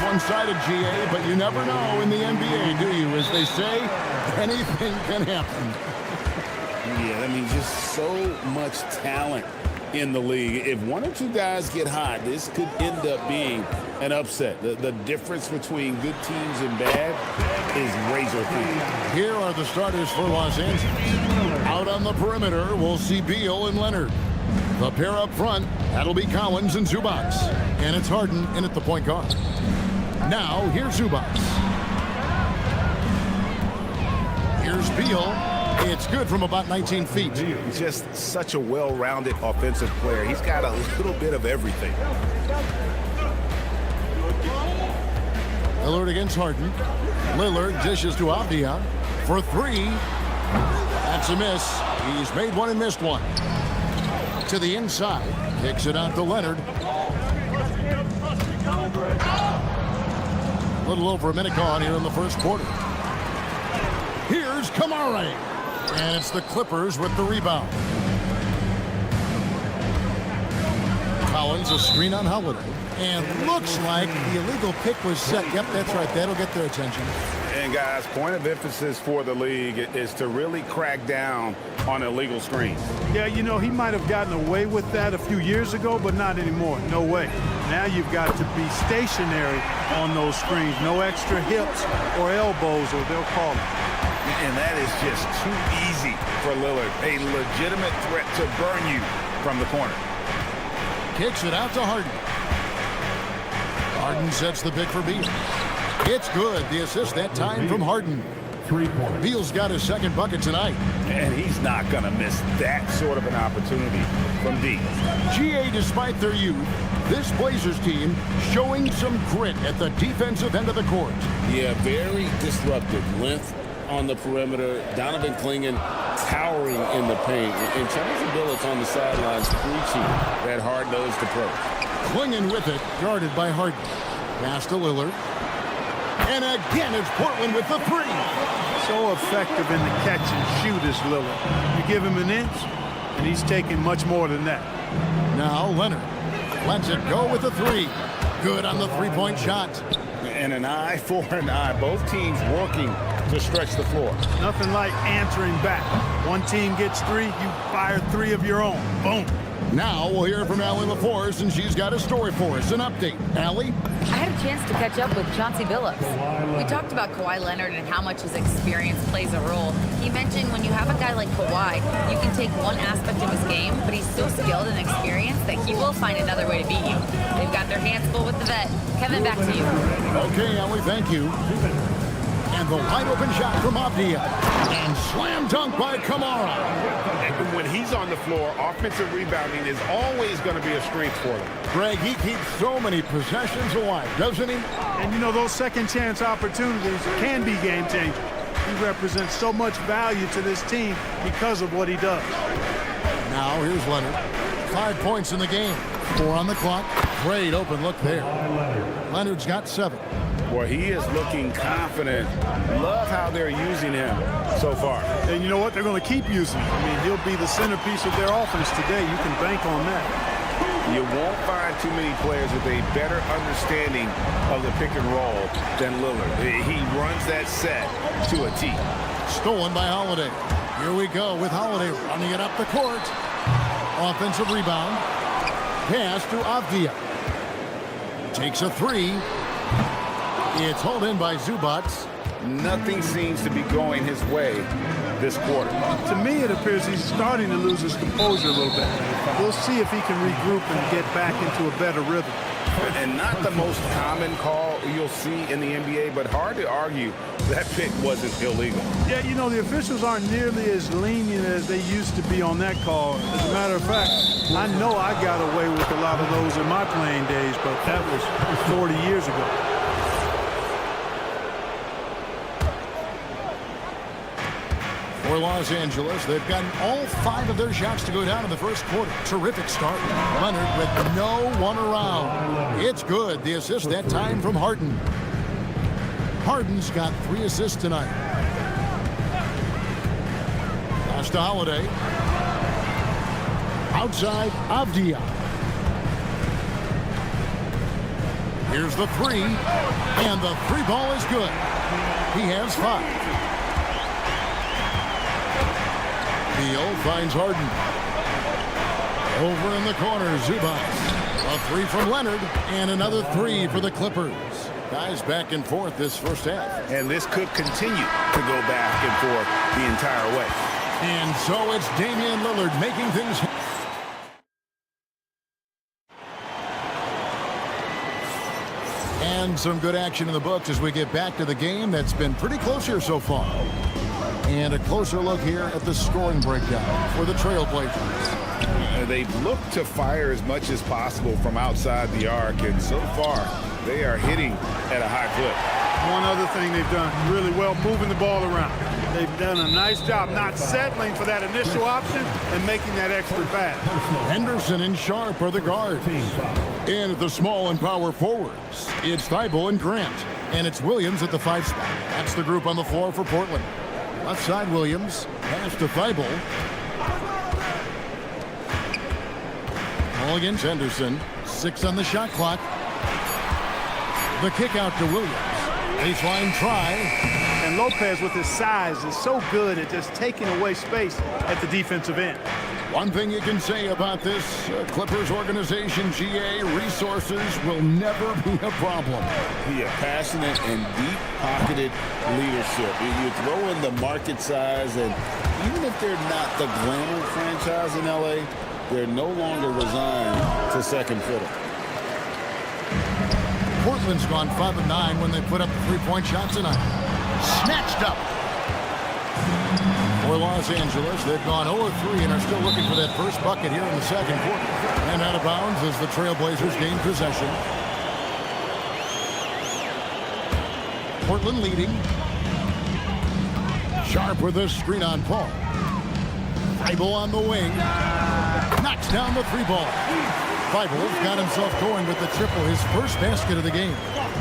one-sided, GA, but you never know in the NBA, do you? As they say, anything can happen. Yeah, I mean, just so much talent in the league. If one or two guys get hot, this could end up being an upset. The difference between good teams and bad is razor thin. Here are the starters for Los Angeles. Out on the perimeter, we'll see Beal and Leonard. The pair up front, that'll be Collins and Zubac. And it's Harden in at the point guard. Now, here's Zubac. Here's Beal. It's good from about 19 feet. He's just such a well-rounded offensive player. He's got a little bit of everything. Lillard against Harden. Lillard dishes to Avdia for three. That's a miss. He's made one and missed one. To the inside. Kicks it out to Leonard. A little over a minute gone here in the first quarter. Here's Kamara. And it's the Clippers with the rebound. Collins, a screen on Holiday. And looks like the illegal pick was set. Yep, that's right. That'll get their attention. And, guys, point of emphasis for the league is to really crack down on illegal screens. Yeah, you know, he might have gotten away with that a few years ago, but not anymore. No way. Now you've got to be stationary on those screens. No extra hips or elbows, or they'll call it. And that is just too easy for Lillard. A legitimate threat to burn you from the corner. Kicks it out to Harden. Harden sets the pick for Beal. It's good. The assist that time from Harden. 3 points. Beal's got his second bucket tonight. And he's not going to miss that sort of an opportunity from D. GA, despite their youth, this Blazers team showing some grit at the defensive end of the court. Yeah, very disruptive. Length on the perimeter. Donovan Clingan towering in the paint. And Chauncey Billups on the sidelines preaching that hard-nosed approach. Clingan with it, guarded by Harden. Pass to Lillard. And again, it's Portland with the three. So effective in the catch and shoot is Lillard. You give him an inch, and he's taking much more than that. Now Leonard lets it go with the three. Good on the three-point shot. And an eye for an eye. Both teams working to stretch the floor. Nothing like answering back. One team gets three, you fire three of your own. Boom. Now we'll hear from Allie LaForce, and she's got a story for us. An update. Allie? I had a chance to catch up with Chauncey Billups. We talked about Kawhi Leonard and how much his experience plays a role. He mentioned when you have a guy like Kawhi, you can take one aspect of his game, but he's so skilled and experienced that he will find another way to beat you. They've got their hands full with the vet. Kevin, back to you. Okay, Allie, thank you. And the wide open shot from Avdia. And slam dunk by Kamara. And when he's on the floor, offensive rebounding is always going to be a strength for them. Greg, he keeps so many possessions alive, doesn't he? And you know, those second chance opportunities can be game changers. He represents so much value to this team because of what he does. Now here's Leonard. 5 points in the game. 4 on the clock. Great open look there. Leonard's got 7. Boy, he is looking confident. Love how they're using him so far. And you know what? They're going to keep using him. I mean, he'll be the centerpiece of their offense today. You can bank on that. You won't find too many players with a better understanding of the pick and roll than Lillard. He runs that set to a T. Stolen by Holiday. Here we go with Holiday running it up the court. Offensive rebound. Pass to Avdia. Takes a three. It's hauled in by Zubac. Nothing seems to be going his way this quarter. To me, it appears he's starting to lose his composure a little bit. We'll see if he can regroup and get back into a better rhythm. And not the most common call you'll see in the NBA, but hard to argue that pick wasn't illegal. Yeah, you know, the officials aren't nearly as lenient as they used to be on that call. As a matter of fact, I know I got away with a lot of those in my playing days, but that was 40 years ago. For Los Angeles, they've gotten all 5 of their shots to go down in the first quarter. Terrific start. Leonard with no one around. It's good. The assist that time from Harden. Harden's got 3 assists tonight. Pass to Holiday. Outside, Avdia. Here's the three, and the three ball is good. He has 5. Beal finds Harden. Over in the corner, Zubac. A 3 from Leonard, and another 3 for the Clippers. Guys back and forth this first half. And this could continue to go back and forth the entire way. And so it's Damian Lillard making things. And some good action in the books as we get back to the game that's been pretty close here so far. And a closer look here at the scoring breakdown for the Trailblazers. They've looked to fire as much as possible from outside the arc, and so far they are hitting at a high clip. One other thing they've done really well, moving the ball around. They've done a nice job not settling for that initial option and making that extra pass. Henderson and Sharp are the guards. And at the small and power forwards, it's Thibault and Grant. And it's Williams at the 5 spot. That's the group on the floor for Portland. Left side, Williams. Pass to Thibault. Ball against Henderson. 6 on the shot clock. The kick out to Williams. Baseline try. And Lopez with his size is so good at just taking away space at the defensive end. One thing you can say about this Clippers organization, GA, resources will never be a problem. Yeah, passionate and deep-pocketed leadership. You throw in the market size, and even if they're not the glamour franchise in LA, they're no longer resigned to second fiddle. Portland's gone 5 of 9 when they put up the 3-point shot tonight. Snatched up. For Los Angeles, they've gone 0 of 3 and are still looking for that first bucket here in the second quarter. And out of bounds as the Trailblazers gain possession. Portland leading. Sharp with a screen on Paul. Thibault on the wing. Knocks down the 3-ball. Thibault got himself going with the triple, his first basket of the game.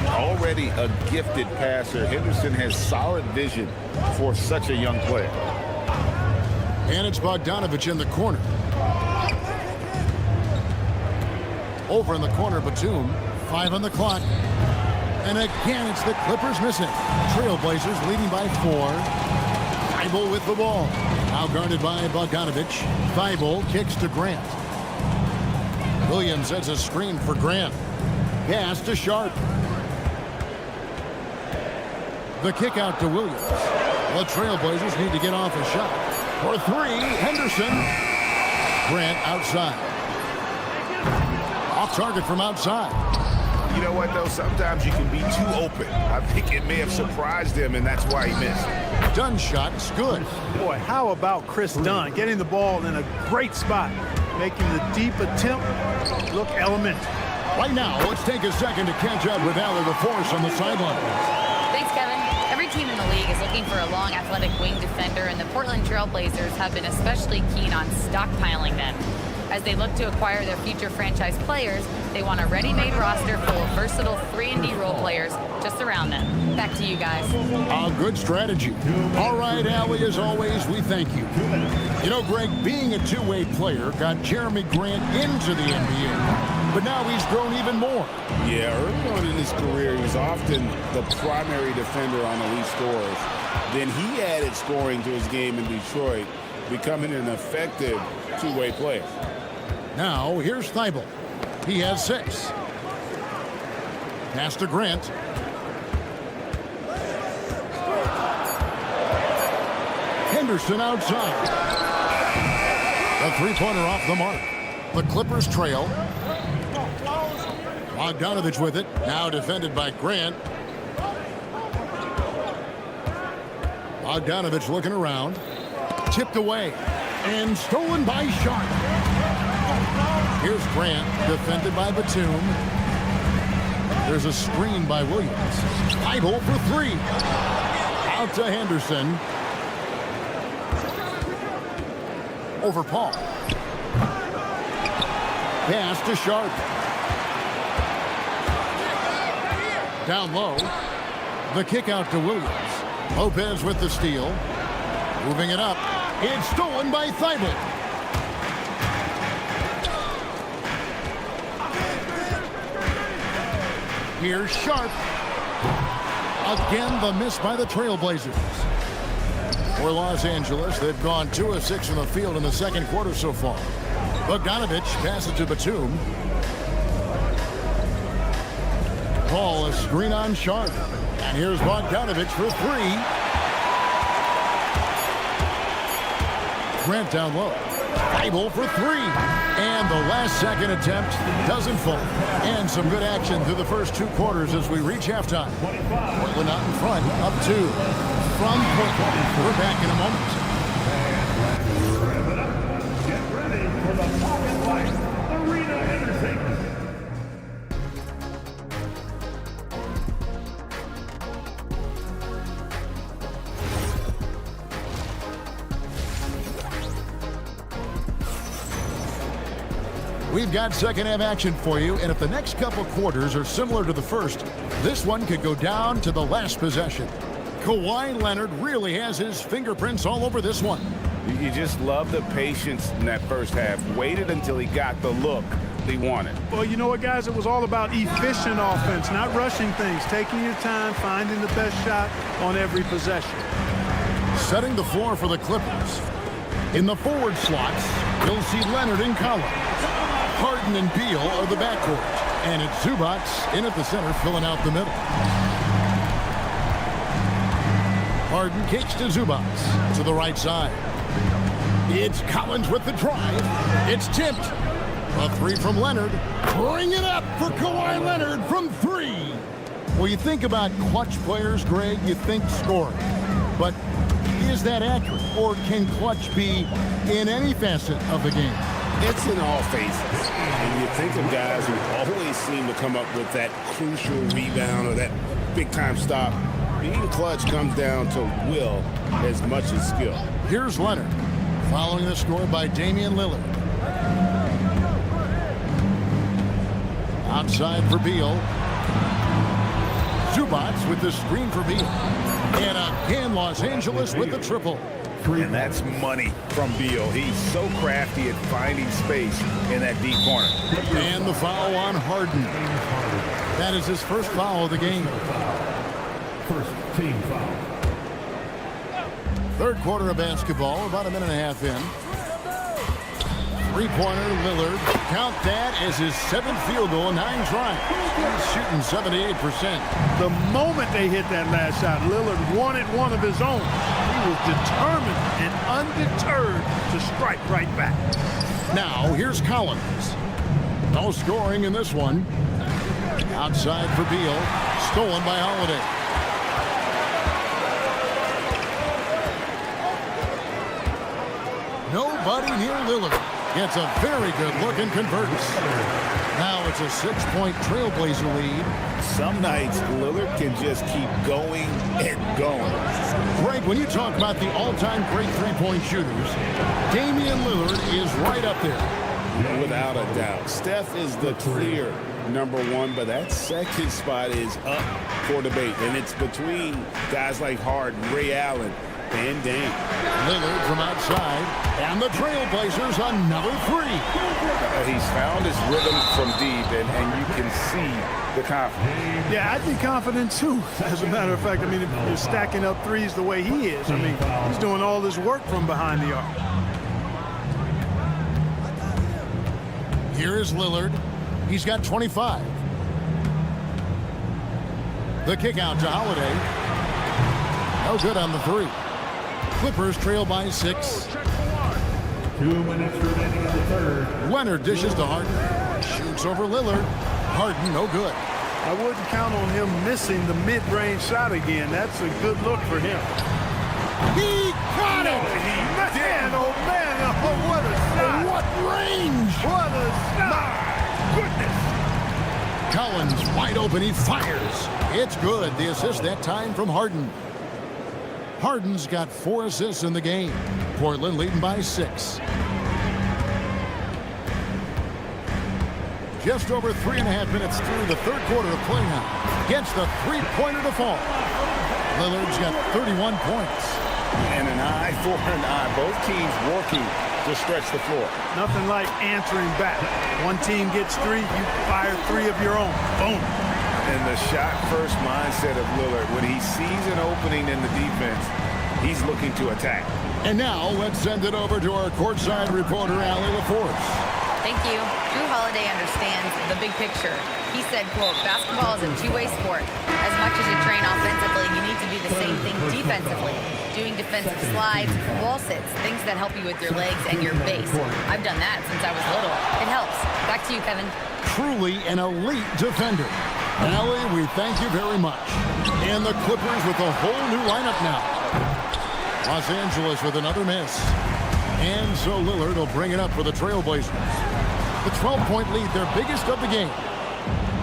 Already a gifted passer, Henderson has solid vision for such a young player. And it's Bogdanovich in the corner. Over in the corner, Batum. 5 on the clock. And again, it's the Clippers missing. Trailblazers leading by 4. Thibault with the ball. Now guarded by Bogdanovich. Thibault kicks to Grant. Williams sets a screen for Grant. Pass to Sharp. The kick out to Williams. The Trailblazers need to get off a shot. For 3, Henderson. Grant outside. Off target from outside. You know what, though? Sometimes you can be too open. I think it may have surprised him, and that's why he missed. Dunn's shot is good. Boy, how about Chris Dunn getting the ball in a great spot, making the deep attempt look elementary. Right now, let's take a second to catch up with Allie LaForce on the sideline. Thanks, Kevin. Every team in the league is looking for a long, athletic wing defender, and the Portland Trailblazers have been especially keen on stockpiling them. As they look to acquire their future franchise players, they want a ready-made roster full of versatile 3-and-D role players to surround them. Back to you guys. A good strategy. All right, Allie, as always, we thank you. You know, Greg, being a two-way player got Jeremy Grant into the NBA, but now he's grown even more. Yeah, early on in his career, he was often the primary defender on elite scorers. Then he added scoring to his game in Detroit, becoming an effective two-way player. Now, here's Thibault. He has 6. Pass to Grant. Henderson outside. A 3-pointer off the mark. The Clippers trail. Bogdanovich with it. Now defended by Grant. Bogdanovich looking around. Tipped away. And stolen by Sharp. Here's Grant, defended by Batum. There's a screen by Williams. Thibault for 3. Out to Henderson. Over Paul. Pass to Sharp. Down low. The kick out to Williams. Lopez with the steal. Moving it up. It's stolen by Thibault. Here's Sharp. Again, the miss by the Trailblazers. For Los Angeles, they've gone 2 of 6 from the field in the second quarter so far. Bogdanovich passes to Batum. Paul, a screen on Sharp. And here's Bogdanovich for 3. Grant down low. Bible for 3. And the last second attempt doesn't fall. And some good action through the first 2 quarters as we reach halftime. Portland out in front, up 2. From Portland, we're back in a moment. Get ready for the Pocket Light Arena Entertainment. We've got second half action for you, and if the next couple quarters are similar to the first, this one could go down to the last possession. Kawhi Leonard really has his fingerprints all over this one. You just love the patience in that first half. Waited until he got the look he wanted. Well, you know what, guys? It was all about efficient offense, not rushing things, taking your time, finding the best shot on every possession. Setting the floor for the Clippers. In the forward slots, you'll see Leonard and Collins. Harden and Beal are the backcourt. And it's Zubac in at the center, filling out the middle. Harden kicks to Zubac to the right side. It's Collins with the drive. It's tipped. A 3 from Leonard. Bring it up for Kawhi Leonard from 3. Well, you think about clutch players, Greg, you think scoring. But is that accurate? Or can clutch be in any facet of the game? It's in all phases. And you think of guys who always seem to come up with that crucial rebound or that big-time stop. Being clutch comes down to will as much as skill. Here's Leonard, following the score by Damian Lillard. Outside for Beal. Zubac with the screen for Beal. And again, Los Angeles with the triple. And that's money from Beal. He's so crafty at finding space in that deep corner. And the foul on Harden. That is his first foul of the game. First team foul. Third quarter of basketball, about a minute and a half in. Three-pointer, Lillard. Count that as his 7th field goal in 9 tries. He's shooting 78%. The moment they hit that last shot, Lillard wanted one of his own. He was determined and undeterred to strike right back. Now, here's Collins. No scoring in this one. Outside for Beal. Stolen by Holiday. Nobody near Lillard. Gets a very good look and converts. Now it's a 6-point Trailblazer lead. Some nights, Lillard can just keep going and going. Greg, when you talk about the all-time great three-point shooters, Damian Lillard is right up there. Without a doubt. Steph is the clear #1, but that second spot is up for debate. And it's between guys like Harden, Ray Allen, and Dame. Lillard from outside, and the Trailblazers another 3. He's found his rhythm from deep, and you can see the confidence. Yeah, I'd be confident too. As a matter of fact, I mean, if you're stacking up threes the way he is, I mean, he's doing all this work from behind the arc. Here is Lillard. He's got 25. The kick out to Holiday. No good on the 3. Clippers trail by 6. 2 minutes remaining in the third. Leonard dishes to Harden. Shoots over Lillard. Harden, no good. I wouldn't count on him missing the mid-range shot again. That's a good look for him. He got it! Man, oh man, oh, what a shot! What range! What a shot! Goodness! Collins wide open, he fires. It's good. The assist that time from Harden. Harden's got 4 assists in the game. Portland leading by 6. Just over 3.5 minutes through the third quarter of play now. Gets the 3-pointer to fall. Lillard's got 31 points. And an eye for an eye. Both teams working to stretch the floor. Nothing like answering back. One team gets 3, you fire 3 of your own. Boom. And the shot-first mindset of Lillard, when he sees an opening in the defense, he's looking to attack. And now let's send it over to our courtside reporter, Allie LaForce. Thank you. Drew Holiday understands the big picture. He said, quote, basketball is a two-way sport. As much as you train offensively, you need to do the same thing defensively. Doing defensive slides, wall sits, things that help you with your legs and your base. I've done that since I was little. It helps. Back to you, Kevin. Truly an elite defender. Allie, we thank you very much. And the Clippers with a whole new lineup now. Los Angeles with another miss. And so Lillard will bring it up for the Trailblazers. The 12-point lead, their biggest of the game.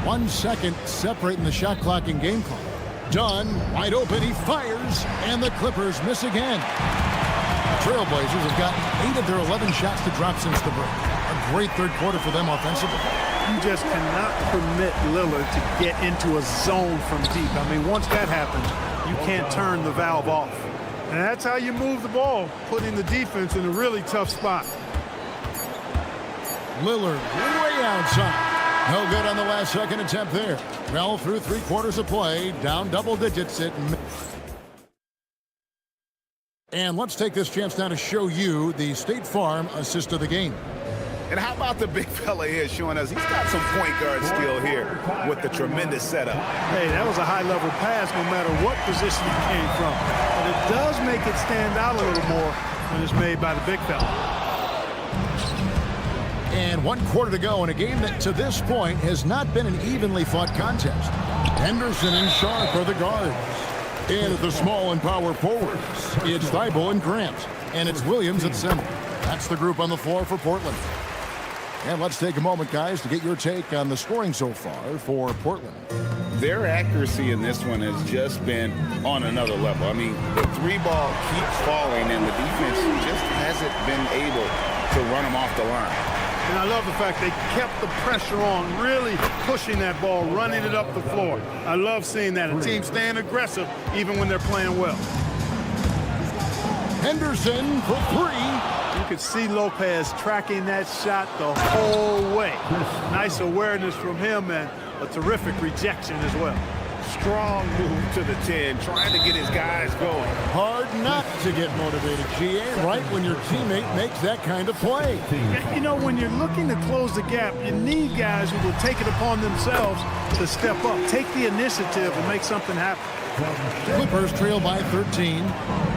1 second separating the shot clock and game clock. Dunn, wide open, he fires, and the Clippers miss again. The Trailblazers have gotten 8 of their 11 shots to drop since the break. A great third quarter for them offensively. You just cannot permit Lillard to get into a zone from deep. I mean, once that happens, you can't turn the valve off. And that's how you move the ball, putting the defense in a really tough spot. Lillard way outside. No good on the last second attempt there. Well, through 3 quarters of play, down double digits. And let's take this chance now to show you the State Farm assist of the game. And how about the big fella here showing us he's got some point guard skill here with the tremendous setup. Hey, that was a high-level pass no matter what position it came from. But it does make it stand out a little more when it's made by the big fella. And 1 quarter to go in a game that to this point has not been an evenly fought contest. Henderson and Sharp are the guards. And at the small and power forwards, it's Thibault and Grant. And it's Williams at center. That's the group on the floor for Portland. And let's take a moment, guys, to get your take on the scoring so far for Portland. Their accuracy in this one has just been on another level. I mean, the 3-ball keeps falling, and the defense just hasn't been able to run them off the line. And I love the fact they kept the pressure on, really pushing that ball, running it up the floor. I love seeing that. A team staying aggressive even when they're playing well. Henderson for 3. You could see Lopez tracking that shot the whole way. Nice awareness from him and a terrific rejection as well. Strong move to the 10, trying to get his guys going. Hard not to get motivated, GA, right when your teammate makes that kind of play. You know, when you're looking to close the gap, you need guys who will take it upon themselves to step up, take the initiative and make something happen. Clippers trail by 13.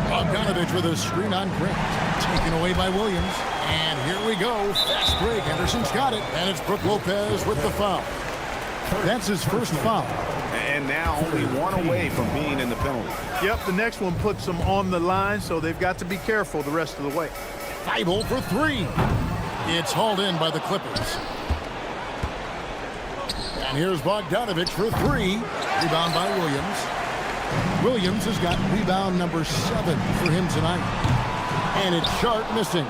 Bogdanovich with a screen on Grant. Taken away by Williams. And here we go. Fast break. Anderson's got it. And it's Brook Lopez with the foul. That's his first foul. And now only 1 away from being in the penalty. Yep, the next one puts them on the line, so they've got to be careful the rest of the way. Thibault for 3. It's hauled in by the Clippers. And here's Bogdanovich for 3. Rebound by Williams. Williams has got rebound number 7 for him tonight. And it's Sharp missing.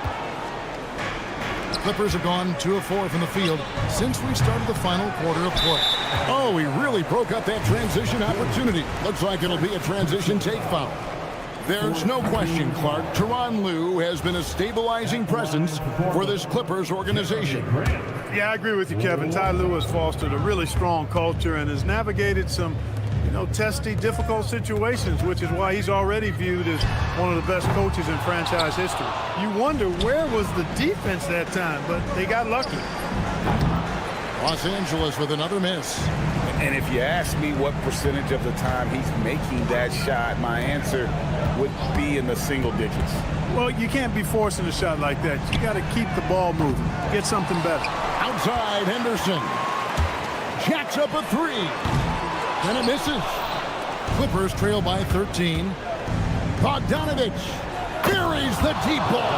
Clippers have gone 2 of 4 from the field since we started the final quarter of play. Oh, he really broke up that transition opportunity. Looks like it'll be a transition take foul. There's no question, Clark. Tyronn Lue has been a stabilizing presence for this Clippers organization. Yeah, I agree with you, Kevin. Ty Lue has fostered a really strong culture and has navigated some, testy, difficult situations, which is why he's already viewed as one of the best coaches in franchise history. You wonder where was the defense that time, but they got lucky. Los Angeles with another miss. And if you ask me what percentage of the time he's making that shot, my answer would be in the single digits. Well, you can't be forcing a shot like that. You got to keep the ball moving. Get something better. Outside, Henderson. Jacks up a 3. And it misses. Clippers trail by 13. Bogdanovich buries the deep ball.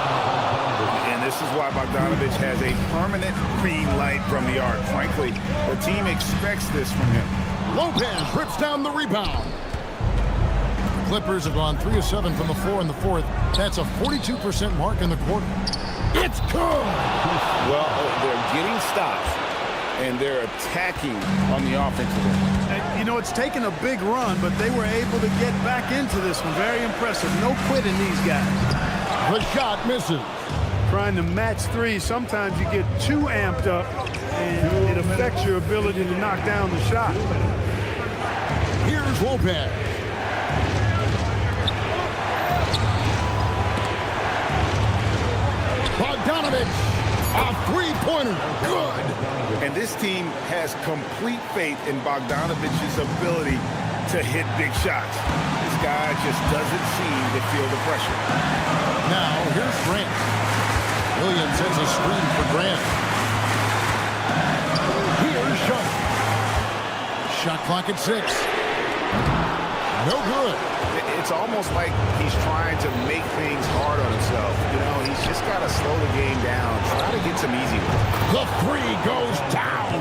And this is why Bogdanovich has a permanent green light from the arc. Frankly, the team expects this from him. Lopez rips down the rebound. The Clippers have gone 3 of 7 from the floor in the 4th. That's a 42% mark in the quarter. It's good. Well, they're getting stops, and they're attacking on the offensive end. And, it's taken a big run, but they were able to get back into this one. Very impressive. No quitting these guys. The shot misses. Trying to match 3, sometimes you get too amped up, and it affects your ability to knock down the shot. Lopez. Bogdanovich, a three-pointer, good. And this team has complete faith in Bogdanovich's ability to hit big shots. This guy just doesn't seem to feel the pressure. Now, here's Grant. Williams sends a screen for Grant. Here's Sharp. Shot clock at 6. No good. It's almost like he's trying to make things hard on himself. You know, he's just got to slow the game down, try to get some easy ones. The three goes down.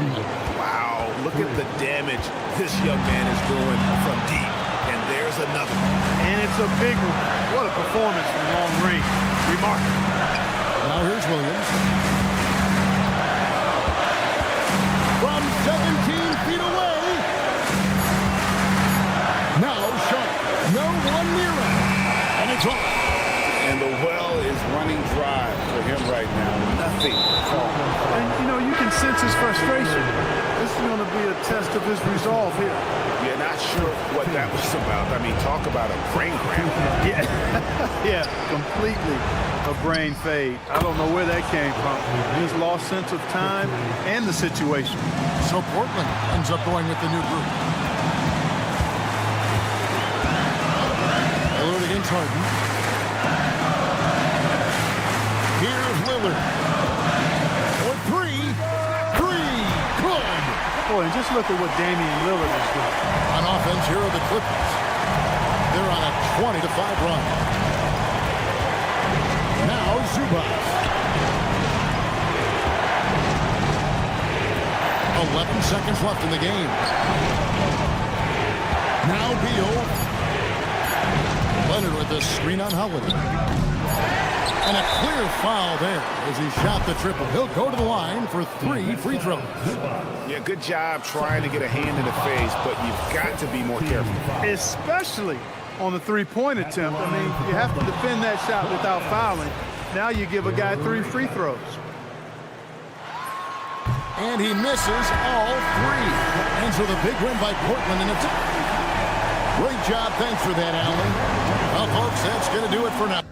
Wow, look at the damage this young man is doing from deep. And there's another. And it's a big one. What a performance from long range. Remarkable. Now here's Williams. From 17 feet away. Now Sharp. No one near him. And it's off. And the well is running dry for him right now. Nothing. And, you know, you can sense his frustration. This is going to be a test of his resolve here. You're not sure what that was about. I mean, talk about a brain cramp. Yeah, yeah, completely a brain fade. I don't know where that came from. He's lost sense of time and the situation. So Portland ends up going with the new group. Lillard against Harden. Here's Lillard. For three. Good. Boy, and just look at what Damian Lillard is doing. On offense, here are the Clippers. They're on a 20-5 run. Now Zubac. 11 seconds left in the game. Now Beal. Leonard with the screen on Holiday. And a clear foul there as he shot the triple. He'll go to the line for 3 free throws. Yeah, good job trying to get a hand in the face, but you've got to be more careful. Especially on the three-point attempt. I mean, you have to defend that shot without fouling. Now you give a guy 3 free throws. And he misses all 3. And so the big win by Portland. And it's great job. Thanks for that, Allen. Well, folks, that's going to do it for now.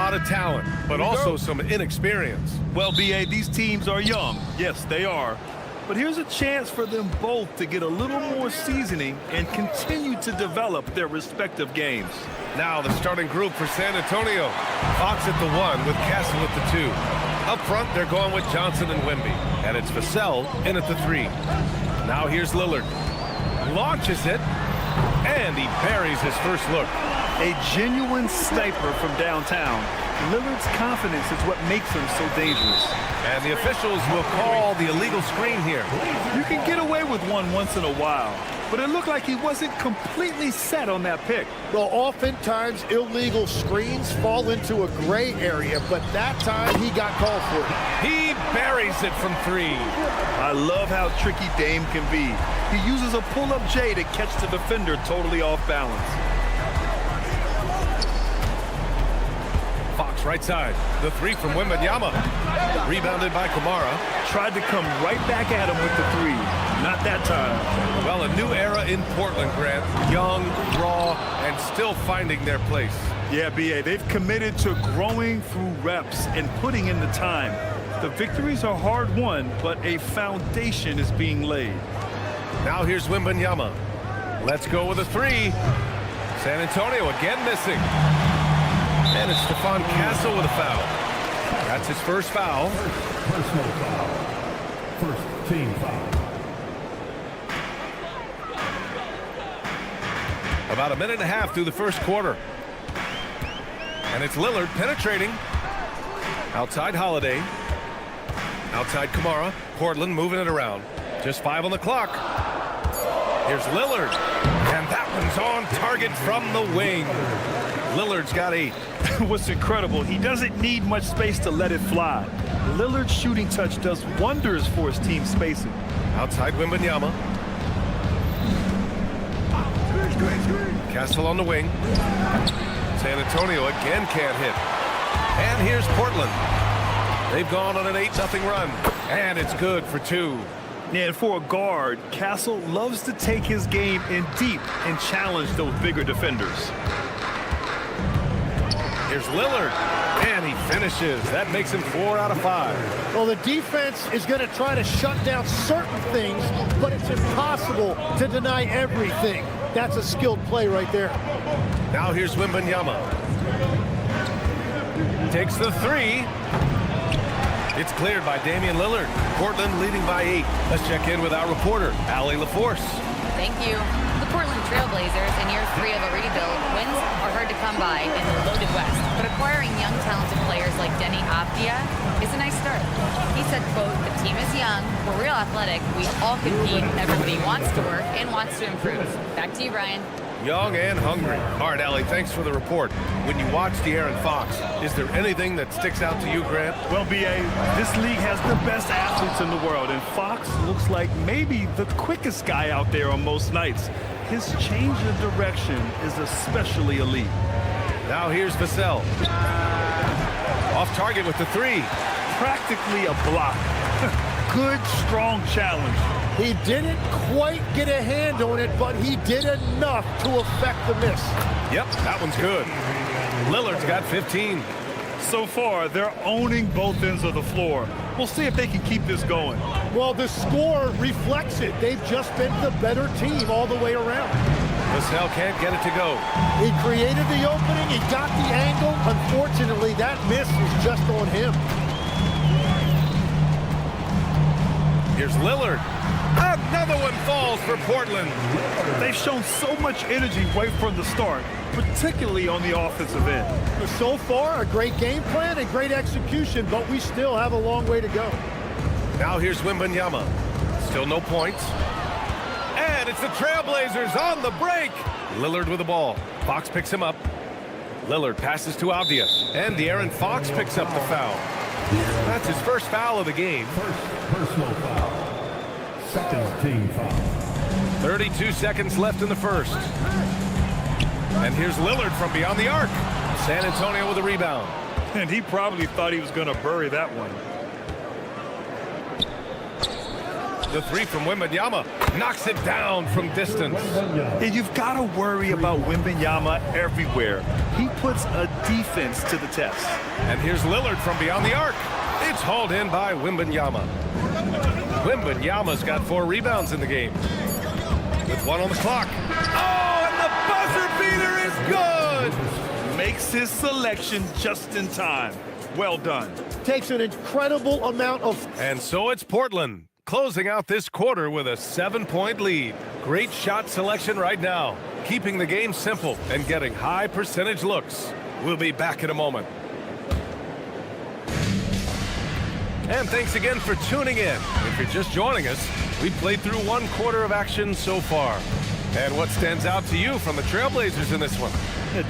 lot of talent, but also some inexperience. Well, B.A., these teams are young. Yes, they are. But here's a chance for them both to get a little more seasoning and continue to develop their respective games. Now the starting group for San Antonio. Fox at the 1 with Castle at the 2. Up front, they're going with Johnson and Wemby. And it's Vassell in at the 3. Now here's Lillard. Launches it, and he buries his first look. A genuine sniper from downtown. Lillard's confidence is what makes him so dangerous. And the officials will call the illegal screen here. You can get away with one once in a while, but it looked like he wasn't completely set on that pick. Well, oftentimes illegal screens fall into a gray area, but that time he got called for it. He buries it from 3. I love how tricky Dame can be. He uses a pull-up J to catch the defender totally off balance. Fox right side. The 3 from Wembanyama. Rebounded by Kamara. Tried to come right back at him with the 3. Not that time. Well, a new era in Portland, Grant. Young, raw, and still finding their place. Yeah, B.A., they've committed to growing through reps and putting in the time. The victories are hard-won, but a foundation is being laid. Now here's Wembanyama. Let's go with a 3. San Antonio again missing. And it's Stephon Castle with a foul. That's his first foul. Personal foul. First team foul. About a minute and a half through the first quarter. And it's Lillard penetrating. Outside Holiday. Outside Kamara. Portland moving it around. Just 5 on the clock. Here's Lillard. And that one's on target from the wing. Lillard's got 8. What's incredible, he doesn't need much space to let it fly. Lillard's shooting touch does wonders for his team spacing. Outside Wembanyama. Castle on the wing. San Antonio again can't hit. And here's Portland. They've gone on an 8-0 run. And it's good for 2. And for a guard, Castle loves to take his game in deep and challenge those bigger defenders. Here's Lillard, and he finishes. That makes him 4 out of 5. Well, the defense is going to try to shut down certain things, but it's impossible to deny everything. That's a skilled play right there. Now here's Wembanyama. Takes the 3. It's cleared by Damian Lillard. Portland leading by 8. Let's check in with our reporter, Allie LaForce. Thank you. The Portland Trailblazers, in year 3 of a rebuild, wins are hard to come by in the loaded West. But acquiring young, talented players like Denny Avdia is a nice start. He said, quote, "The team is young, we're real athletic, we all compete, everybody wants to work and wants to improve." Back to you, Brian. Young and hungry. All right, Allie, thanks for the report. When you watch De'Aaron Fox, is there anything that sticks out to you, Grant? Well, B.A., this league has the best athletes in the world, and Fox looks like maybe the quickest guy out there on most nights. His change of direction is especially elite. Now here's Vassell. Off target with the 3. Practically a block. Good, strong challenge. He didn't quite get a hand on it, but he did enough to affect the miss. Yep, that one's good. Lillard's got 15. So far, they're owning both ends of the floor. We'll see if they can keep this going. Well, the score reflects it. They've just been the better team all the way around. Vassell can't get it to go. He created the opening. He got the angle. Unfortunately, that miss was just on him. Here's Lillard. Another one falls for Portland. They've shown so much energy right from the start, particularly on the offensive end. So far, a great game plan and great execution, but we still have a long way to go. Now here's Wembanyama. Still no points. And it's the Trailblazers on the break. Lillard with the ball. Fox picks him up. Lillard passes to Avdia. And De'Aaron Fox picks up the foul. That's his first foul of the game. First personal foul. Second team foul. 32 seconds left in the first. And here's Lillard from beyond the arc. San Antonio with a rebound. And he probably thought he was going to bury that one. The three from Wembanyama knocks it down from distance. And you've got to worry about Wembanyama everywhere. He puts a defense to the test. And here's Lillard from beyond the arc. It's hauled in by Wembanyama. Wembanyama's got 4 rebounds in the game. With 1 on the clock. Oh, and the buzzer beater is good! Makes his selection just in time. Well done. Takes an incredible amount of... And so it's Portland, closing out this quarter with a 7-point lead. Great shot selection right now, keeping the game simple and getting high percentage looks. We'll be back in a moment. And thanks again for tuning in. If you're just joining us, we've played through 1 quarter of action so far. And what stands out to you from the Trailblazers in this one?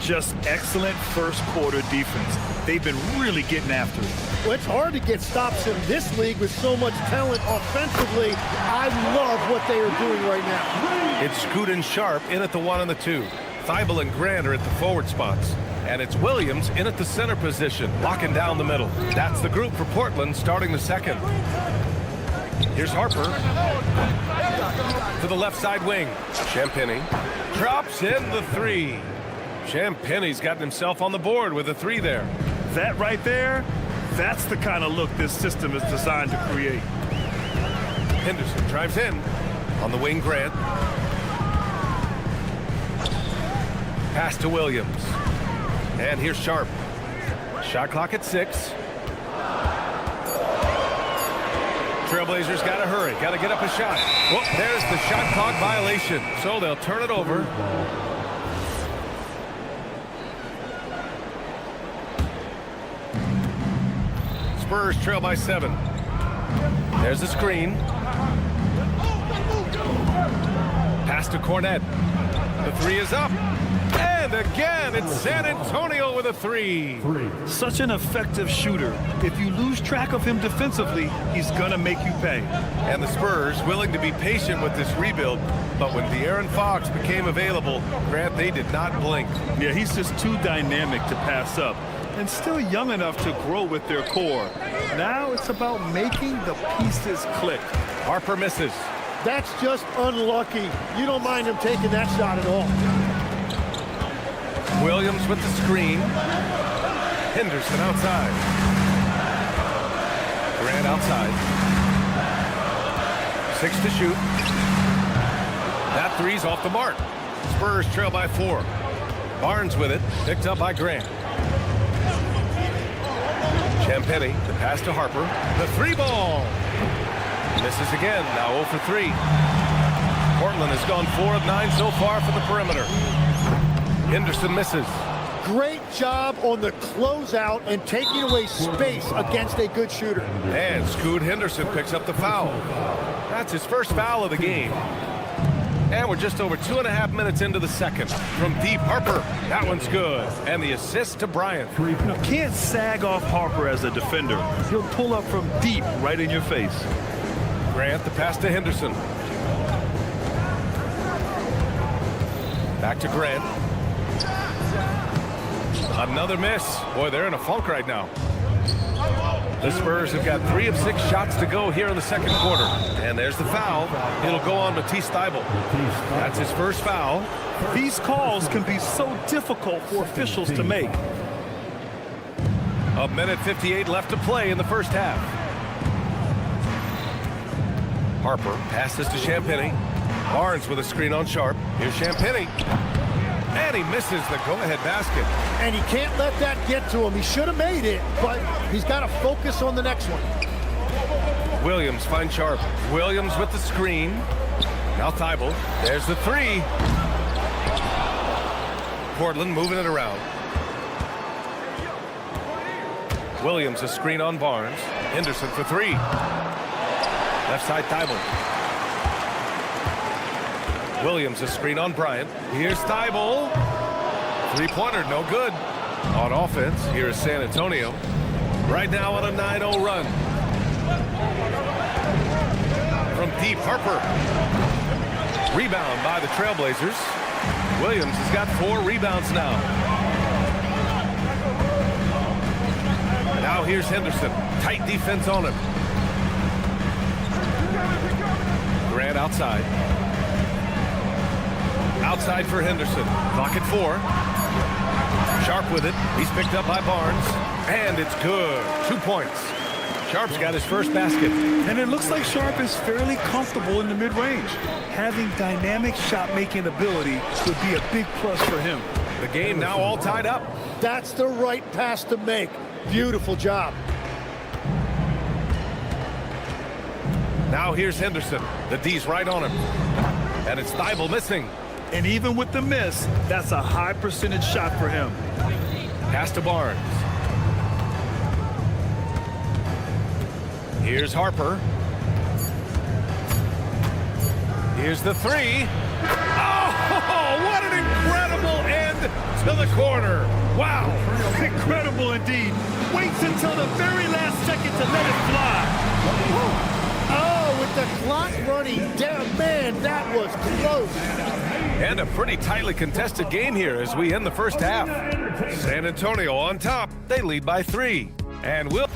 Just excellent first quarter defense. They've been really getting after it. Well, it's hard to get stops in this league with so much talent offensively. I love what they are doing right now. It's Scoot and Sharp in at the 1 and the 2. Thibault and Grant are at the forward spots. And it's Williams in at the center position, locking down the middle. That's the group for Portland starting the second. Here's Harper to the left side wing. Champagnie drops in the 3. Champagnie's gotten himself on the board with a 3 there. That right there, that's the kind of look this system is designed to create. Henderson drives in on the wing. Grant. Pass to Williams. And here's Sharp. Shot clock at 6. Trailblazers got to hurry. Got to get up a shot. Well, there's the shot clock violation. So they'll turn it over. Spurs trail by 7. There's the screen. Pass to Cornette. The 3 is up. And again, it's San Antonio with a 3. Such an effective shooter. If you lose track of him defensively, he's going to make you pay. And the Spurs willing to be patient with this rebuild, but when De'Aaron Fox became available, Grant, they did not blink. Yeah, he's just too dynamic to pass up and still young enough to grow with their core. Now it's about making the pieces click. Harper misses. That's just unlucky. You don't mind him taking that shot at all. Williams with the screen. Henderson outside. Grant outside. 6 to shoot. That 3's off the mark. Spurs trail by 4. Barnes with it. Picked up by Grant. Champagnie, the pass to Harper. The 3 ball. Misses again. Now 0 for 3. Portland has gone 4 of 9 so far from the perimeter. Henderson misses. Great job on the closeout and taking away space against a good shooter. And Scoot Henderson picks up the foul. That's his first foul of the game. And we're just over 2.5 minutes into the second. From deep, Harper. That one's good. And the assist to Bryant. You can't sag off Harper as a defender. He'll pull up from deep right in your face. Grant, the pass to Henderson. Back to Grant. Another miss. Boy, they're in a funk right now. The Spurs have got 3 of 6 shots to go here in the second quarter. And there's the foul. It'll go on Matisse Thybulle. That's his first foul. These calls can be so difficult for officials to make. 1:58 left to play in the first half. Harper passes to Champagnie. Barnes with a screen on Sharp. Here's Champagnie. And he misses the go-ahead basket. And he can't let that get to him. He should have made it, but he's got to focus on the next one. Williams finds Sharp. Williams with the screen. Now Thybulle. There's the 3. Portland moving it around. Williams a screen on Barnes. Henderson for 3. Left side Thybulle. Williams a screen on Bryant. Here's Thybulle. 3-pointer, no good. On offense, here is San Antonio. Right now on a 9-0 run. From deep, Harper. Rebound by the Trailblazers. Williams has got 4 rebounds now. Now here's Henderson. Tight defense on him. Durant outside. Outside for Henderson. Clock at 4. Sharp with it. He's picked up by Barnes. And it's good. 2 points. Sharp's got his first basket. And it looks like Sharp is fairly comfortable in the mid-range. Having dynamic shot-making ability would be a big plus for him. The game now all tied up. That's the right pass to make. Beautiful job. Now here's Henderson. The D's right on him. And it's Thibault missing. And even with the miss, that's a high percentage shot for him. Pass to Barnes. Here's Harper. Here's the 3. Oh, what an incredible end to the corner. Wow. Incredible indeed. Waits until the very last second to let it fly. Oh, with the clock running down, man, that was close. And a pretty tightly contested game here as we end the first half. San Antonio on top. They lead by 3. And we'll...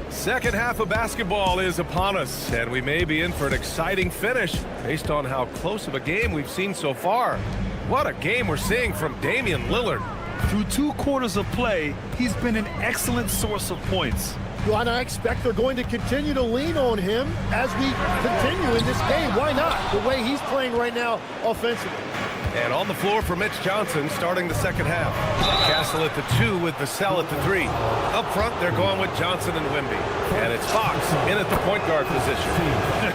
Second half of basketball is upon us, and we may be in for an exciting finish based on how close of a game we've seen so far. What a game we're seeing from Damian Lillard. Through 2 quarters of play, he's been an excellent source of points. Well, and I expect they're going to continue to lean on him as we continue in this game. Why not? The way he's playing right now offensively. And on the floor for Mitch Johnson starting the second half. Castle at the 2 with Vassell at the 3. Up front, they're going with Johnson and Wemby. And it's Fox in at the point guard position.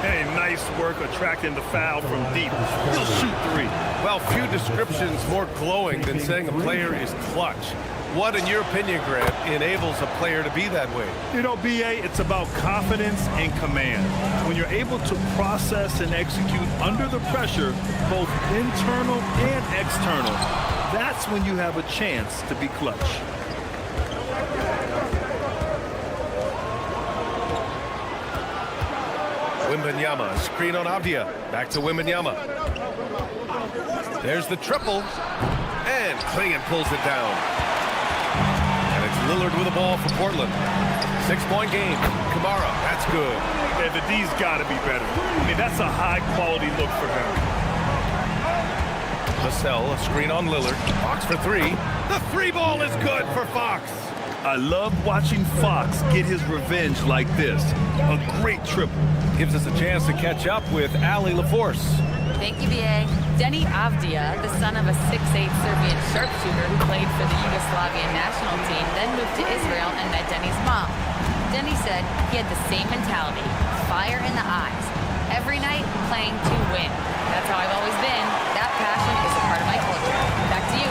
Hey, nice work attracting the foul from deep. He'll shoot 3. Well, few descriptions more glowing than saying a player is clutch. What, in your opinion, Grant, enables a player to be that way? You know, B.A., it's about confidence and command. When you're able to process and execute under the pressure, both internal and external, that's when you have a chance to be clutch. Wembanyama, screen on Avdia. Back to Wembanyama. There's the triple. And Klingon pulls it down. And it's Lillard with the ball for Portland. 6-point game. Kamara, that's good. And the D's got to be better. I mean, that's a high-quality look for him. Vassell, a screen on Lillard. Fox for 3. The 3 ball is good for Fox. I love watching Fox get his revenge like this. A great triple. Gives us a chance to catch up with Ali LaForce. Thank you, B.A. Denny Avdia, the son of a 6'8 Serbian sharpshooter who played for the Yugoslavian national team, then moved to Israel and met Denny's mom. Denny said he had the same mentality, fire in the eyes. Every night, playing to win. That's how I've always been. That passion is a part of my culture. Back to you.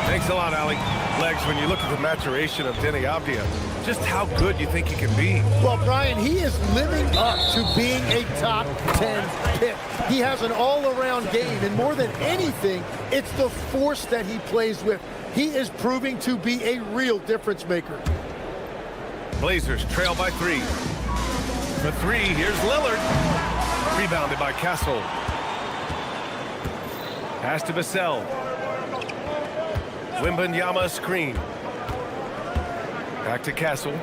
Thanks a lot, Ali. Legs, when you look at the maturation of Denny Avdia, just how good you think he can be. Well, Brian, he is living up to being a top 10 pick. He has an all-around game, and more than anything, it's the force that he plays with. He is proving to be a real difference maker. Blazers trail by 3. For 3, here's Lillard. Rebounded by Castle. Pass to Vassell. Wembanyama screen. Back to Castle.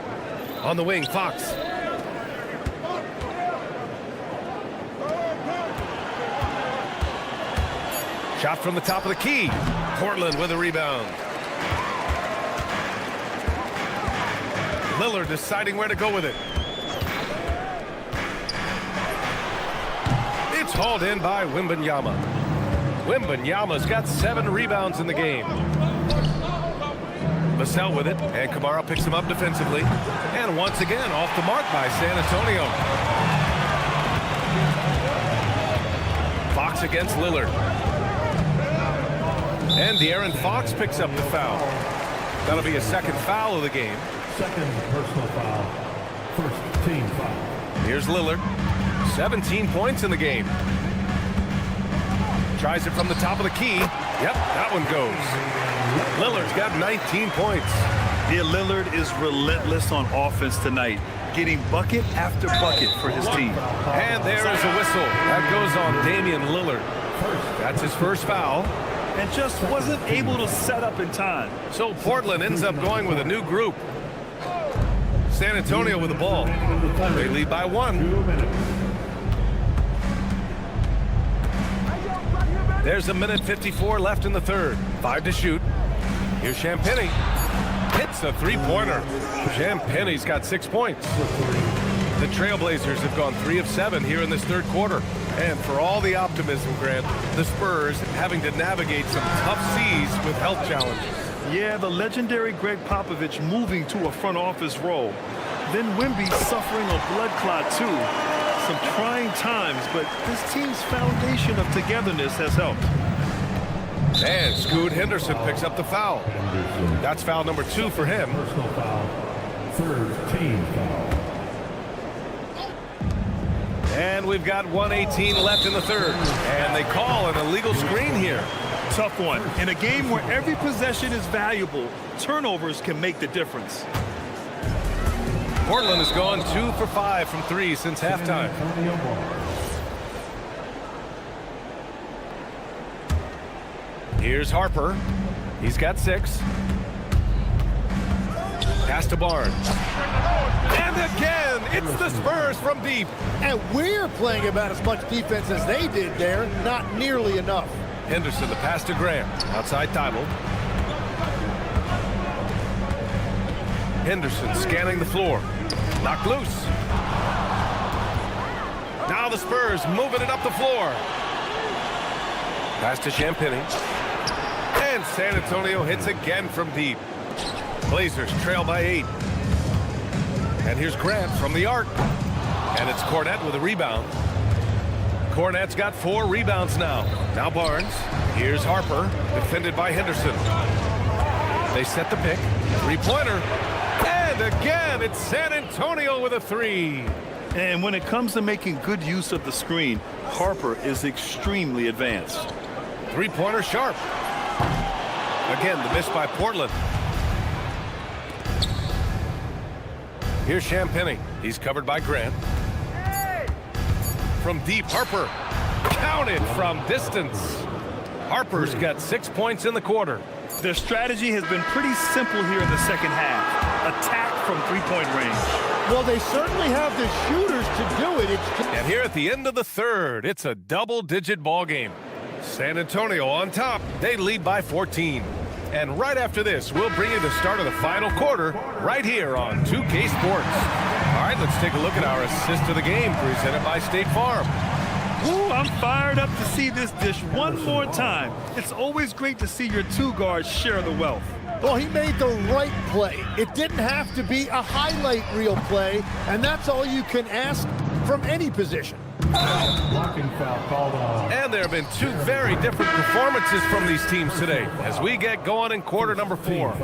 On the wing, Fox. Shot from the top of the key. Portland with a rebound. Lillard deciding where to go with it. It's hauled in by Wembanyama. Wembanyama's got 7 rebounds in the game. Vassell with it, and Kamara picks him up defensively. And once again, off the mark by San Antonio. Fox against Lillard. And De'Aaron Fox picks up the foul. That'll be a second foul of the game. Second personal foul. First team foul. Here's Lillard. 17 points in the game. Tries it from the top of the key. Yep, that one goes. Lillard's got 19 points. Yeah, Lillard is relentless on offense tonight, getting bucket after bucket for his team. And there is a whistle. That goes on Damian Lillard. That's his first foul. And just wasn't able to set up in time. So Portland ends up going with a new group. San Antonio with the ball. They lead by 1. There's 1:54 left in the third. 5 to shoot. Here's Champagnie. Hits a three-pointer. Champagnie's got 6 points. The Trailblazers have gone 3 of 7 here in this third quarter. And for all the optimism, Grant, the Spurs having to navigate some tough seas with health challenges. Yeah, the legendary Greg Popovich moving to a front office role. Then Wemby suffering a blood clot too. Some trying times, but this team's foundation of togetherness has helped. And Scoot Henderson picks up the foul. That's foul number 2 for him. Personal foul. Third team foul. And we've got 1:18 left in the third. And they call an illegal screen here. Tough one. In a game where every possession is valuable, turnovers can make the difference. Portland has gone 2 for 5 from 3 since halftime. Here's Harper. He's got 6. Pass to Barnes. And again, it's the Spurs from deep. And we're playing about as much defense as they did there. Not nearly enough. Henderson, the pass to Graham. Outside Thibault. Henderson scanning the floor. Knocked loose. Now the Spurs moving it up the floor. Pass to Champagnie. And San Antonio hits again from deep. Blazers trail by 8. And here's Grant from the arc. And it's Cornette with a rebound. Cornette's got 4 rebounds now. Now Barnes. Here's Harper, defended by Henderson. They set the pick. 3-pointer. And again, it's San Antonio with a 3. And when it comes to making good use of the screen, Harper is extremely advanced. 3-pointer sharp. Again, the miss by Portland. Here's Champagnie. He's covered by Grant. From deep, Harper. Counted from distance. Harper's got 6 points in the quarter. Their strategy has been pretty simple here in the second half. Attack from 3-point range. Well, they certainly have the shooters to do it. And here at the end of the third, it's a double-digit ball game. San Antonio on top. They lead by 14. And right after this, we'll bring you the start of the final quarter right here on 2K Sports. All right, let's take a look at our assist of the game presented by State Farm. Ooh, I'm fired up to see this dish one more time. It's always great to see your 2 guards share the wealth. Well, he made the right play. It didn't have to be a highlight reel play, and that's all you can ask from any position. Blocking foul called on. And there have been 2 very different performances from these teams today as we get going in quarter number 4.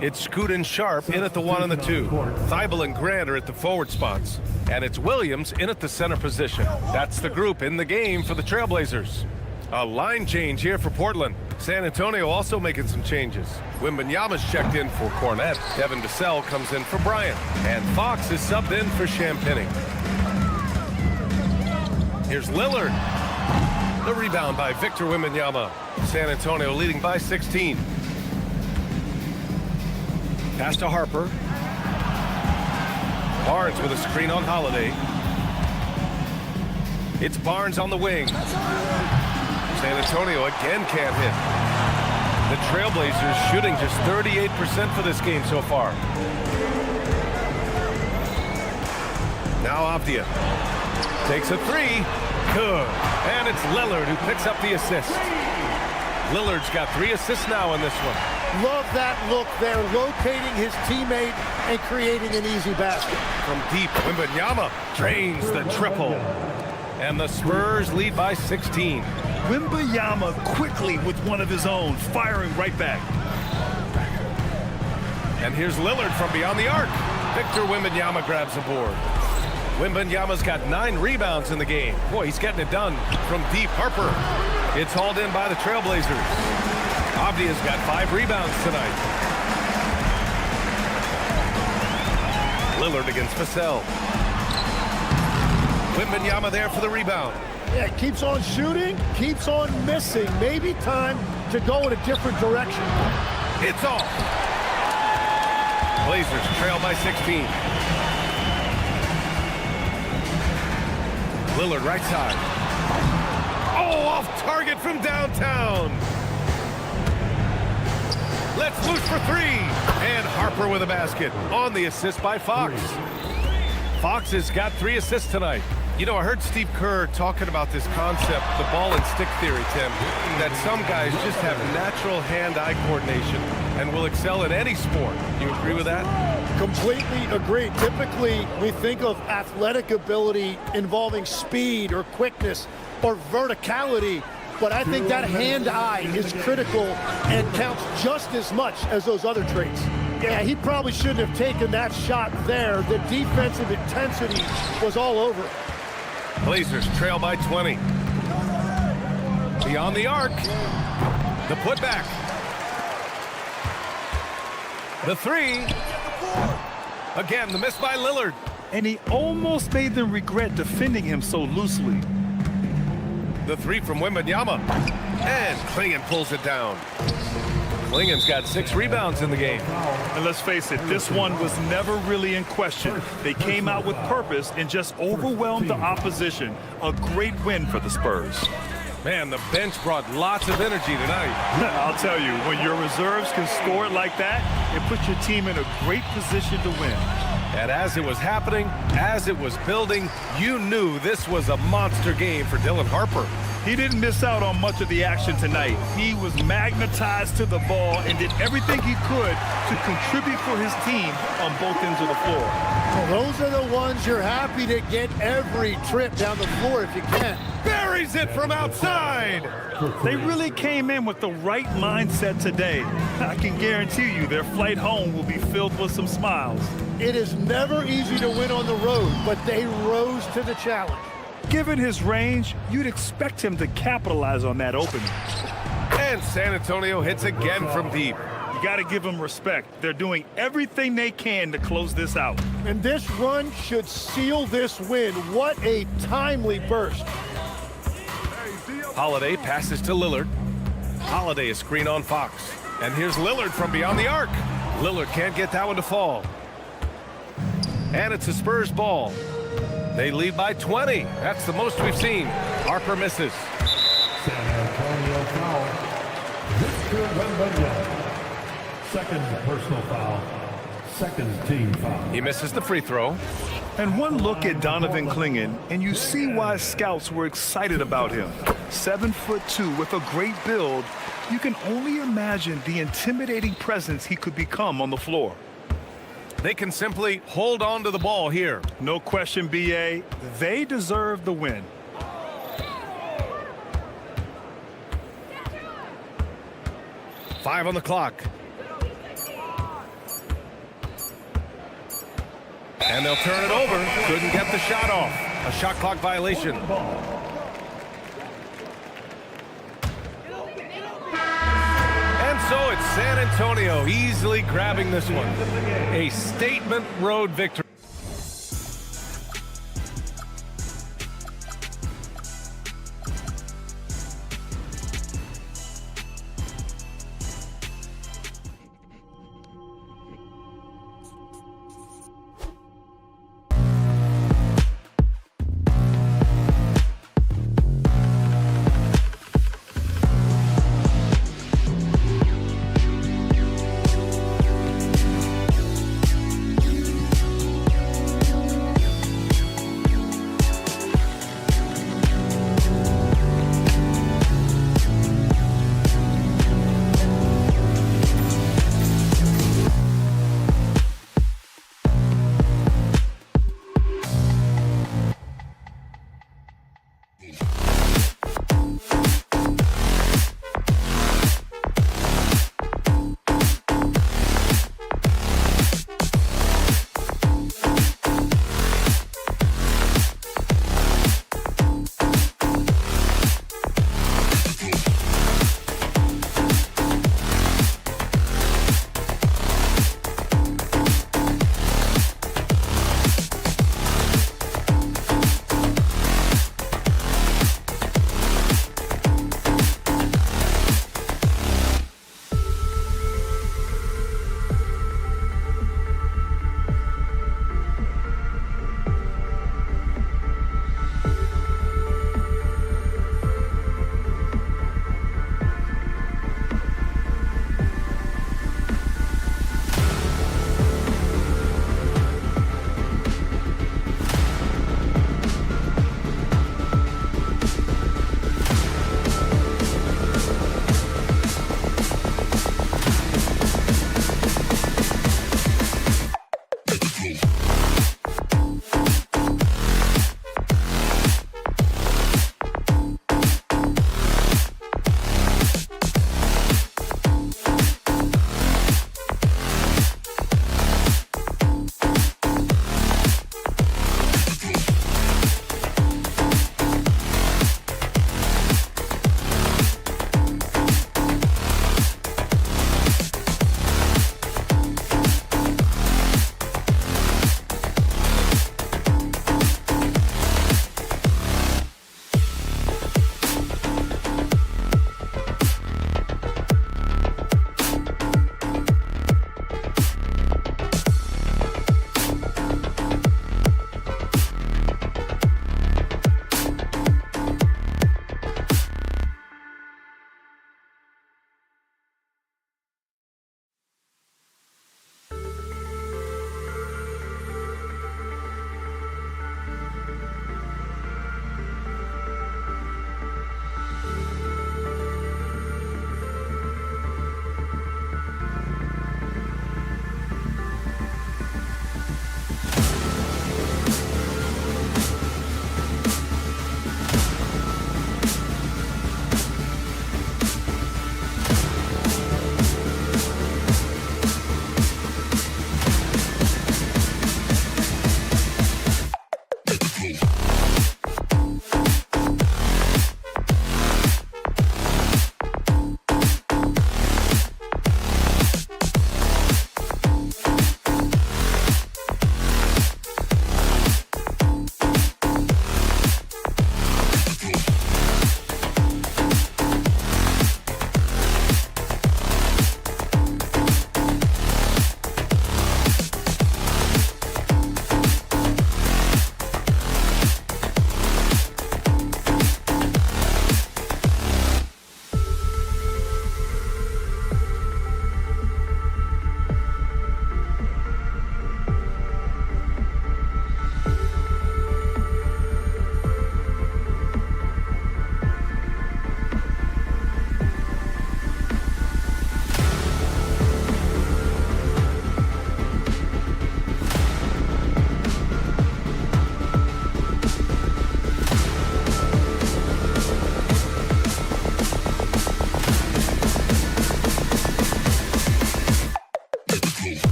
It's Scoot and Sharp in at the 1 and the 2. Thibault and Grant are at the forward spots. And it's Williams in at the center position. That's the group in the game for the Trailblazers. A line change here for Portland. San Antonio also making some changes. Wembanyama's checked in for Cornette. Devin Vassell comes in for Bryant. And Fox is subbed in for Champagnie. Here's Lillard. The rebound by Victor Wembanyama. San Antonio leading by 16. Pass to Harper. Barnes with a screen on Holiday. It's Barnes on the wing. San Antonio again can't hit. The Trailblazers shooting just 38% for this game so far. Now Avdia takes a 3. Good. And it's Lillard who picks up the assist. Lillard's got 3 assists now in this one. Love that look there, locating his teammate and creating an easy basket. From deep, Wembanyama drains the triple. And the Spurs lead by 16. Wembanyama quickly with one of his own, firing right back. And here's Lillard from beyond the arc. Victor Wembanyama grabs the board. Wembanyama's got 9 rebounds in the game. Boy, he's getting it done from deep. Harper. It's hauled in by the Trailblazers. Avdia's got 5 rebounds tonight. Lillard against Vassell. Wembanyama there for the rebound. Yeah, keeps on shooting, keeps on missing. Maybe time to go in a different direction. It's off. Blazers trail by 16. Lillard right side. Oh, off target from downtown. Let's loose for three. And Harper with a basket on the assist by Fox. Fox has got 3 assists tonight. You know, I heard Steve Kerr talking about this concept, the ball and stick theory, Tim, that some guys just have natural hand-eye coordination and will excel in any sport. You agree with that? Completely agree. Typically, we think of athletic ability involving speed or quickness or verticality, but I think that hand-eye is critical and counts just as much as those other traits. Yeah, he probably shouldn't have taken that shot there. The defensive intensity was all over it. Blazers trail by 20. Beyond the arc. The putback. The three. Again, the miss by Lillard. And he almost made them regret defending him so loosely. The three from Wembanyama. And Klingon pulls it down. Klingon's got 6 rebounds in the game. And let's face it, this one was never really in question. They came out with purpose and just overwhelmed the opposition. A great win for the Spurs. Man, the bench brought lots of energy tonight. I'll tell you, when your reserves can score it like that, it puts your team in a great position to win. And as it was happening, as it was building, you knew this was a monster game for Dylan Harper. He didn't miss out on much of the action tonight. He was magnetized to the ball and did everything he could to contribute for his team on both ends of the floor. Well, those are the ones you're happy to get every trip down the floor if you can. Buries it from outside. They really came in with the right mindset today. I can guarantee you their flight home will be filled with some smiles. It is never easy to win on the road, but they rose to the challenge. Given his range, you'd expect him to capitalize on that opening. And San Antonio hits again from deep. You got to give them respect. They're doing everything they can to close this out. And this run should seal this win. What a timely burst. Holiday passes to Lillard. Holiday is screen on Fox. And here's Lillard from beyond the arc. Lillard can't get that one to fall. And it's a Spurs ball. They lead by 20. That's the most we've seen. Harper misses. San Antonio foul. Victor Wembanyama. Second personal foul. Second team foul. He misses the free throw. And one look at Donovan Klingon, and you see why scouts were excited about him. 7'2" with a great build. You can only imagine the intimidating presence he could become on the floor. They can simply hold on to the ball here. No question, B.A. They deserve the win. Five on the clock. And they'll turn it over. Couldn't get the shot off. A shot clock violation. And so it's San Antonio easily grabbing this one. A statement road victory.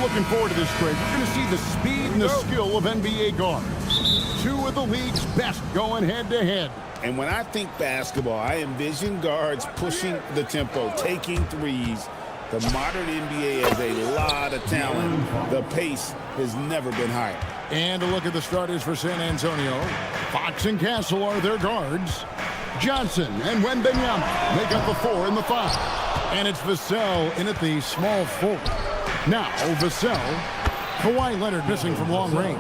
looking forward to this, Craig. We're going to see the speed and the skill of NBA guards. Two of the league's best going head-to-head. And when I think basketball, I envision guards pushing the tempo, taking threes. The modern NBA has a lot of talent. The pace has never been higher. And a look at the starters for San Antonio. Fox and Castle are their guards. Johnson and Wembanyama make up the 4 and the 5. And it's Vassell in at the small forward. Now, Vassell. Kawhi Leonard missing from long range.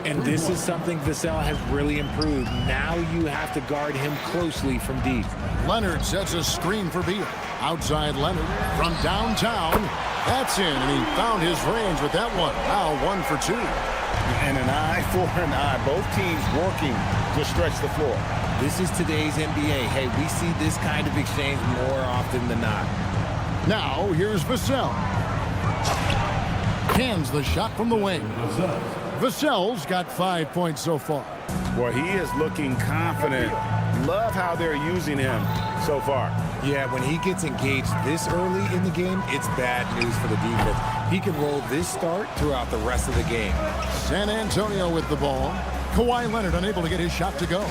And this is something Vassell has really improved. Now you have to guard him closely from deep. Leonard sets a screen for Beal. Outside Leonard from downtown. That's in, and he found his range with that one. Now 1 for 2. And an eye for an eye. Both teams working to stretch the floor. This is today's NBA. Hey, we see this kind of exchange more often than not. Now here's Vassell. Cans the shot from the wing. Vassell's got 5 points so far. Boy, he is looking confident. Love how they're using him so far. Yeah, when he gets engaged this early in the game, it's bad news for the defense. He can roll this start throughout the rest of the game. San Antonio with the ball. Kawhi Leonard unable to get his shot to go.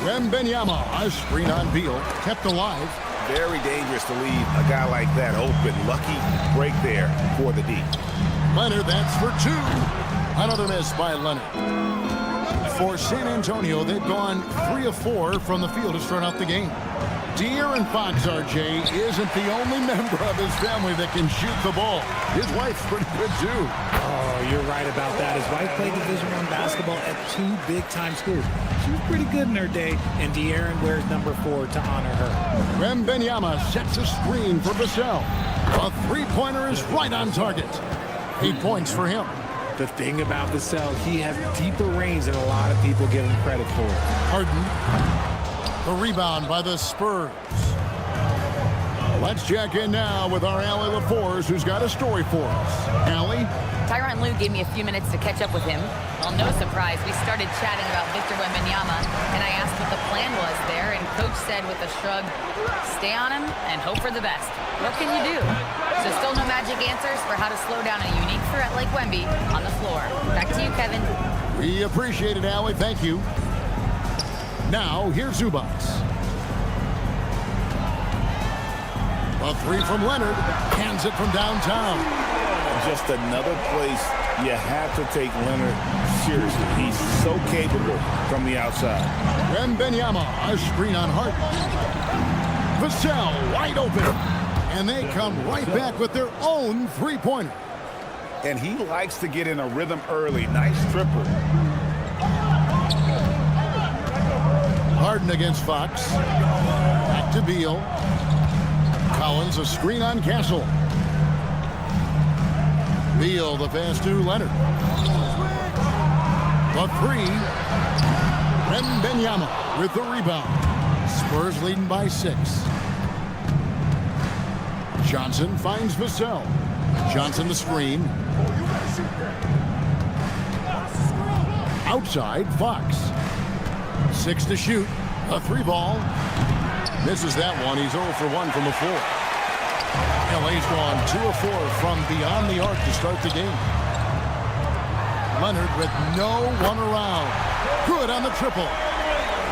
Wembanyama, a screen on Beal, kept alive. Very dangerous to leave a guy like that open. Lucky break there for the D. Leonard, that's for 2. Another miss by Leonard. For San Antonio, they've gone 3 of 4 from the field to start out the game. De'Aaron Fox, RJ, isn't the only member of his family that can shoot the ball. His wife's pretty good, too. Oh, you're right about that. His wife played Division I basketball at 2 big-time schools. She was pretty good in her day, and De'Aaron wears number 4 to honor her. Wembanyama sets a screen for Vassell. A three-pointer is right on target. 8 points for him. The thing about Vassell, he has deeper range than a lot of people give him credit for. Harden. The rebound by the Spurs. Let's check in now with our Allie LaForce, who's got a story for us. Allie? Tyronn Lue gave me a few minutes to catch up with him. Well, no surprise, we started chatting about Victor Wembanyama, and I asked what the plan was there, and Coach said with a shrug, stay on him and hope for the best. What can you do? So still no magic answers for how to slow down a unique threat like Wemby on the floor. Back to you, Kevin. We appreciate it, Allie. Thank you. Now, here's Zubac. A 3 from Leonard. Hands it from downtown. Just another place you have to take Leonard seriously. He's so capable from the outside. Wembanyama, a screen on Harden. Vassell wide open. And they come right back with their own three-pointer. And he likes to get in a rhythm early. Nice triple. Harden against Fox. Back to Beal. Collins, a screen on Castle. Beal, the pass to Leonard. The 3. Wembanyama with the rebound. Spurs leading by 6. Johnson finds Vassell. Johnson the screen. Outside, Fox. 6 to shoot. A 3 ball. Misses that one. He's 0 for 1 from the floor. LA's gone 2 of 4 from beyond the arc to start the game. Leonard with no one around. Good on the triple.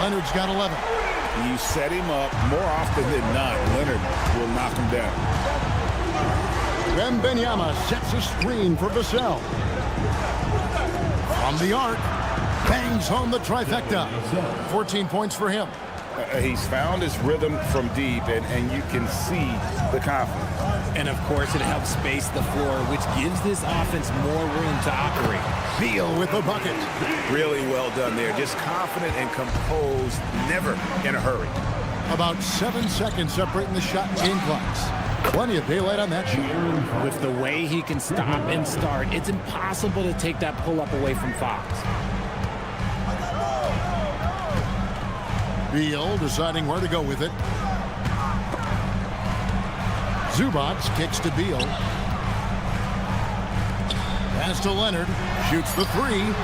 Leonard's got 11. You set him up more often than not. Leonard will knock him down. Wembanyama sets a screen for Vassell. From the arc, bangs home the trifecta. 14 points for him. He's found his rhythm from deep, and you can see the confidence. And, of course, it helps space the floor, which gives this offense more room to operate. Beal with the bucket. Really well done there. Just confident and composed, never in a hurry. About 7 seconds separating the shot and game clocks. Plenty of daylight on that shot. With the way he can stop and start, it's impossible to take that pull-up away from Fox. Beal deciding where to go with it. Zubac kicks to Beal. Pass to Leonard. Shoots the 3.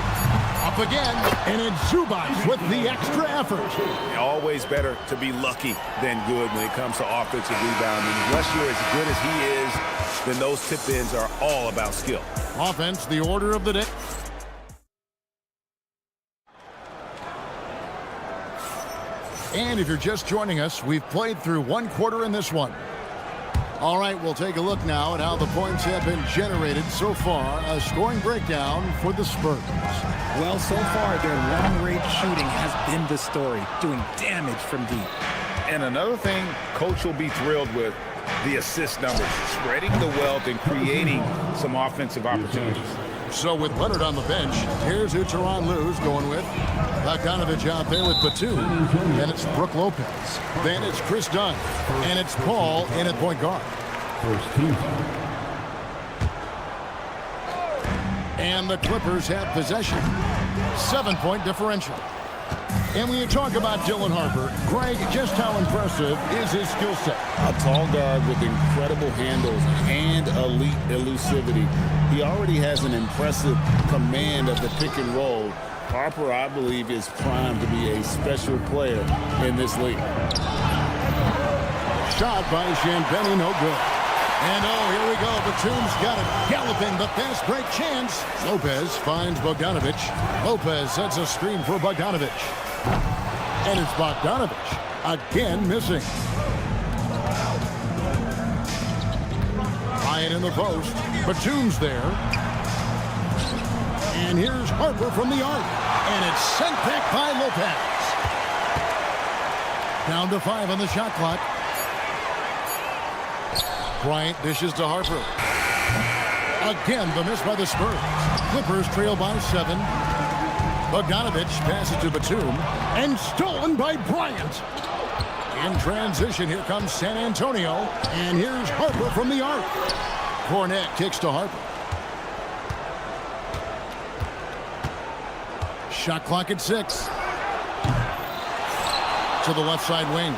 Up again. And it's Zubac with the extra effort. Always better to be lucky than good when it comes to offensive rebounding. Unless you're as good as he is, then those tip-ins are all about skill. Offense, the order of the day. And if you're just joining us, we've played through one quarter in this one. All right, we'll take a look now at how the points have been generated so far. A scoring breakdown for the Spurs. Well, so far, their long-range shooting has been the story, doing damage from deep. And another thing Coach will be thrilled with, the assist numbers, spreading the wealth and creating some offensive opportunities. So with Leonard on the bench, here's who Tyronn Lue's going with. Bogdanovich out there with Batum. Then it's Brook Lopez. Then it's Chris Dunn. And it's Paul in at point guard. And the Clippers have possession. 7-point differential. And when you talk about Dylan Harper, Greg, just how impressive is his skill set? A tall guard with incredible handles and elite elusivity. He already has an impressive command of the pick and roll. Harper, I believe, is primed to be a special player in this league. Shot by Champagnie, no good. And here we go. Batum's got it. Galloping, the fast break chance. Lopez finds Bogdanovich. Lopez sets a screen for Bogdanovich. And it's Bogdanovich again missing. Ryan in the post. Batum's there. And here's Harper from the arc. And it's sent back by Lopez. Down to 5 on the shot clock. Bryant dishes to Harper. Again, the miss by the Spurs. Clippers trail by 7. Bogdanovich passes to Batum. And stolen by Bryant. In transition, here comes San Antonio. And here's Harper from the arc. Cornette kicks to Harper. Shot clock at 6. To the left side wing.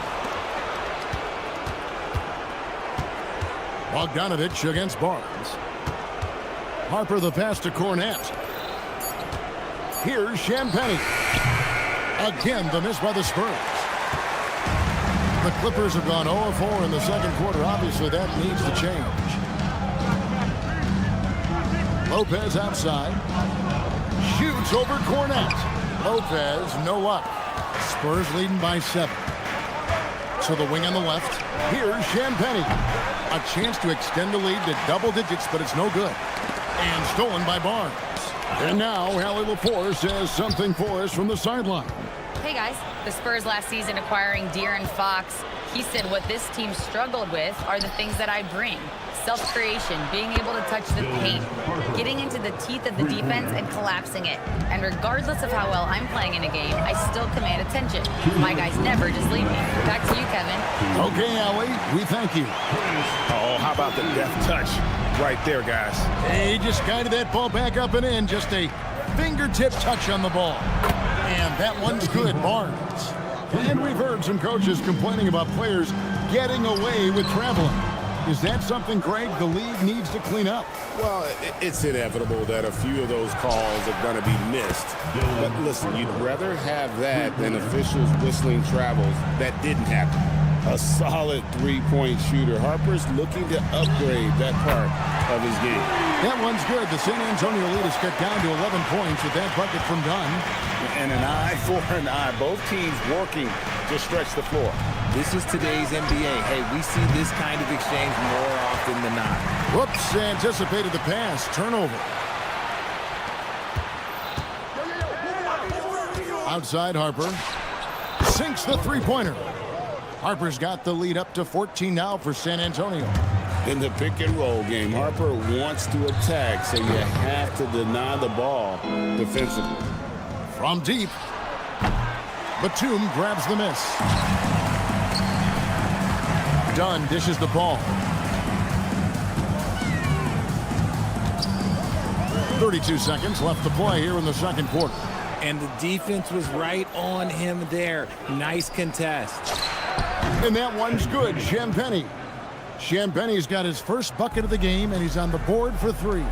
Bogdanovich against Barnes. Harper the pass to Cornette. Here's Champagnie. Again, the miss by the Spurs. The Clippers have gone 0-4 in the second quarter. Obviously, that needs to change. Lopez outside. Shoots over Cornette. Lopez, no luck. Spurs leading by 7. To the wing on the left. Here's Champagnie. A chance to extend the lead to double digits, but it's no good. And stolen by Barnes. And now, Hallie LaForce has something for us from the sideline. Hey guys, the Spurs last season acquiring De'Aaron Fox. He said what this team struggled with are the things that I bring. Self-creation, being able to touch the paint, getting into the teeth of the defense and collapsing it. And regardless of how well I'm playing in a game, I still command attention. My guys never just leave me. Back to you, Kevin. Okay, Allie, we thank you. Oh, how about the deft touch right there, guys? He just guided that ball back up and in. Just a fingertip touch on the ball. And that one's good, Barnes. And we've heard some coaches complaining about players getting away with traveling. Is that something, Greg, the league needs to clean up? Well, it's inevitable that a few of those calls are going to be missed. But listen, you'd rather have that than officials whistling travels. That didn't happen. A solid three-point shooter. Harper's looking to upgrade that part of his game. That one's good. The San Antonio lead is cut down to 11 points with that bucket from Dunn. And an eye for an eye. Both teams working to stretch the floor. This is today's NBA. Hey, we see this kind of exchange more often than not. Whoops, anticipated the pass. Turnover. Outside Harper. Sinks the three-pointer. Harper's got the lead up to 14 now for San Antonio. In the pick and roll game, Harper wants to attack, so you have to deny the ball defensively. From deep. Batum grabs the miss. Dunn dishes the ball. 32 seconds left to play here in the second quarter. And the defense was right on him there. Nice contest. And that one's good. Champagnie. Champagnie's got his first bucket of the game, and he's on the board for 3.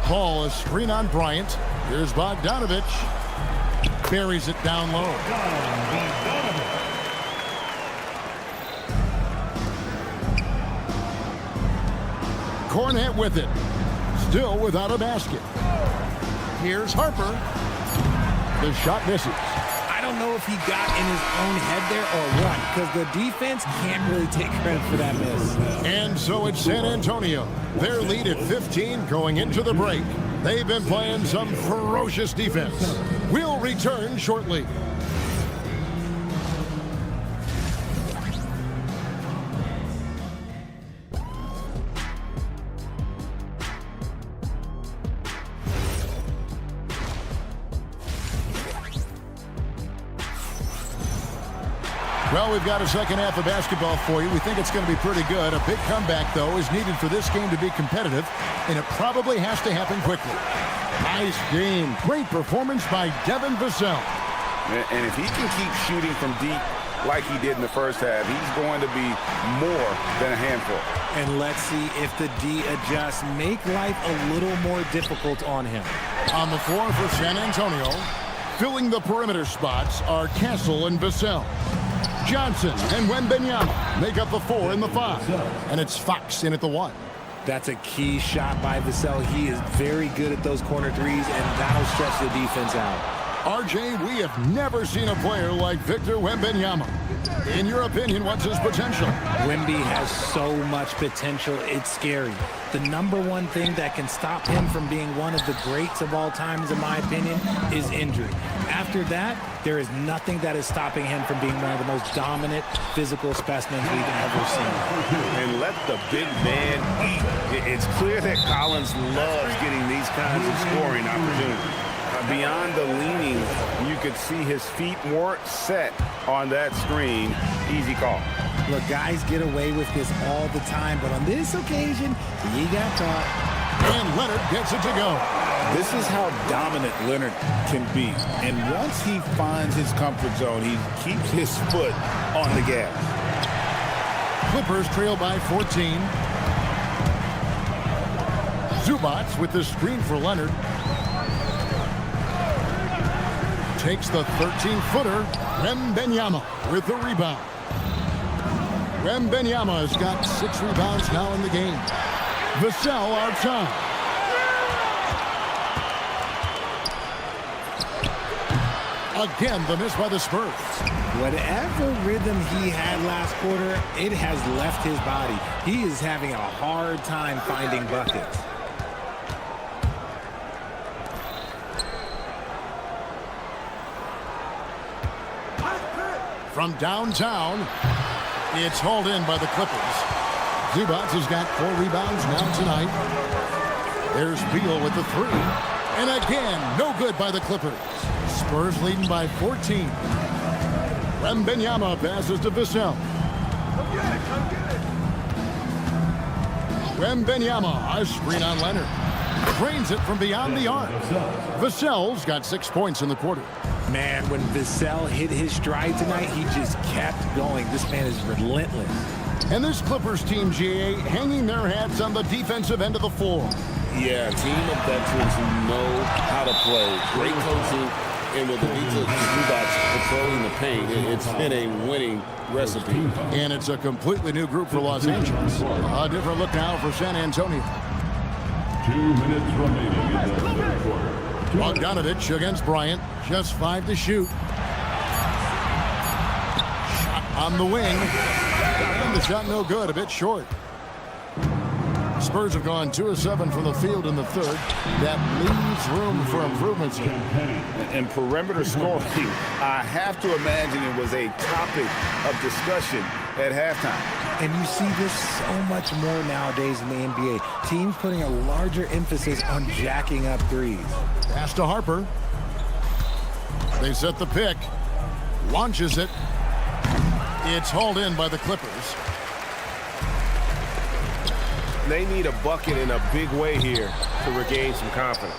Paul, a screen on Bryant. Here's Bogdanovich. Buries it down low. Cornet with it. Still without a basket. Here's Harper. The shot misses. I don't know if he got in his own head there or what, because the defense can't really take credit for that miss. And so it's San Antonio. Their lead at 15 going into the break. They've been playing some ferocious defense. We'll return shortly. Well, we've got a second half of basketball for you. We think it's going to be pretty good. A big comeback, though, is needed for this game to be competitive, and it probably has to happen quickly. Nice game. Great performance by Devin Vassell. And if he can keep shooting from deep like he did in the first half, he's going to be more than a handful. And let's see if the D adjusts, make life a little more difficult on him. On the floor for San Antonio, filling the perimeter spots are Castle and Vassell. Johnson and Wembanyama make up the 4 and the 5. And it's Fox in at the 1. That's a key shot by Vassell. He is very good at those corner threes, and that'll stretch the defense out. RJ, we have never seen a player like Victor Wembanyama. In your opinion, what's his potential? Wemby has so much potential, it's scary. The number one thing that can stop him from being one of the greats of all times, in my opinion, is injury. After that, there is nothing that is stopping him from being one of the most dominant physical specimens we've ever seen. And let the big man eat. It's clear that Collins loves getting these kinds of scoring opportunities. Beyond the leaning, you could see his feet weren't set on that screen. Easy call. Look, guys get away with this all the time, but on this occasion, he got caught. And Leonard gets it to go. This is how dominant Leonard can be. And once he finds his comfort zone, he keeps his foot on the gas. Clippers trail by 14. Zubac with the screen for Leonard. Takes the 13-footer. Wembanyama with the rebound. Wembanyama has got 6 rebounds now in the game. Vassell outside. Again, the miss by the Spurs. Whatever rhythm he had last quarter, it has left his body. He is having a hard time finding buckets. From downtown, it's hauled in by the Clippers. Zubac has got 4 rebounds now tonight. There's Beal with the 3. And again, no good by the Clippers. Spurs leading by 14. Wembanyama passes to Vassell. Wembanyama, a screen on Leonard. Drains it from beyond the arc. Vassell's got 6 points in the quarter. Man, when Vassell hit his stride tonight, he just kept going. This man is relentless. And this Clippers team, GA, hanging their hats on the defensive end of the floor. Yeah, a team of veterans who know how to play. Great coaching, and with the Zubac patrolling the paint, it's been a winning recipe. And it's a completely new group for Los Angeles. A different look now for San Antonio. 2 minutes remaining in the third quarter. Bogdanovich against Bryant. Just 5 to shoot. Shot on the wing. And the shot no good. A bit short. Spurs have gone 2 of 7 from the field in the third. That leaves room for improvements here. And perimeter scoring, I have to imagine it was a topic of discussion at halftime. And you see this so much more nowadays in the NBA. Teams putting a larger emphasis on jacking up threes. Pass to Harper. They set the pick. Launches it. It's hauled in by the Clippers. They need a bucket in a big way here to regain some confidence.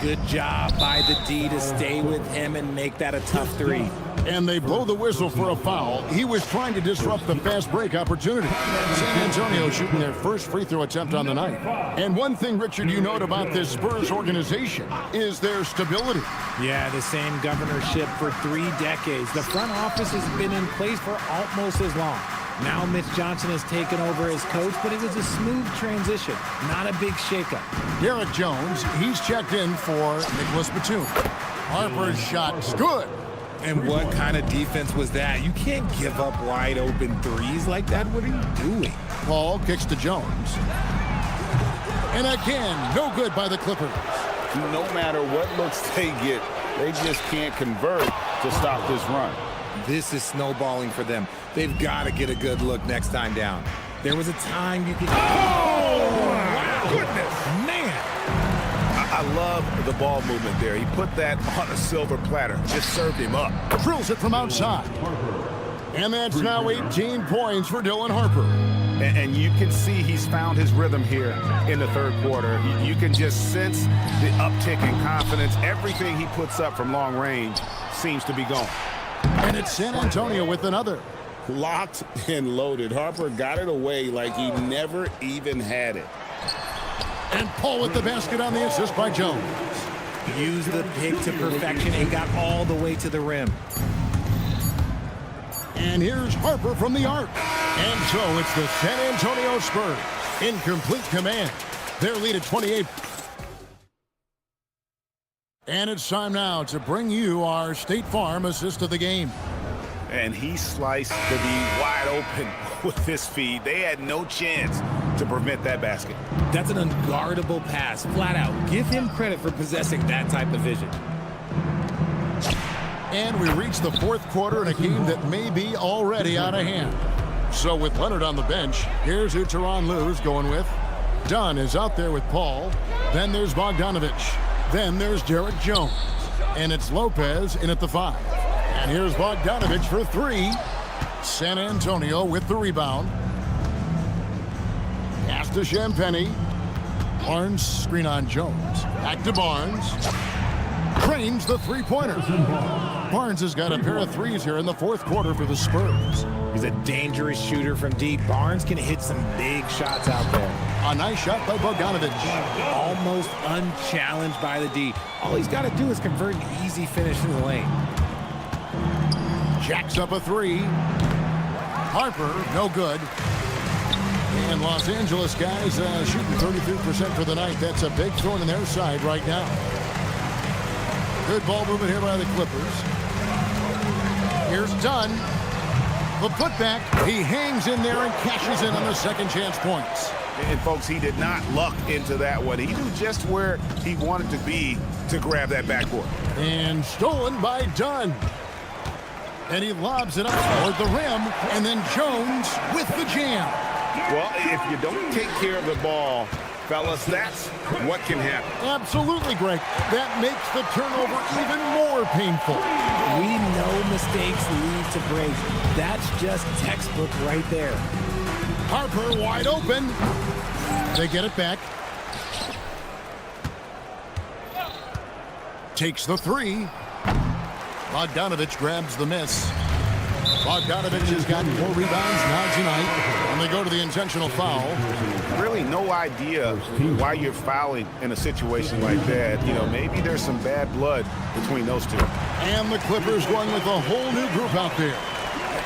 Good job by the D to stay with him and make that a tough 3. And they blow the whistle for a foul. He was trying to disrupt the fast break opportunity. San Antonio shooting their first free throw attempt on the night. And one thing, Richard, you note about this Spurs organization is their stability. Yeah, the same governorship for 3 decades. The front office has been in place for almost as long. Now Mitch Johnson has taken over as coach, but it was a smooth transition, not a big shakeup. Derek Jones, he's checked in for Nicholas Batum. Harper's shot's good. And what kind of defense was that? You can't give up wide open threes like that. What are you doing? Paul kicks to Jones. And again, no good by the Clippers. No matter what looks they get, they just can't convert to stop this run. This is snowballing for them. They've got to get a good look next time down. There was a time you could... Oh, my goodness. Man. I love the ball movement there. He put that on a silver platter. Just served him up. Drills it from outside. And that's now 18 points for Dylan Harper. And you can see he's found his rhythm here in the third quarter. You can just sense the uptick in confidence. Everything he puts up from long range seems to be going. And it's San Antonio with another. Locked and loaded. Harper got it away like he never even had it. And Paul with the basket on the assist by Jones. Used the pick to perfection and got all the way to the rim. And here's Harper from the arc. And so it's the San Antonio Spurs in complete command. Their lead at 28. And it's time now to bring you our State Farm assist of the game. And he sliced the D wide open with his feed. They had no chance to prevent that basket. That's an unguardable pass, flat out. Give him credit for possessing that type of vision. And we reach the fourth quarter in a game that may be already out of hand. So with Leonard on the bench, here's who Tyronn Lue's going with. Dunn is out there with Paul. Then there's Bogdanovich. Then there's Derek Jones. And it's Lopez in at the 5. And here's Bogdanovich for 3. San Antonio with the rebound. Pass to Champagny. Barnes screen on Jones. Back to Barnes. Cranes the three-pointer. Barnes has got a pair of threes here in the fourth quarter for the Spurs. He's a dangerous shooter from deep. Barnes can hit some big shots out there. A nice shot by Bogdanovich. Almost unchallenged by the D. All he's got to do is convert an easy finish in the lane. Jacks up a 3. Harper, no good. And Los Angeles guys shooting 33% for the night. That's a big thorn in their side right now. Good ball movement here by the Clippers. Here's Dunn. The putback. He hangs in there and cashes in on the second chance points. And folks, he did not luck into that one. He knew just where he wanted to be to grab that backboard. And stolen by Dunn. And he lobs it up toward the rim. And then Jones with the jam. Well, if you don't take care of the ball, fellas, that's what can happen. Absolutely, Greg. That makes the turnover even more painful. We know mistakes lead to breaks. That's just textbook right there. Harper wide open. They get it back. Takes the 3. Bogdanovich grabs the miss. Bogdanovich has gotten 4 rebounds now tonight. And they go to the intentional foul. Really no idea why you're fouling in a situation like that. You know, maybe there's some bad blood between those two. And the Clippers going with a whole new group out there.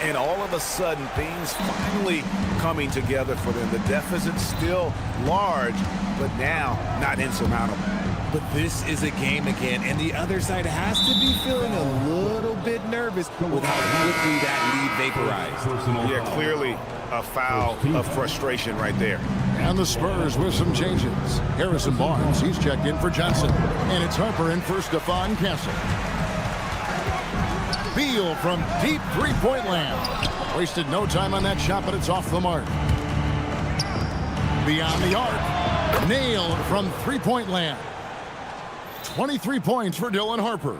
And all of a sudden, things finally coming together for them. The deficit's still large, but now not insurmountable. But this is a game again, and the other side has to be feeling a little bit nervous with how quickly that lead vaporized. Yeah, clearly a foul of frustration right there. And the Spurs with some changes. Harrison Barnes, he's checked in for Johnson. And it's Harper in for Stephon Castle. Beal from deep three-point land. Wasted no time on that shot, but it's off the mark. Beyond the arc. Nailed from three-point land. 23 points for Dylan Harper.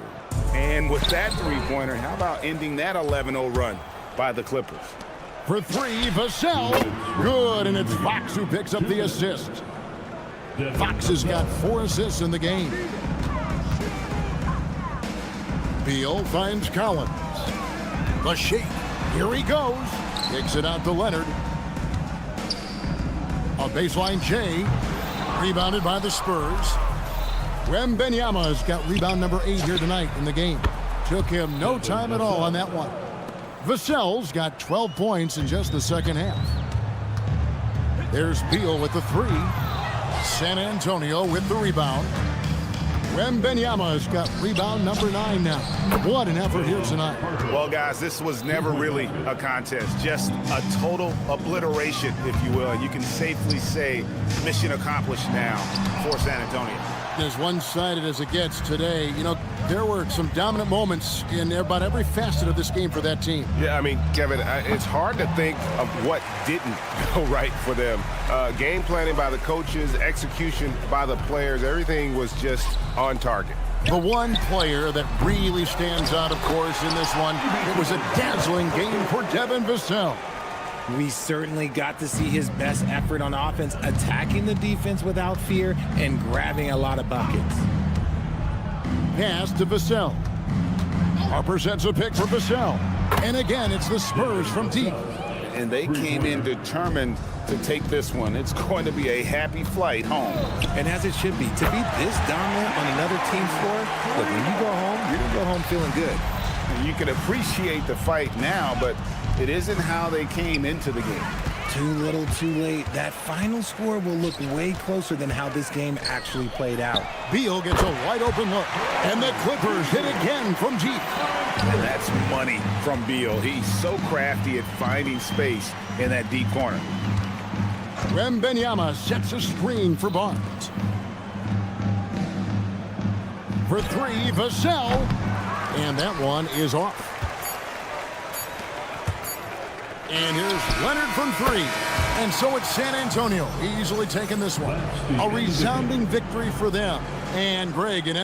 And with that three-pointer, how about ending that 11-0 run by the Clippers? For 3, Vassell. Good, and it's Fox who picks up the assist. Fox has got 4 assists in the game. Beal finds Collins. The shake. Here he goes. Kicks it out to Leonard. A baseline J. Rebounded by the Spurs. Wembanyama's got rebound number 8 here tonight in the game. Took him no time at all on that one. Vassell's got 12 points in just the second half. There's Beal with the 3. San Antonio with the rebound. Wembanyama's got rebound number 9 now. What an effort here tonight. Well, guys, this was never really a contest, just a total obliteration, if you will. You can safely say mission accomplished now for San Antonio. As one-sided as it gets today, you know, there were some dominant moments in about every facet of this game for that team. Yeah, I mean, Kevin, it's hard to think of what didn't go right for them. Game planning by the coaches, execution by the players, everything was just on target. The one player that really stands out, of course, in this one, it was a dazzling game for Devin Vassell. We certainly got to see his best effort on offense, attacking the defense without fear and grabbing a lot of buckets. Pass to Vassell. Harper sets a pick for Vassell. And again, it's the Spurs from deep. And they came in determined to take this one. It's going to be a happy flight home. And as it should be, to be this dominant on another team's floor, look, when you go home, you're going to go home feeling good. You can appreciate the fight now, but it isn't how they came into the game. Too little, too late. That final score will look way closer than how this game actually played out. Beal gets a wide open look, and the Clippers hit again from deep. And that's money from Beal. He's so crafty at finding space in that deep corner. Wembanyama sets a screen for Barnes. For 3, Vassell. And that one is off. And here's Leonard from 3. And so it's San Antonio easily taking this one. A resounding victory for them. And Greg in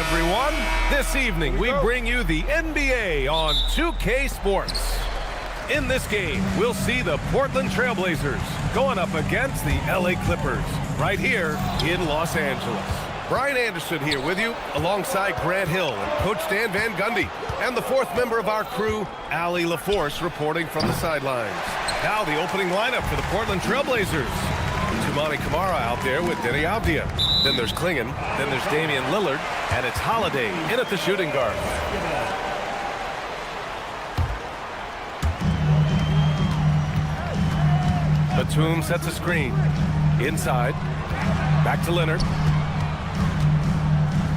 everyone. This evening, we bring you the NBA on 2K Sports. In this game, we'll see the Portland Trailblazers going up against the LA Clippers right here in Los Angeles. Brian Anderson here with you alongside Grant Hill and Coach Dan Van Gundy. And the fourth member of our crew, Allie LaForce, reporting from the sidelines. Now the opening lineup for the Portland Trailblazers. Toumani Camara out there with Denny Avdia. Then there's Klingon. Then there's Damian Lillard. And it's Holiday in at the shooting guard. Batum sets a screen. Inside. Back to Leonard.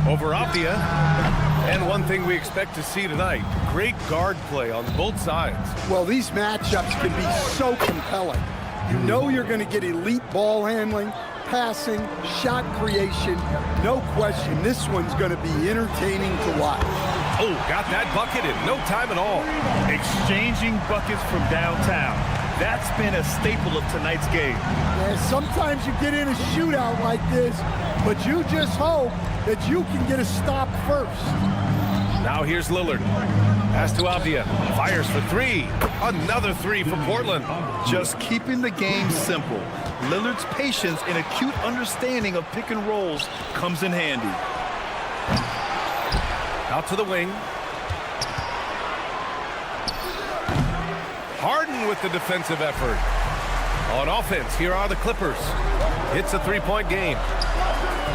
Over Avdia. And one thing we expect to see tonight, great guard play on both sides. Well, these matchups can be so compelling. You know you're going to get elite ball handling, passing, shot creation. No question, this one's going to be entertaining to watch. Oh, got that bucket in no time at all. Exchanging buckets from downtown. That's been a staple of tonight's game. Yeah, sometimes you get in a shootout like this, but you just hope that you can get a stop first. Now here's Lillard. Pass to Avdia. Fires for three. Another three for Portland. Just keeping the game simple. Lillard's patience and acute understanding of pick and rolls comes in handy. Out to the wing. Harden with the defensive effort. On offense, here are the Clippers. It's a three-point game.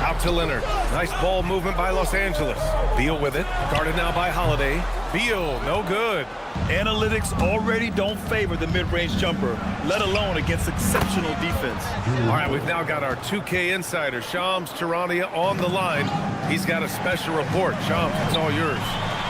Out to Leonard. Nice ball movement by Los Angeles. Beal with it. Guarded now by Holiday. Beal, no good. Analytics already don't favor the mid-range jumper, let alone against exceptional defense. All right, we've now got our 2K insider, Shams Charania, on the line. He's got a special report. Shams, it's all yours.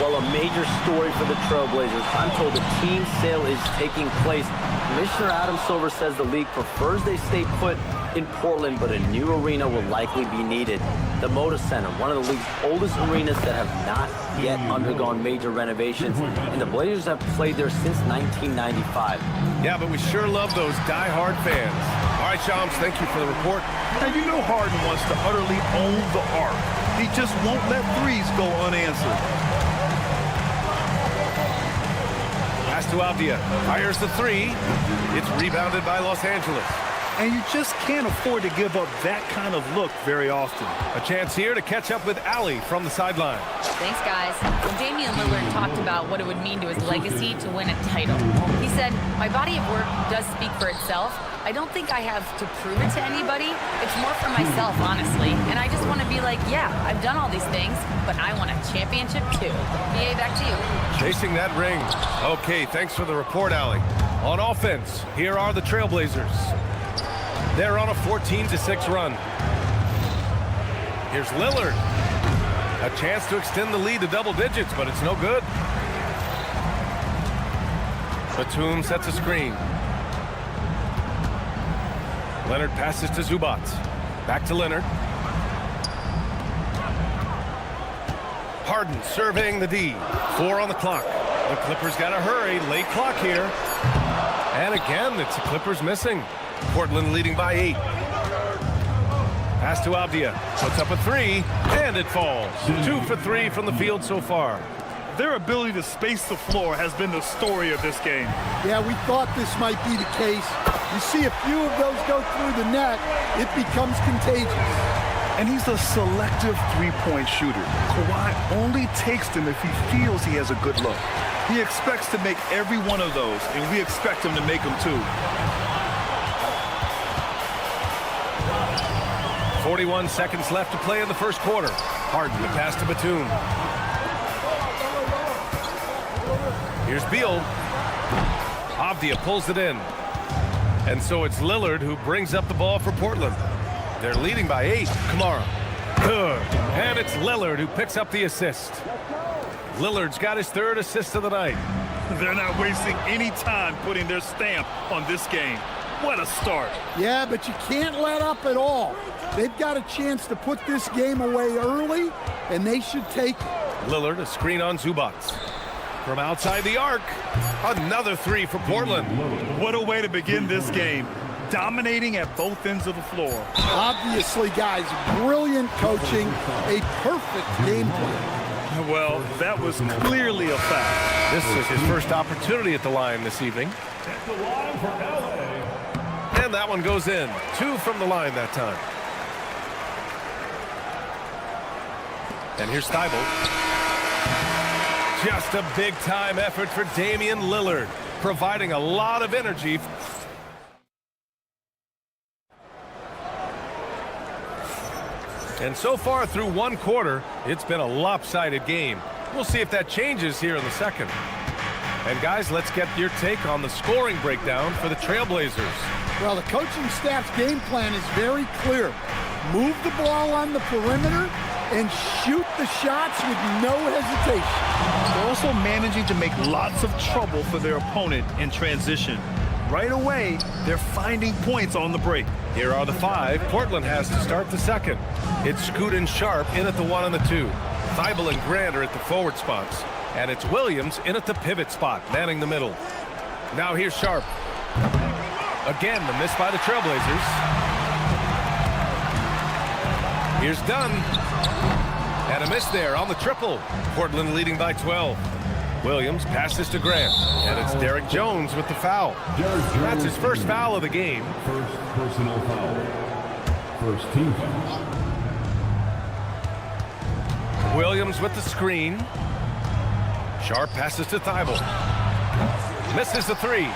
Well, a major story for the Trailblazers. I'm told the team sale is taking place. Commissioner Adam Silver says the league prefers they stay put in Portland, but a new arena will likely be needed. The Moda Center, one of the league's oldest arenas that have not yet undergone major renovations, and the Blazers have played there since 1995. Yeah, but we sure love those die-hard fans. All right, Shams, thank you for the report. Now, you know Harden wants to utterly own the arc. He just won't let threes go unanswered. Pass to Avdia. Fires the three. It's rebounded by Los Angeles. And you just can't afford to give up that kind of look very often. A chance here to catch up with Allie from the sideline. Thanks, guys. When Damian Lillard talked about what it would mean to his legacy to win a title, he said, "My body of work does speak for itself. I don't think I have to prove it to anybody. It's more for myself, honestly. And I just want to be like, yeah, I've done all these things, but I want a championship too." BA, back to you. Chasing that ring. Okay, thanks for the report, Allie. On offense, here are the Trailblazers. They're on a 14-6 run. Here's Lillard. A chance to extend the lead to double digits, but it's no good. Batum sets a screen. Leonard passes to Zubac. Back to Leonard. Harden surveying the D. 4 on the clock. The Clippers got to hurry. Late clock here. And again, it's the Clippers missing. Portland leading by 8. Pass to Avdia. Puts up a three, and it falls. 2 for 3 from the field so far. Their ability to space the floor has been the story of this game. Yeah, we thought this might be the case. You see a few of those go through the net, it becomes contagious. And he's a selective three-point shooter. Kawhi only takes them if he feels he has a good look. He expects to make every one of those, and we expect him to make them too. 41 seconds left to play in the first quarter. Harden the pass to Batum. Here's Beal. Avdia pulls it in. And so it's Lillard who brings up the ball for Portland. They're leading by 8. Camara. Good. And it's Lillard who picks up the assist. Lillard's got his 3rd assist of the night. They're not wasting any time putting their stamp on this game. What a start. Yeah, but you can't let up at all. They've got a chance to put this game away early, and they should take it. Lillard, a screen on Zubac. From outside the arc, another 3 for Portland. What a way to begin this game. dominating at both ends of the floor. Obviously, guys, brilliant coaching, a perfect game plan. Well, that was clearly a foul. This is his first opportunity at the line this evening. At the line for LA. And that one goes in. 2 from the line that time. And here's Thibault. Just a big-time effort for Damian Lillard, providing a lot of energy. And so far through one quarter, it's been a lopsided game. We'll see if that changes here in the second. And guys, let's get your take on the scoring breakdown for the Trailblazers. Well, the coaching staff's game plan is very clear. Move the ball on the perimeter and shoot the shots with no hesitation. They're also managing to make lots of trouble for their opponent in transition. Right away, they're finding points on the break. Here are the 5 Portland has to start the second. It's Scoot and Sharp in at the 1 and the 2. Thibault and Grant are at the forward spots. And it's Williams in at the pivot spot, manning the middle. Now here's Sharp. Again, the miss by the Trailblazers. Here's Dunn. And a miss there on the triple. Portland leading by 12. Williams passes to Grant. And it's Derek Jones with the foul. That's his first foul of the game. First personal foul. First team foul. Williams with the screen. Sharp passes to Thibault. Misses the 3.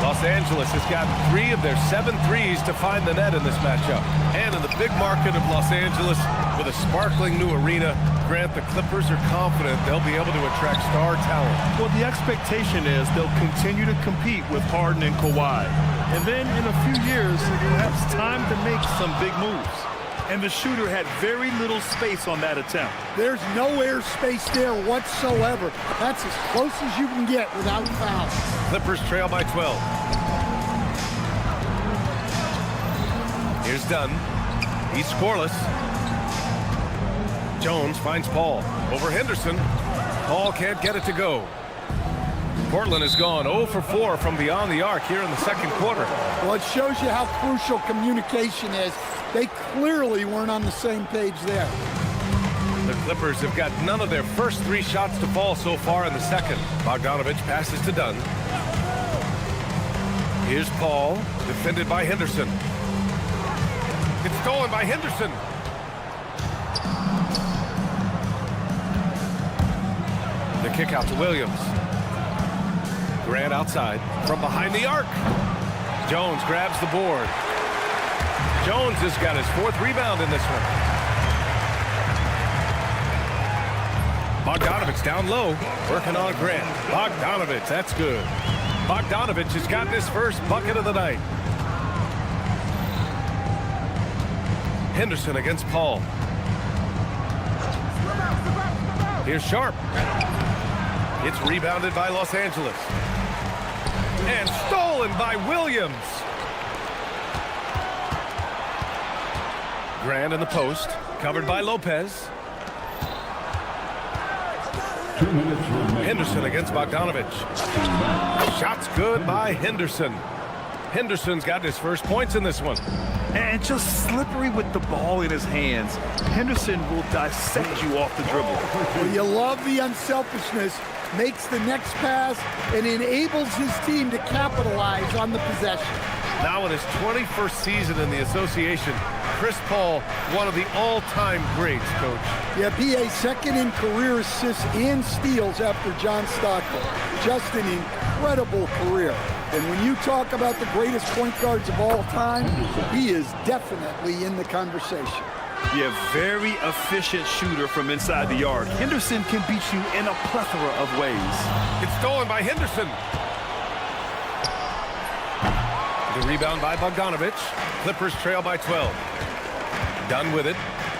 Los Angeles has got 3 of their 7 threes to find the net in this matchup. And in the big market of Los Angeles, with a sparkling new arena, Grant, the Clippers are confident they'll be able to attract star talent. Well, the expectation is they'll continue to compete with Harden and Kawhi. And then in a few years, perhaps time to make some big moves. And the shooter had very little space on that attempt. There's no air space there whatsoever. That's as close as you can get without foul. Clippers trail by 12. Here's Dunn. He's scoreless. Jones finds Paul. Over Henderson. Paul can't get it to go. Portland has gone 0 for 4 from beyond the arc here in the second quarter. Well, it shows you how crucial communication is. They clearly weren't on the same page there. The Clippers have got none of their first 3 shots to fall so far in the second. Bogdanovich passes to Dunn. Here's Paul, defended by Henderson. It's stolen by Henderson. The kick out to Williams. Grant outside from behind the arc. Jones grabs the board. Jones has got his 4th rebound in this one. Bogdanovich down low, working on Grant. Bogdanovich, that's good. Bogdanovich has got his first bucket of the night. Henderson against Paul. Here's Sharp. It's rebounded by Los Angeles. And stolen by Williams. Grant in the post, covered by Lopez. 2 minutes remaining. Henderson against Bogdanovich. Shots good by Henderson. Henderson's got his first points in this one. And just slippery with the ball in his hands. Henderson will dissect you off the dribble. Well, you love the unselfishness. Makes the next pass and enables his team to capitalize on the possession. Now in his 21st season in the association, Chris Paul, one of the all-time greats, Coach. Yeah, PA second in career assists and steals after John Stockton. Just an incredible career. And when you talk about the greatest point guards of all time, he is definitely in the conversation. Yeah, very efficient shooter from inside the arc. Henderson can beat you in a plethora of ways. It's stolen by Henderson. The rebound by Bogdanovich. Clippers trail by 12. Done with it.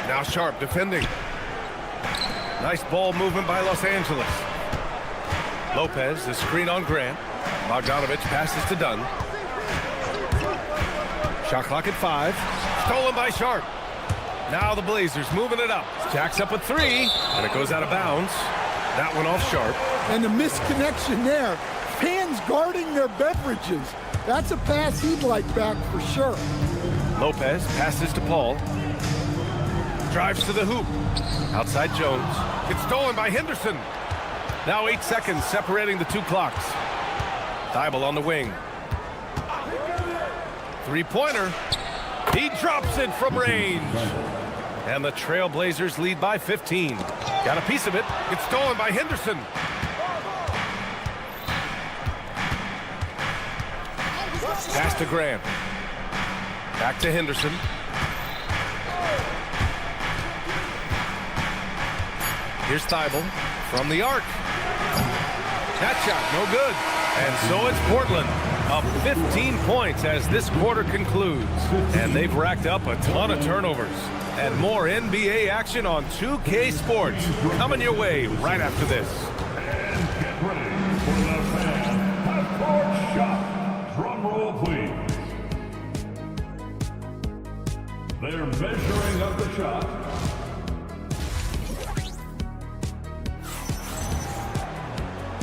Now Sharp defending. Nice ball movement by Los Angeles. Lopez, the screen on Grant. Bogdanovich passes to Dunn. Shot clock at 5. Stolen by Sharp. Now the Blazers moving it up. Jacks up with 3, and it goes out of bounds. That one off Sharp. And the misconnection there. Fans guarding their beverages. That's a pass he'd like back for sure. Lopez passes to Paul. Drives to the hoop. Outside Jones. It's stolen by Henderson. Now 8 seconds separating the two clocks. Thibault on the wing. Three-pointer. He drops it from range. And the Trailblazers lead by 15. Got a piece of it. It's stolen by Henderson. Pass to Grant. Back to Henderson. Here's Thibault from the arc. That shot, no good. And so it's Portland, up 15 points as this quarter concludes. And they've racked up a ton of turnovers. And more NBA action on 2K Sports coming your way right after this. And get ready for the half-court shot. Drum roll, please. They're measuring up the shot.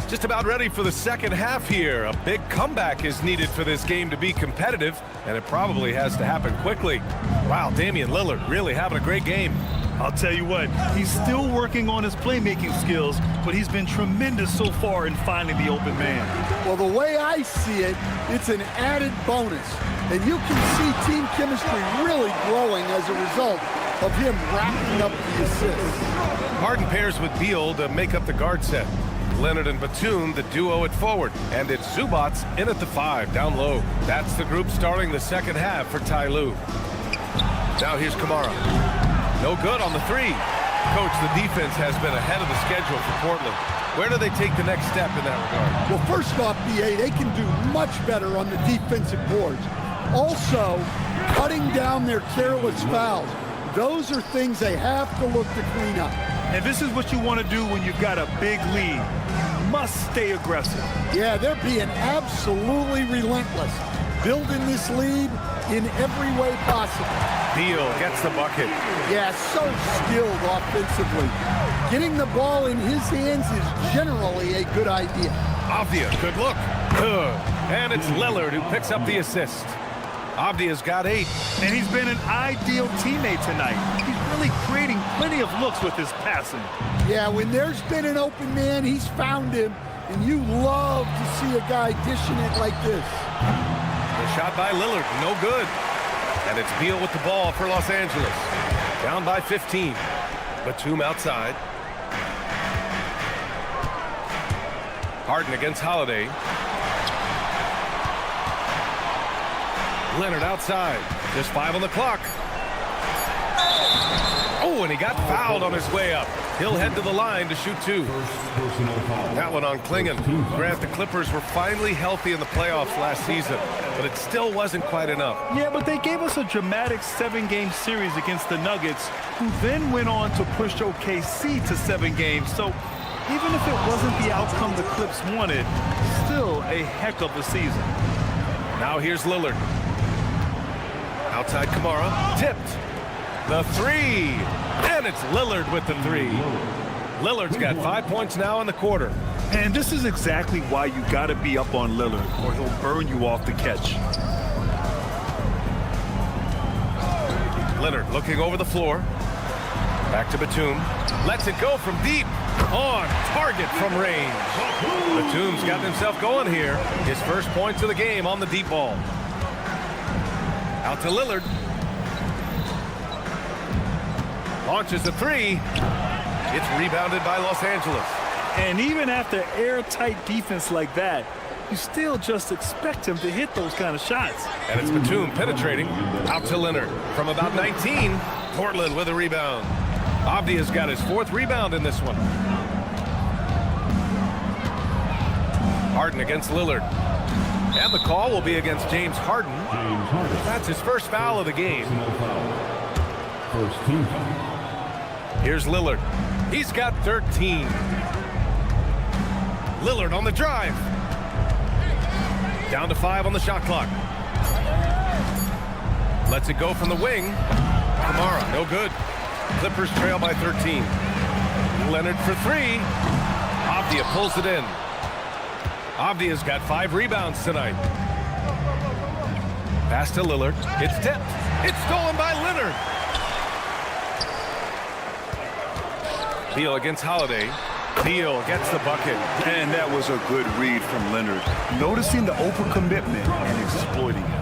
Just about ready for the second half here. A big comeback is needed for this game to be competitive, and it probably has to happen quickly. Wow, Damian Lillard really having a great game. I'll tell you what, he's still working on his playmaking skills, but he's been tremendous so far in finding the open man. Well, the way I see it, it's an added bonus. And you can see team chemistry really growing as a result of him racking up the assists. Harden pairs with Beal to make up the guard set. Leonard and Batum, the duo at forward. And it's Zubats in at the 5, down low. That's the group starting the second half for Ty Lue. Now here's Kamara. No good on the 3. Coach, the defense has been ahead of the schedule for Portland. Where do they take the next step in that regard? Well, first off, BA, they can do much better on the defensive boards. Also, cutting down their careless fouls. Those are things they have to look to clean up. And this is what you want to do when you've got a big lead. You must stay aggressive. Yeah, they're being absolutely relentless. Building this lead in every way possible. Beal gets the bucket. Yeah, so skilled offensively. Getting the ball in his hands is generally a good idea. Avdia, good look. Good. And it's Lillard who picks up the assist. Avdia's got 8. And he's been an ideal teammate tonight. He's really creating plenty of looks with his passing. Yeah, when there's been an open man, he's found him. And you love to see a guy dishing it like this. The shot by Lillard, no good. And it's Beal with the ball for Los Angeles. Down by 15. Batum outside. Harden against Holiday. Leonard outside. Just 5 on the clock. Oh, and he got fouled on his way up. He'll head to the line to shoot 2. That one on Klingon. Grant, the Clippers were finally healthy in the playoffs last season, but it still wasn't quite enough. Yeah, but they gave us a dramatic 7-game series against the Nuggets, who then went on to push OKC to 7 games. So even if it wasn't the outcome the Clips wanted, still a heck of a season. Now here's Lillard. Outside Kamara, tipped. The 3, and it's Lillard with the 3. Lillard's got 5 points now in the quarter. And this is exactly why you got to be up on Lillard, or he'll burn you off the catch. Leonard looking over the floor. Back to Batum. Lets it go from deep. On target from range. Batum's gotten himself going here. His first points of the game on the deep ball. Out to Lillard. Launches the 3. It's rebounded by Los Angeles. And even after airtight defense like that, you still just expect him to hit those kind of shots. And it's Batum penetrating. Out to Leonard. From about 19, Portland with a rebound. Avdia's got his 4th rebound in this one. Harden against Lillard. And the call will be against James Harden. That's his first foul of the game. First team foul. Here's Lillard. He's got 13. Lillard on the drive. Down to 5 on the shot clock. Lets it go from the wing. Kamara, no good. Clippers trail by 13. Leonard for 3. Avdia pulls it in. Avdia's got 5 rebounds tonight. Pass to Lillard. It's tipped. It's stolen by Leonard. Beal against Holiday. Beal gets the bucket. And that was a good read from Leonard. Noticing the overcommitment and exploiting it.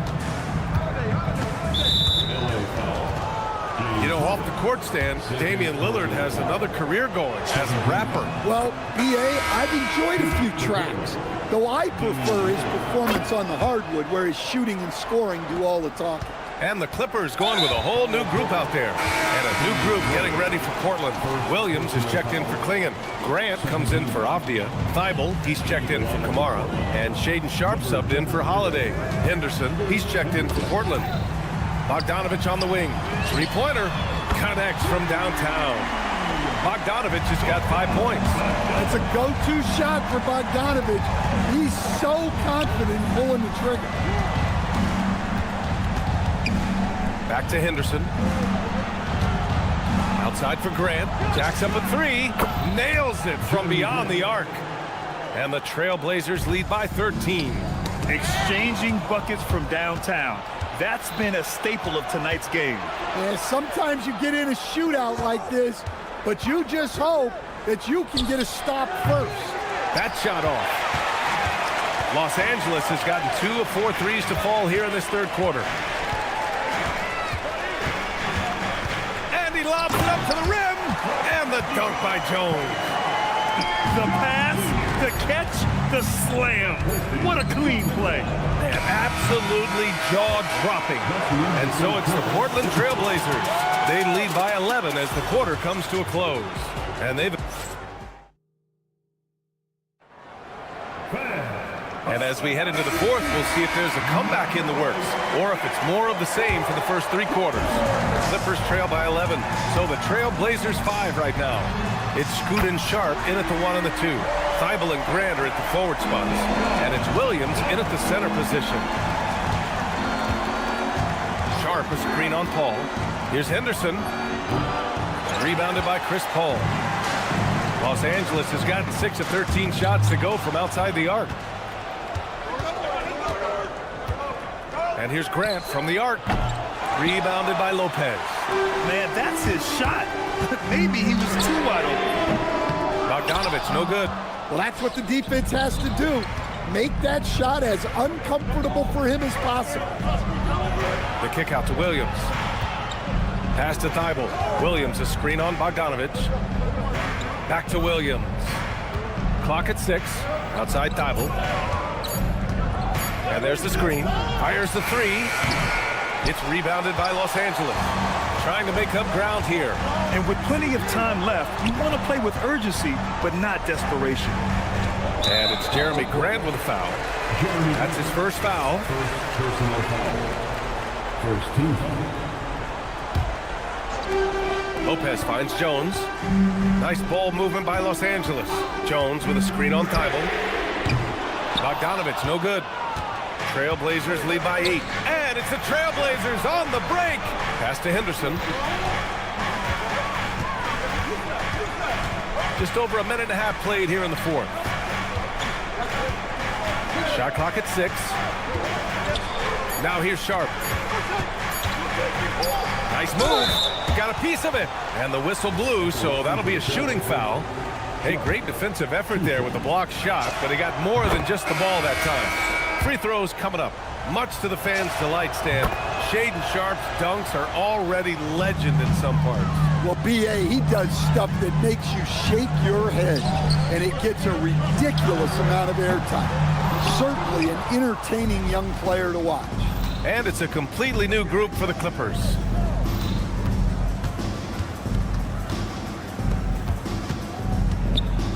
You know, off the court stand, Damian Lillard has another career going as a rapper. Well, B.A., I've enjoyed a few tracks, though I prefer his performance on the hardwood where his shooting and scoring do all the talking. And the Clippers going with a whole new group out there. And a new group getting ready for Portland. Williams is checked in for Klingon. Grant comes in for Avdia. Thibault, he's checked in for Kamara. And Shaden Sharp subbed in for Holiday. Henderson, he's checked in for Portland. Bogdanovich on the wing. Three-pointer. Connects from downtown. Bogdanovich has got 5 points. That's a go-to shot for Bogdanovich. He's so confident pulling the trigger. Back to Henderson. Outside for Grant. Jacks up a three. Nails it from beyond the arc. And the Trailblazers lead by 13. Exchanging buckets from downtown. That's been a staple of tonight's game. Yeah, sometimes you get in a shootout like this, but you just hope that you can get a stop first. That shot off. Los Angeles has gotten 2 of 4 threes to fall here in this third quarter. And he lobs it up to the rim. And the dunk by Jones. The pass, the catch, the slam. What a clean play. And absolutely jaw-dropping. And so it's the Portland Trailblazers. They lead by 11 as the quarter comes to a close. And they've... And as we head into the fourth, we'll see if there's a comeback in the works or if it's more of the same for the first 3 quarters. Clippers trail by 11, so the Trailblazers 5 right now. It's Scoot and Sharp in at the 1 and the 2. Thibault and Grant are at the forward spots. And it's Williams in at the center position. Sharp a screen on Paul. Here's Henderson. Rebounded by Chris Paul. Los Angeles has gotten 6 of 13 shots to go from outside the arc. And here's Grant from the arc. Rebounded by Lopez. Man, that's his shot. Maybe he was too wide open. Bogdanovich, no good. Well, that's what the defense has to do. Make that shot as uncomfortable for him as possible. The kick out to Williams. Pass to Thibault. Williams, a screen on Bogdanovich. Back to Williams. Clock at 6. Outside Thibault. And there's the screen. Fires the 3. It's rebounded by Los Angeles. Trying to make up ground here. And with plenty of time left, you want to play with urgency, but not desperation. And it's Jeremy Grant with a foul. That's his first foul. First team. Lopez finds Jones. Nice ball movement by Los Angeles. Jones with a screen on Thibault. Bogdanovich, no good. Trailblazers lead by 8. And it's the Trailblazers on the break. Pass to Henderson. Just over a minute and a half played here in the fourth. Shot clock at 6. Now here's Sharp. Nice move. Got a piece of it. And the whistle blew, so that'll be a shooting foul. Hey, great defensive effort there with the block shot, but he got more than just the ball that time. Free throws coming up. Much to the fans' delight, Stan. Shaden Sharp's dunks are already legend in some parts. Well, B.A., he does stuff that makes you shake your head, and it gets a ridiculous amount of airtime. Certainly an entertaining young player to watch. And it's a completely new group for the Clippers.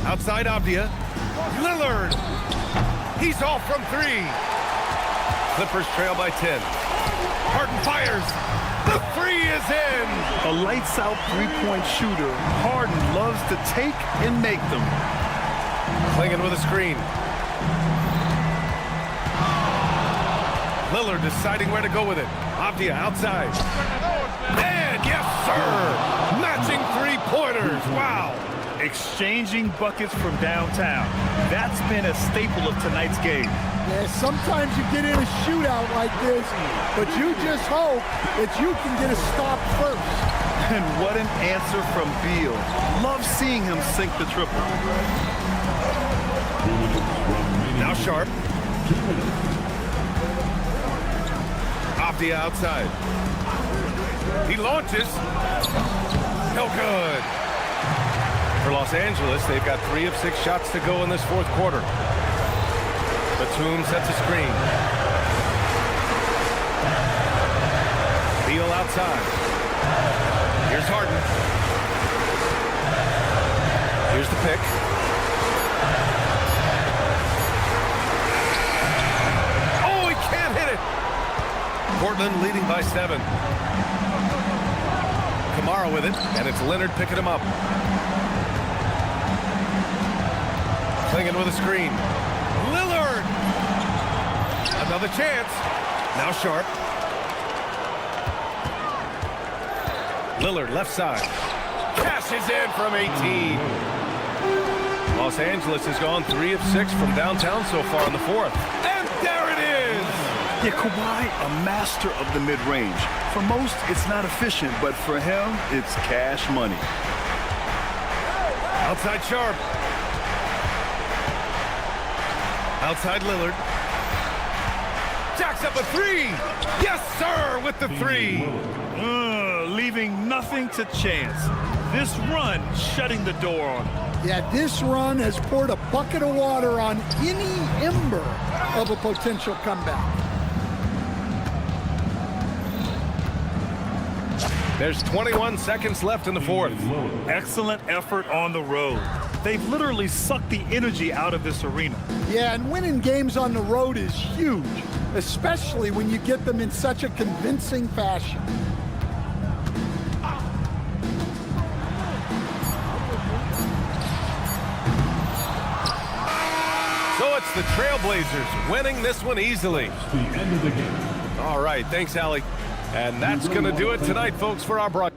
Outside Avdia. Lillard. He's off from 3. Clippers trail by 10. Harden fires. The 3 is in. A lights-out three-point shooter. Harden loves to take and make them. Klingon with a screen. Lillard deciding where to go with it. Avdia outside. And yes, sir. Matching 3-pointers. Wow. exchanging buckets from downtown. That's been a staple of tonight's game. Yeah, sometimes you get in a shootout like this, but you just hope that you can get a stop first. And what an answer from Beal. Love seeing him sink the triple. Now Sharp. Off the outside. He launches. No good. For Los Angeles, they've got 3 of 6 shots to go in this fourth quarter. Batum sets a screen. Beal outside. Here's Harden. Here's the pick. Oh, he can't hit it. Portland leading by 7. Kamara with it, and it's Leonard picking him up. Clinging with a screen. Lillard! Another chance. Now Sharp. Lillard left side. Cashes in from 18. Los Angeles has gone 3 of 6 from downtown so far in the fourth. And there it is! Yeah, Kawhi, a master of the mid-range. For most, it's not efficient, but for him, it's cash money. Outside Sharp. Outside Lillard. Jacks up a 3. Yes, sir, with the 3. Leaving nothing to chance. This run shutting the door on him. Yeah, this run has poured a bucket of water on any ember of a potential comeback. There's 21 seconds left in the fourth. Excellent effort on the road. They've literally sucked the energy out of this arena. Yeah, and winning games on the road is huge, especially when you get them in such a convincing fashion. So it's the Trailblazers winning this one easily. The end of the game. All right, thanks, Allie. And that's going to do it tonight, folks, for our broadcast.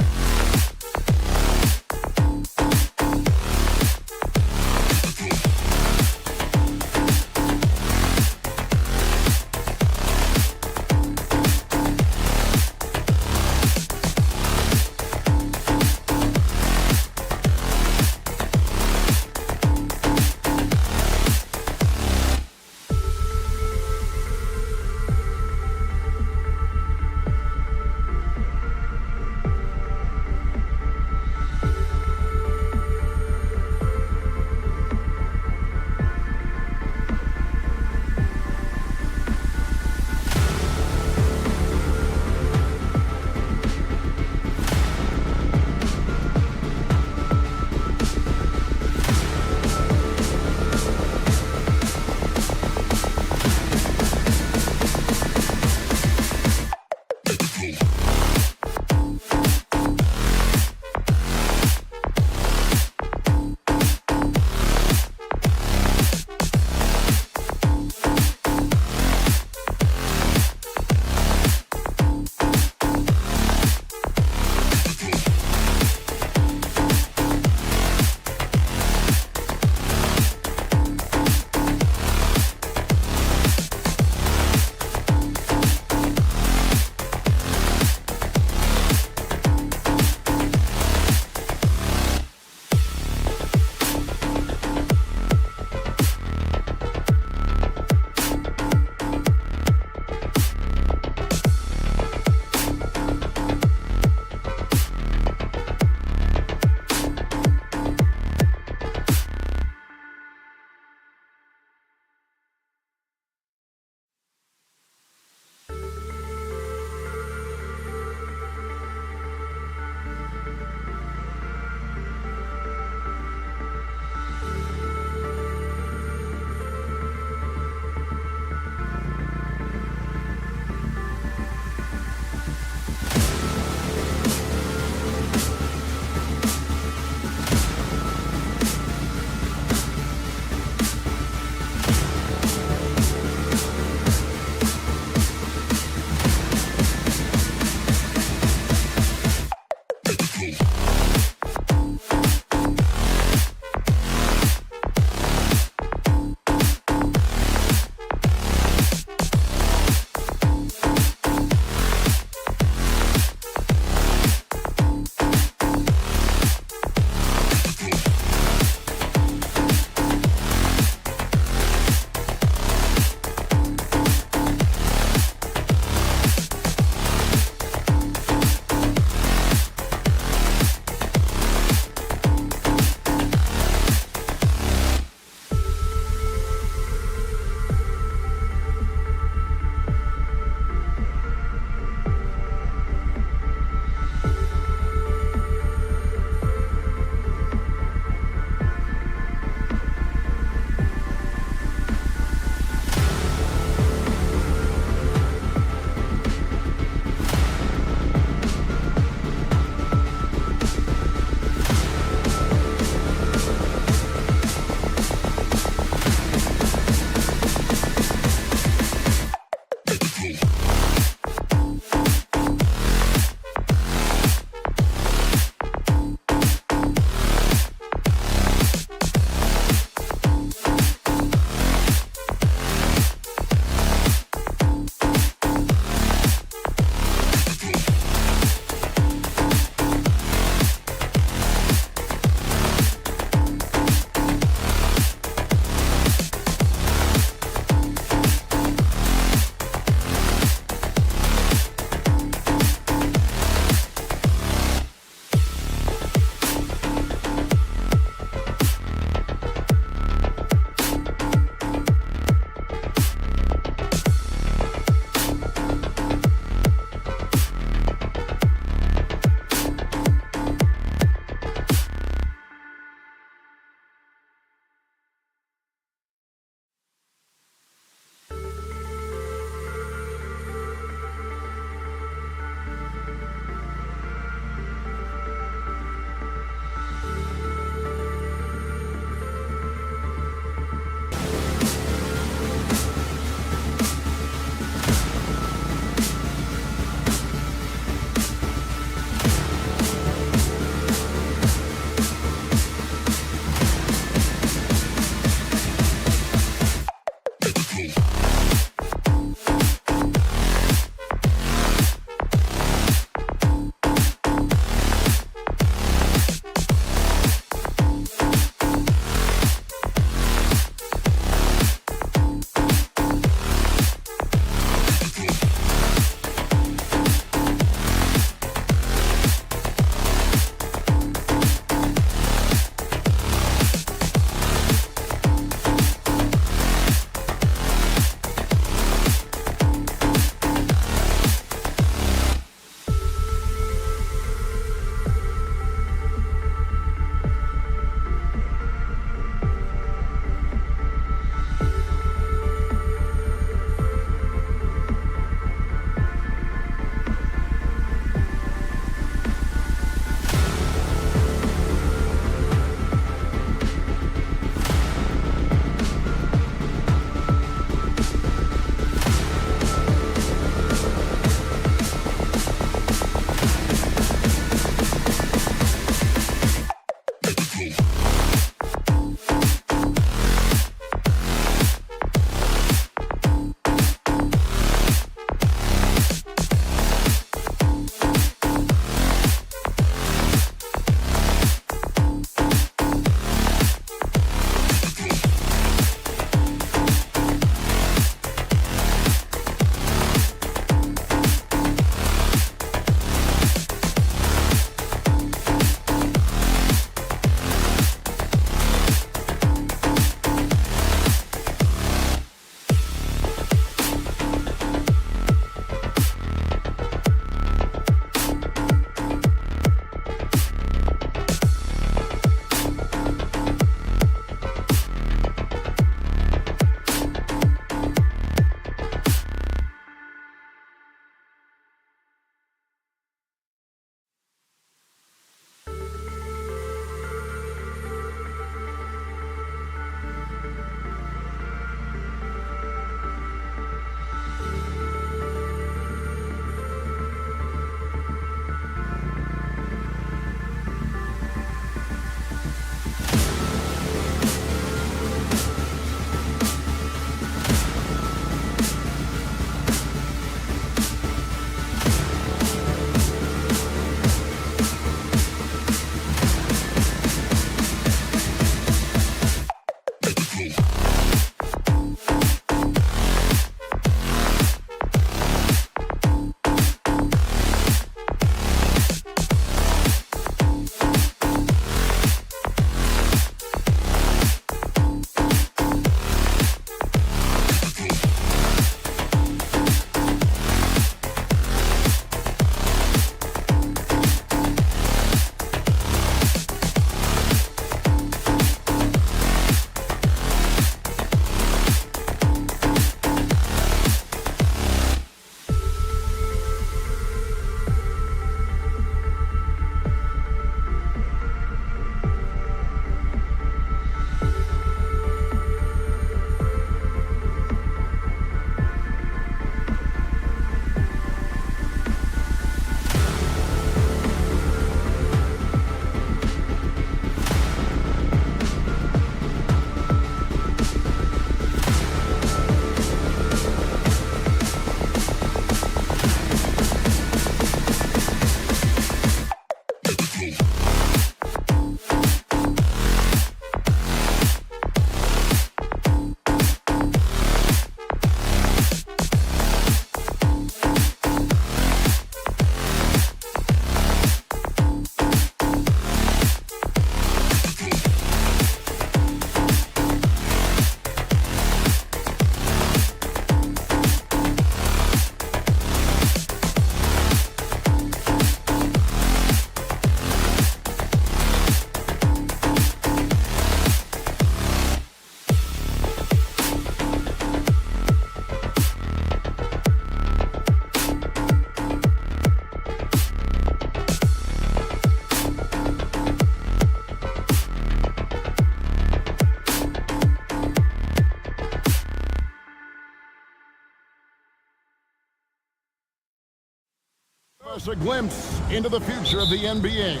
us a glimpse into the future of the NBA.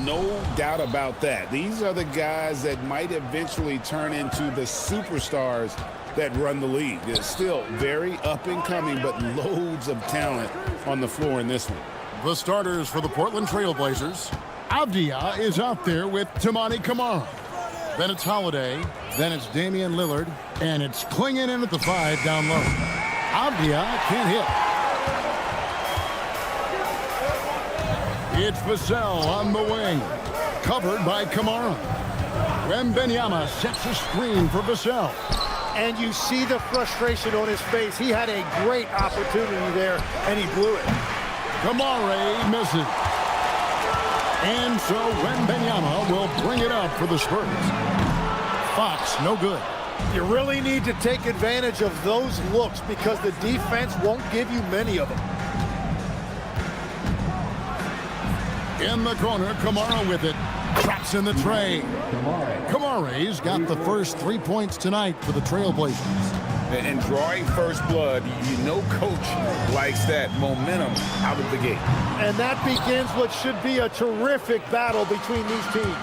No doubt about that. These are the guys that might eventually turn into the superstars that run the league. It's still very up and coming, but loads of talent on the floor in this one. The starters for the Portland Trail Blazers. Avdia is out there with Tamani Kamara. Then it's Holiday. Then it's Damian Lillard. And it's Klingon in at the 5 down low. Avdia can't hit. It's Vassell on the wing. Covered by Kamara. Wembanyama sets a screen for Vassell. And you see the frustration on his face. He had a great opportunity there, and he blew it. Kamara misses. And so Wembanyama will bring it up for the Spurs. Fox, no good. You really need to take advantage of those looks because the defense won't give you many of them. In the corner, Kamara with it. Traps in the tray. Kamara's got the first 3 points tonight for the Trailblazers. And drawing first blood, you know coach likes that momentum out of the gate. And that begins what should be a terrific battle between these teams.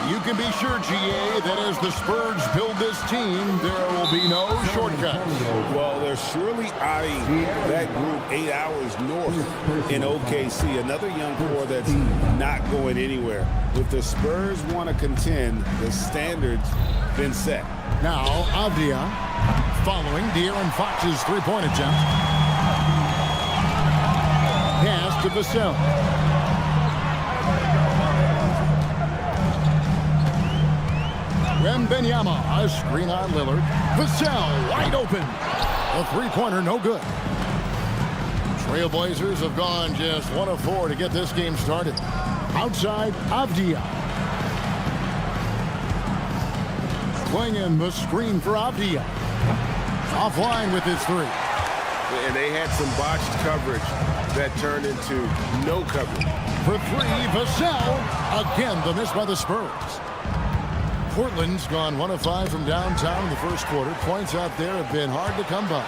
You can be sure, GA, that as the Spurs build this team, there will be no shortcuts. Well, they're surely eyeing that group 8 hours north in OKC. Another young core that's not going anywhere. If the Spurs want to contend, the standard's been set. Now, Avdia following De'Aaron Fox's three-point attempt. Pass to Vassell. Wembanyama, a screen on Lillard. Vassell wide open. A three-pointer, no good. Trailblazers have gone just 1 of 4 to get this game started. Outside, Avdia. Klingon the screen for Avdia. Offline with his 3. And they had some botched coverage that turned into no coverage. For 3, Vassell. Again, the miss by the Spurs. Portland's gone 1 of 5 from downtown in the first quarter. Points out there have been hard to come by.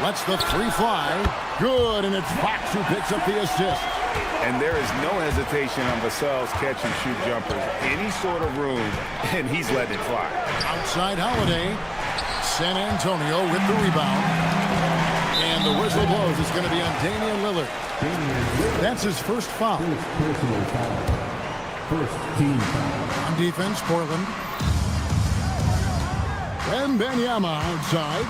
Lets the 3 fly. Good, and it's Fox who picks up the assist. And there is no hesitation on Vassell's catch-and-shoot jumpers. Any sort of room, and he's letting it fly. Outside Holiday. San Antonio with the rebound. And the whistle blows. It's going to be on Damian Lillard. That's his first foul. First team foul. On defense, Portland. Wembanyama outside.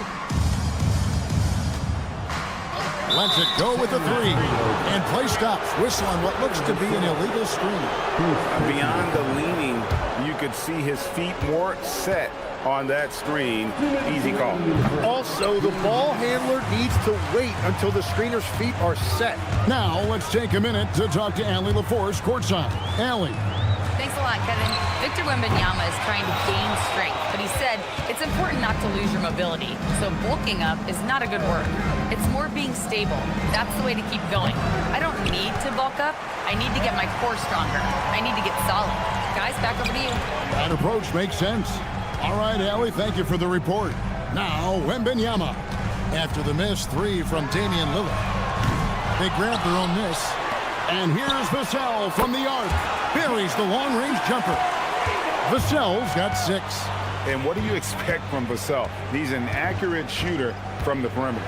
Lets it go with the 3. And play stops. Whistle on what looks to be an illegal screen. Beyond the leaning, you could see his feet more set on that screen. Easy call. Also, the ball handler needs to wait until the screener's feet are set. Now, let's take a minute to talk to Allie LaForce courtside. Allie. Thanks a lot, Kevin. Victor Wembanyama is trying to gain strength, but he said it's important not to lose your mobility. So bulking up is not a good word. It's more being stable. That's the way to keep going. I don't need to bulk up. I need to get my core stronger. I need to get solid. Guys, back over to you. That approach makes sense. All right, Allie, thank you for the report. Now, Wembanyama. After the missed 3 from Damian Lillard. They grabbed their own miss. And here's Vassell from the arc. Buries the long-range jumper. Vassell's got 6. And what do you expect from Vassell? He's an accurate shooter from the perimeter.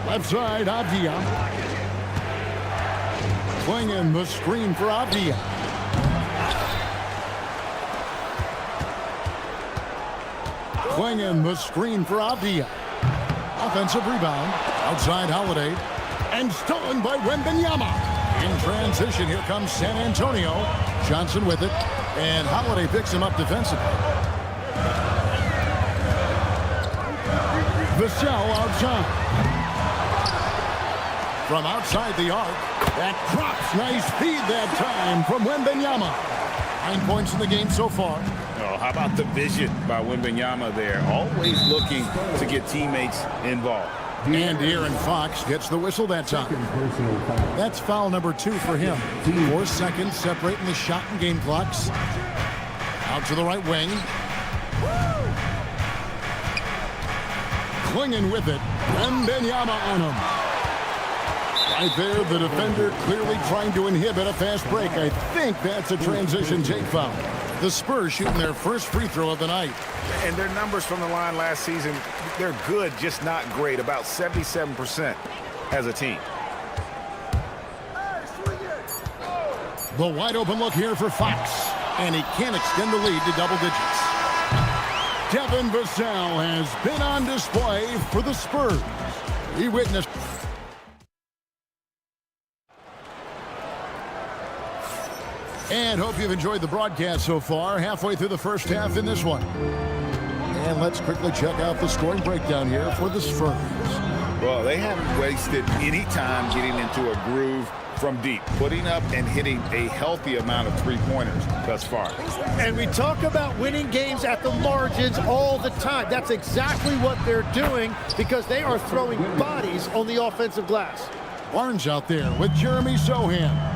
Left side, Avdia. Klingon the screen for Avdia. Klingon the screen for Avdia. Offensive rebound. Outside Holiday. And stolen by Wembanyama. In transition, here comes San Antonio. Johnson with it. And Holiday picks him up defensively. Vassell outside. From outside the arc. That drops. Nice feed that time from Wembanyama. 9 points in the game so far. Oh, how about the vision by Wembanyama there? Always looking to get teammates involved. And De'Aaron Fox gets the whistle that time. That's foul number 2 for him. 4 seconds separating the shot and game clocks. Out to the right wing. Klingon with it. Wembanyama on him. Right there, the defender clearly trying to inhibit a fast break. I think that's a transition take foul. The Spurs shooting their first free throw of the night. And their numbers from the line last season, they're good, just not great. About 77% as a team. The wide open look here for Fox. And he can't extend the lead to double digits. Devin Vassell has been on display for the Spurs. He witnessed. And hope you've enjoyed the broadcast so far. Halfway through the first half in this one. And let's quickly check out the scoring breakdown here for the Spurs. Well, they haven't wasted any time getting into a groove from deep, putting up and hitting a healthy amount of three-pointers thus far. And we talk about winning games at the margins all the time. That's exactly what they're doing because they are throwing bodies on the offensive glass. Barnes out there with Jeremy Sohan.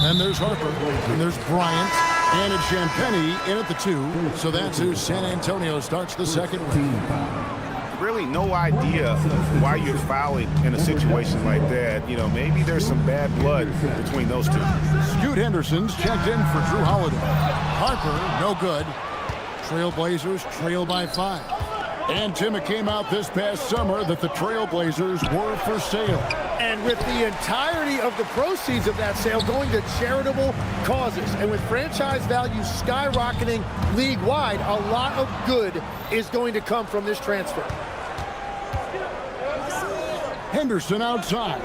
And there's Harper, and there's Bryant, and it's Champagnie in at the 2. So that's who San Antonio starts the second with. Really no idea why you're fouling in a situation like that. You know, maybe there's some bad blood between those two. Scoot Henderson's checked in for Drew Holiday. Harper, no good. Trailblazers trail by 5. And Tim, it came out this past summer that the Trailblazers were for sale. And with the entirety of the proceeds of that sale going to charitable causes, and with franchise value skyrocketing league-wide, a lot of good is going to come from this transfer. Henderson outside.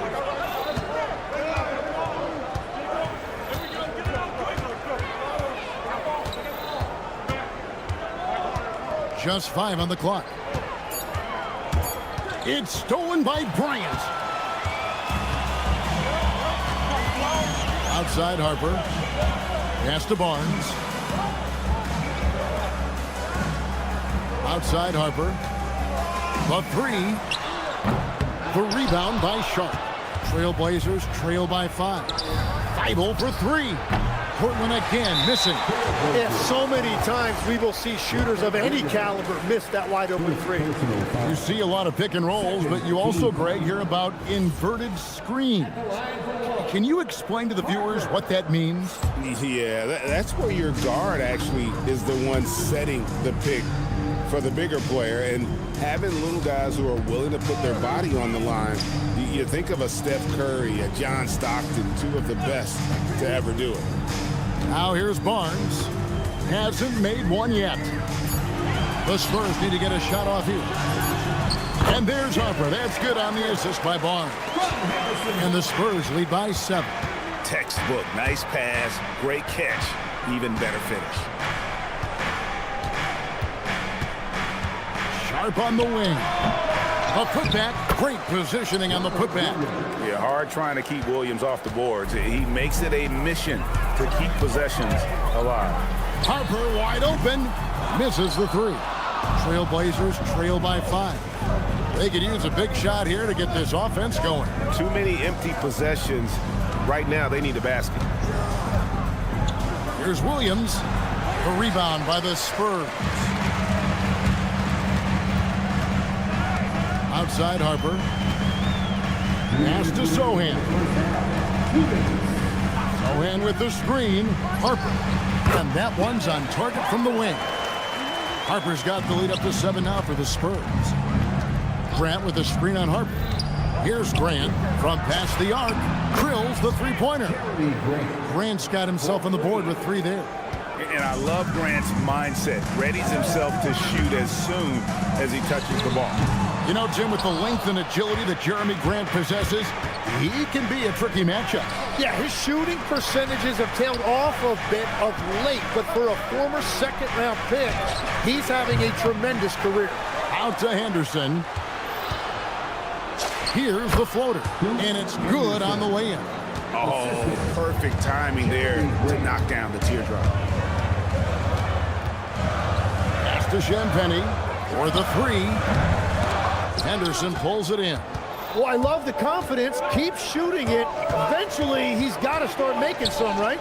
Just 5 on the clock. It's stolen by Bryant. Outside Harper. Pass to Barnes. Outside Harper. The 3. The rebound by Sharp. Trailblazers trail by 5. Thibault for 3. Portland again missing. Yeah, so many times we will see shooters of any caliber miss that wide open 3. You see a lot of pick and rolls, but you also, Greg, hear about inverted screens. Can you explain to the viewers what that means? Yeah, that's where your guard actually is the one setting the pick for the bigger player, and having little guys who are willing to put their body on the line. You think of a Steph Curry, a John Stockton, 2 of the best to ever do it. Now here's Barnes. Hasn't made one yet. The Spurs need to get a shot off here. And there's Harper. That's good on the assist by Barnes. And the Spurs lead by 7. Textbook, nice pass, great catch, even better finish. Sharp on the wing. A putback. Great positioning on the putback. Yeah, hard trying to keep Williams off the boards. He makes it a mission to keep possessions alive. Harper wide open. Misses the 3. Trailblazers trail by 5. They could use a big shot here to get this offense going. Too many empty possessions. Right now, they need a basket. Here's Williams. The rebound by the Spurs. Outside Harper. Pass to Sohan. Sohan with the screen. Harper. And that one's on target from the wing. Harper's got the lead up to 7 now for the Spurs. Grant with the screen on Harper. Here's Grant from past the arc. Drills the three-pointer. Grant's got himself on the board with 3 there. And I love Grant's mindset. Readies himself to shoot as soon as he touches the ball. You know, Jim, with the length and agility that Jeremy Grant possesses, he can be a tricky matchup. Yeah, his shooting percentages have tailed off a bit of late, but for a former second-round pick, he's having a tremendous career. Out to Henderson. Here's the floater, and it's good on the way in. Oh, perfect timing there to knock down the teardrop. Pass to Champagnie for the 3. Henderson pulls it in. Well, I love the confidence. Keep shooting it. Eventually, he's got to start making some, right?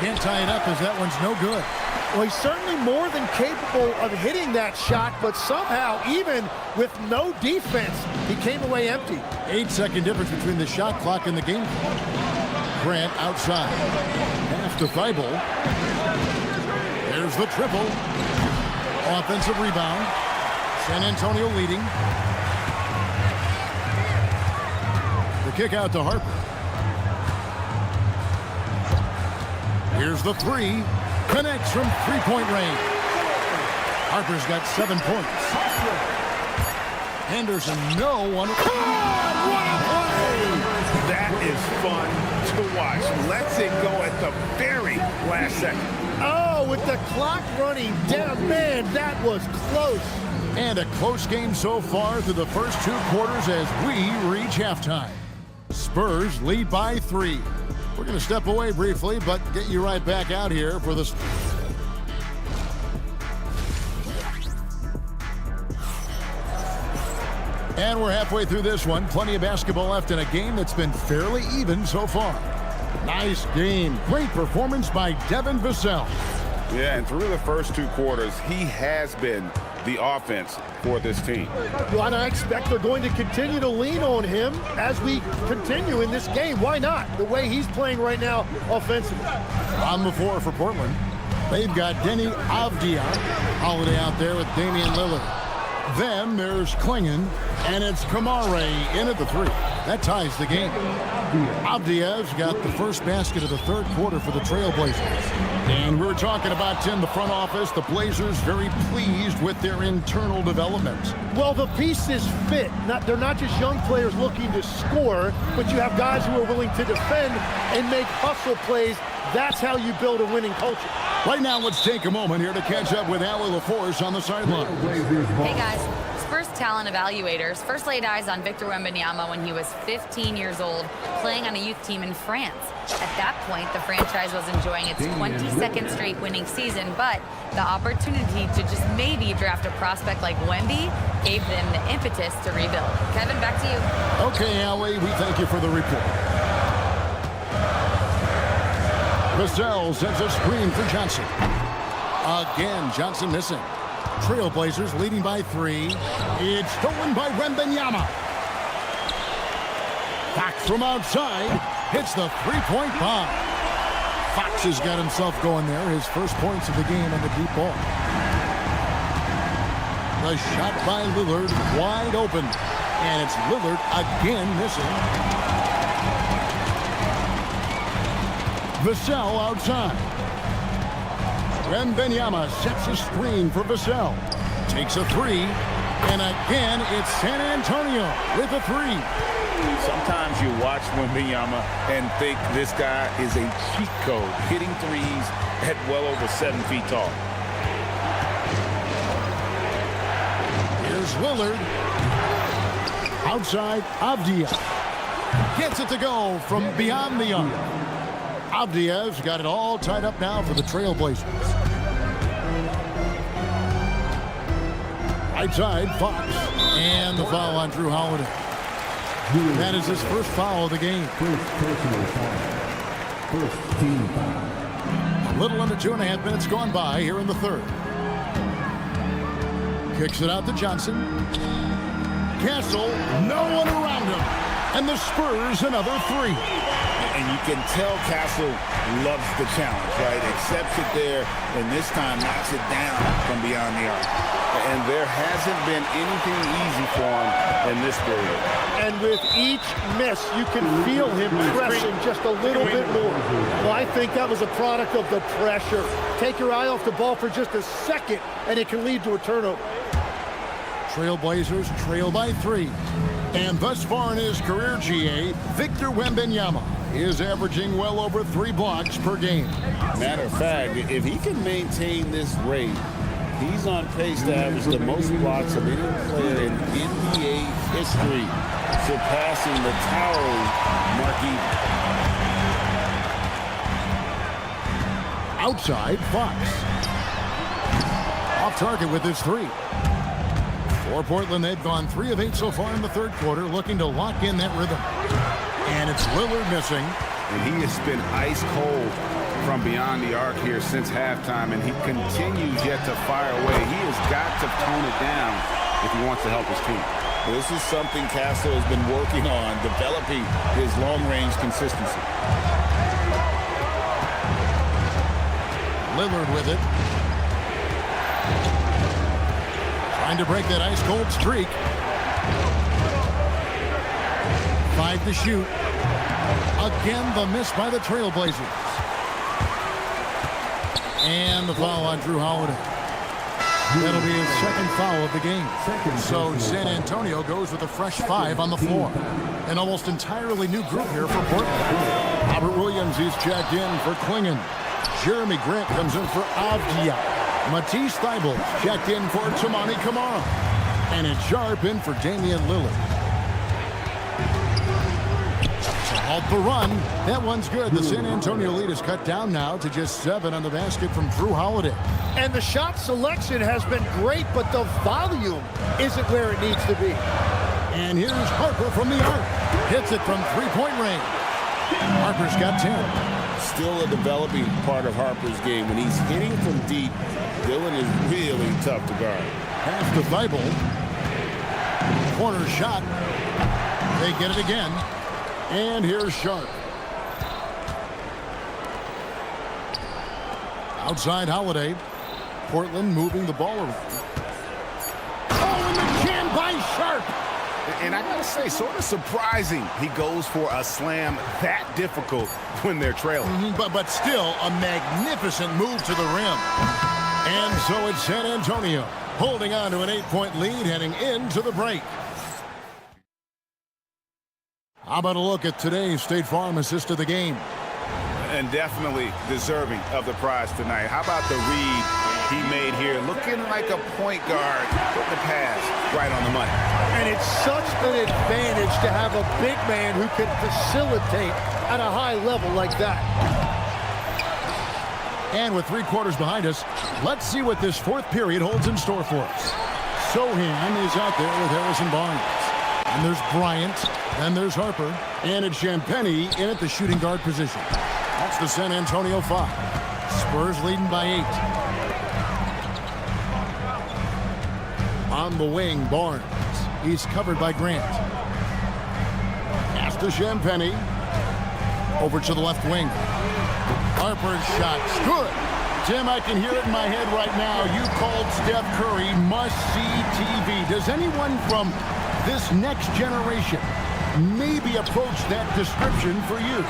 Can't tie it up as that one's no good. Well, he's certainly more than capable of hitting that shot, but somehow, even with no defense, he came away empty. 8-second difference between the shot clock and the game clock. Grant outside. Pass to Thibault. There's the triple. Offensive rebound. San Antonio leading. The kick out to Harper. Here's the three. Connects from three-point range. Harper's got 7 points. Henderson, no one. What a play! That is fun to watch. Lets it go at the very last second. Oh, with the clock running down, man, that was close. And a close game so far through the first 2 quarters as we reach halftime. Spurs lead by 3. We're going to step away briefly, but get you right back out here for this. And we're halfway through this one. Plenty of basketball left in a game that's been fairly even so far. Nice game. Great performance by Devin Vassell. Yeah, and through the first 2 quarters, he has been the offense for this team. Well, and I expect they're going to continue to lean on him as we continue in this game. Why not? The way he's playing right now offensively. On the floor for Portland, they've got Denny Avdia. Holiday out there with Damian Lillard. Then there's Klingon, and it's Kamare in at the 3. That ties the game. Avdia's got the first basket of the 3rd quarter for the Trailblazers. And we were talking about, Tim, the front office, the Blazers very pleased with their internal development. Well, the pieces fit. They're not just young players looking to score, but you have guys who are willing to defend and make hustle plays. That's how you build a winning culture. Right now, let's take a moment here to catch up with Allie LaForce on the sideline. Hey, guys. Spurs talent evaluators first laid eyes on Victor Wembanyama when he was 15 years old, playing on a youth team in France. At that point, the franchise was enjoying its 22nd straight winning season, but the opportunity to just maybe draft a prospect like Wemby gave them the impetus to rebuild. Kevin, back to you. Okay, Allie, we thank you for the report. Vassell sends a screen for Johnson. Again, Johnson missing. Trailblazers leading by 3. It's stolen by Wembanyama. Fox from outside hits the 3-point bomb. Fox has got himself going there. His first points of the game on the deep ball. The shot by Lillard wide open. And it's Lillard again missing. Vassell outside. Wembanyama sets a screen for Vassell. Takes a 3. And again, it's San Antonio with a 3. Sometimes you watch Wembanyama and think this guy is a cheat code, hitting threes at well over 7 feet tall. Here's Lillard. Outside, Avdia. Gets it to go from beyond the arc. Avdia's got it all tied up now for the Trailblazers. Right side, Fox. And the foul on Drew Holiday. That is his first foul of the game. A little under 2.5 minutes gone by here in the 3rd. Kicks it out to Johnson. Castle, no one around him. And the Spurs another 3. And you can tell Castle loves the challenge, right? Accepts it there, and this time knocks it down from beyond the arc. And there hasn't been anything easy for him in this period. And with each miss, you can feel him pressing just a little bit more. Well, I think that was a product of the pressure. Take your eye off the ball for just a second, and it can lead to a turnover. Trailblazers trail by 3. And thus far in his career, GA, Victor Wembanyama is averaging well over 3 blocks per game. Matter of fact, if he can maintain this rate, he's on pace to average the most blocks of any player in NBA history, surpassing the towering Marquis. Outside, Fox. Off target with his 3. For Portland, they've gone 3 of 8 so far in the 3rd quarter, looking to lock in that rhythm. And it's Lillard missing. And he has been ice cold from beyond the arc here since halftime, and he continues yet to fire away. He has got to tone it down if he wants to help his team. This is something Castro has been working on, developing his long-range consistency. Lillard with it. Trying to break that ice-cold streak. 5 to shoot. Again, the miss by the Trailblazers. And the foul on Drew Holiday. That'll be his second foul of the game. So San Antonio goes with a fresh 5 on the floor. An almost entirely new group here for Portland. Robert Williams, he's checked in for Klingon. Jeremy Grant comes in for Avdia. Matisse Thybulle checked in for Tamani Kamara. And it's Sharp in for Damian Lillard. Halt the run. That one's good. The San Antonio lead is cut down now to just 7 on the basket from Drew Holiday. And the shot selection has been great, but the volume isn't where it needs to be. And here's Harper from the arc. Hits it from three-point range. Harper's got 10. Still a developing part of Harper's game. When he's hitting from deep, Dillon is really tough to guard. Pass to Thybulle. Corner shot. They get it again. And here's Sharp. Outside Holiday. Portland moving the ball around. Oh, and the jam by Sharp. And I gotta say, sort of surprising he goes for a slam that difficult when they're trailing. But still a magnificent move to the rim. And so it's San Antonio holding on to an 8-point lead heading into the break. How about a look at today's State Farm assist of the game? And definitely deserving of the prize tonight. How about the read he made here? Looking like a point guard, putting the pass right on the money. And it's such an advantage to have a big man who can facilitate at a high level like that. And with 3 quarters behind us, let's see what this 4th period holds in store for us. Sohan is out there with Harrison Barnes. And there's Bryant. Then there's Harper. And it's Champagnie in at the shooting guard position. That's the San Antonio 5. Spurs leading by 8. On the wing, Barnes. He's covered by Grant. Pass to Champagnie. Over to the left wing. Harper's shot's good. Tim, I can hear it in my head right now. You called Steph Curry must-see TV. Does anyone from this next generation maybe approach that description for you?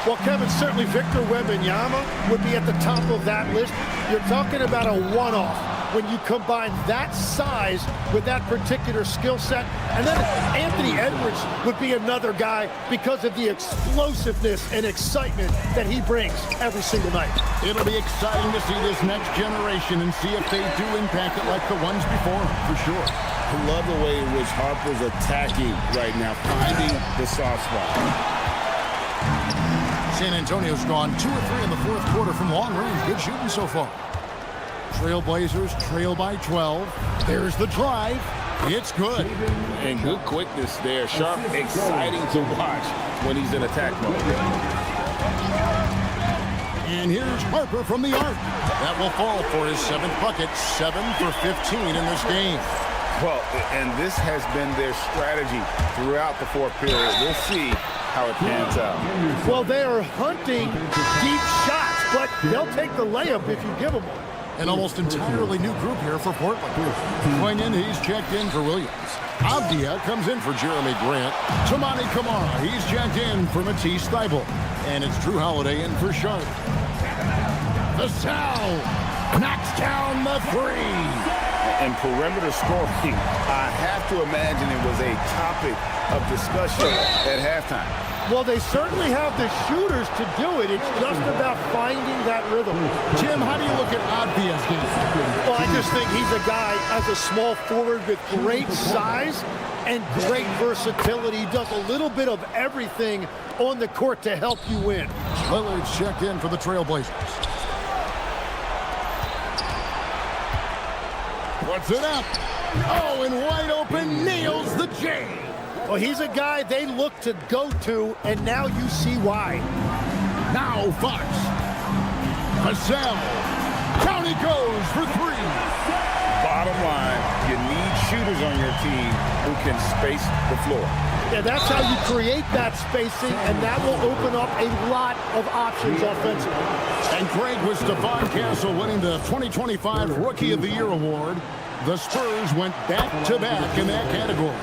Well, Kevin, certainly Victor Wembanyama would be at the top of that list. You're talking about a one-off when you combine that size with that particular skill set. And then Anthony Edwards would be another guy because of the explosiveness and excitement that he brings every single night. It'll be exciting to see this next generation and see if they do impact it like the ones before them, for sure. I love the way in which Harper's attacking right now, finding the soft spot. San Antonio's gone 2 or 3 in the 4th quarter from long range. Good shooting so far. Trailblazers trail by 12. There's the drive. It's good. And good quickness there. Sharp, exciting to watch when he's in attack mode. And here's Harper from the arc. That will fall for his 7th bucket. 7 for 15 in this game. Well, and this has been their strategy throughout the 4th period. We'll see how it pans out. Well, they are hunting deep shots, but they'll take the layup if you give them one. An almost entirely new group here for Portland. Quinion, he's checked in for Williams. Avdia comes in for Jeremy Grant. Tamani Kamara, he's checked in for Matisse Thybulle. And it's Drew Holiday in for Sharp. Vassell knocks down the 3. And perimeter scoring, I have to imagine it was a topic of discussion at halftime. Well, they certainly have the shooters to do it. It's just about finding that rhythm. Jim, how do you look at Avdia's game? Well, I just think he's a guy as a small forward with great size and great versatility. He does a little bit of everything on the court to help you win. Lillard's checked in for the Trailblazers. Puts it up. Oh, and wide open, nails the J. Well, he's a guy they look to go to, and now you see why. Now Fox. Vassell. Down he goes for three. Bottom line, you need shooters on your team who can space the floor. Yeah, that's how you create that spacing, and that will open up a lot of options offensively. And Greg, with Stephon Castle winning the 2025 Rookie of the Year award, the Spurs went back-to-back in that category.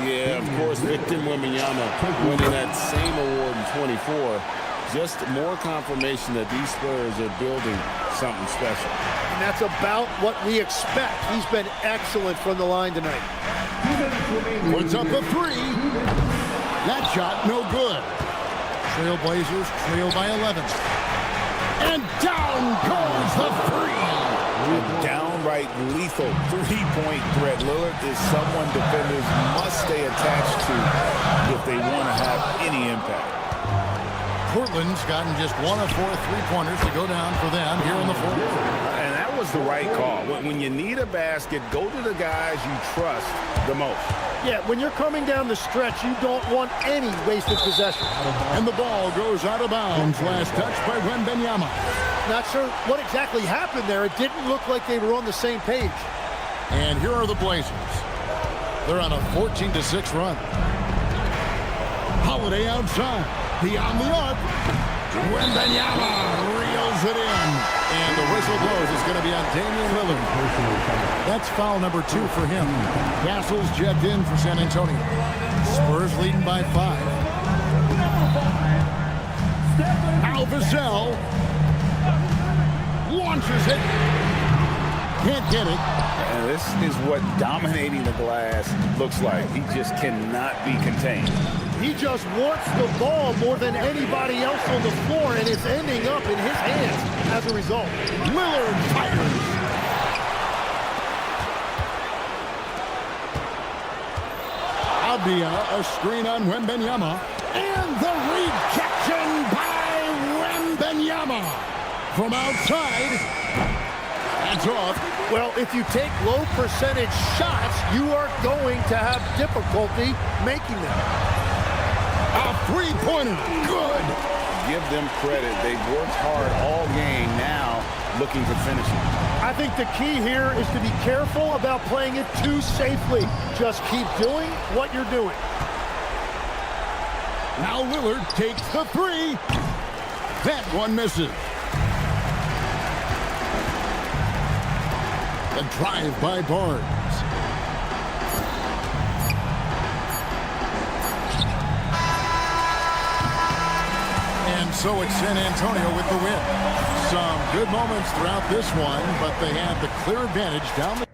Yeah, of course, Victor Wembanyama winning that same award in 24. Just more confirmation that these Spurs are building something special. And that's about what we expect. He's been excellent from the line tonight. Puts up a three. That shot, no good. Trail Blazers trail by 11. And down goes the three. A downright lethal three-point threat. Lillard is someone defenders must stay attached to if they want to have any impact. Portland's gotten just 1 of 4 three-pointers to go down for them here in the fourth. And that was the right call. When you need a basket, go to the guys you trust the most. Yeah, when you're coming down the stretch, you don't want any wasted possession. And the ball goes out of bounds. Last touch by Wembanyama. Not sure what exactly happened there. It didn't look like they were on the same page. And here are the Blazers. They're on a 14-6 run. Holiday outside. Beyond the arc. Wembanyama reels it in. And the whistle blows. It's going to be on Damian Lillard. That's foul number 2 for him. Castle's jebbed in for San Antonio. Spurs leading by 5. Now Vassell launches it. Can't get it. And this is what dominating the glass looks like. He just cannot be contained. He just wants the ball more than anybody else on the floor, and it's ending up in his hands as a result. Lillard fires. Abia, a screen on Wembanyama. And the rejection by Wembanyama. From outside. That's off. Well, if you take low percentage shots, you are going to have difficulty making them. A three-pointer. Good. Give them credit. They've worked hard all game, now looking to finish it. I think the key here is to be careful about playing it too safely. Just keep doing what you're doing. Now Lillard takes the three. That one misses. The drive by Barnes. And so it's San Antonio with the win. Some good moments throughout this one, but they had the clear advantage down the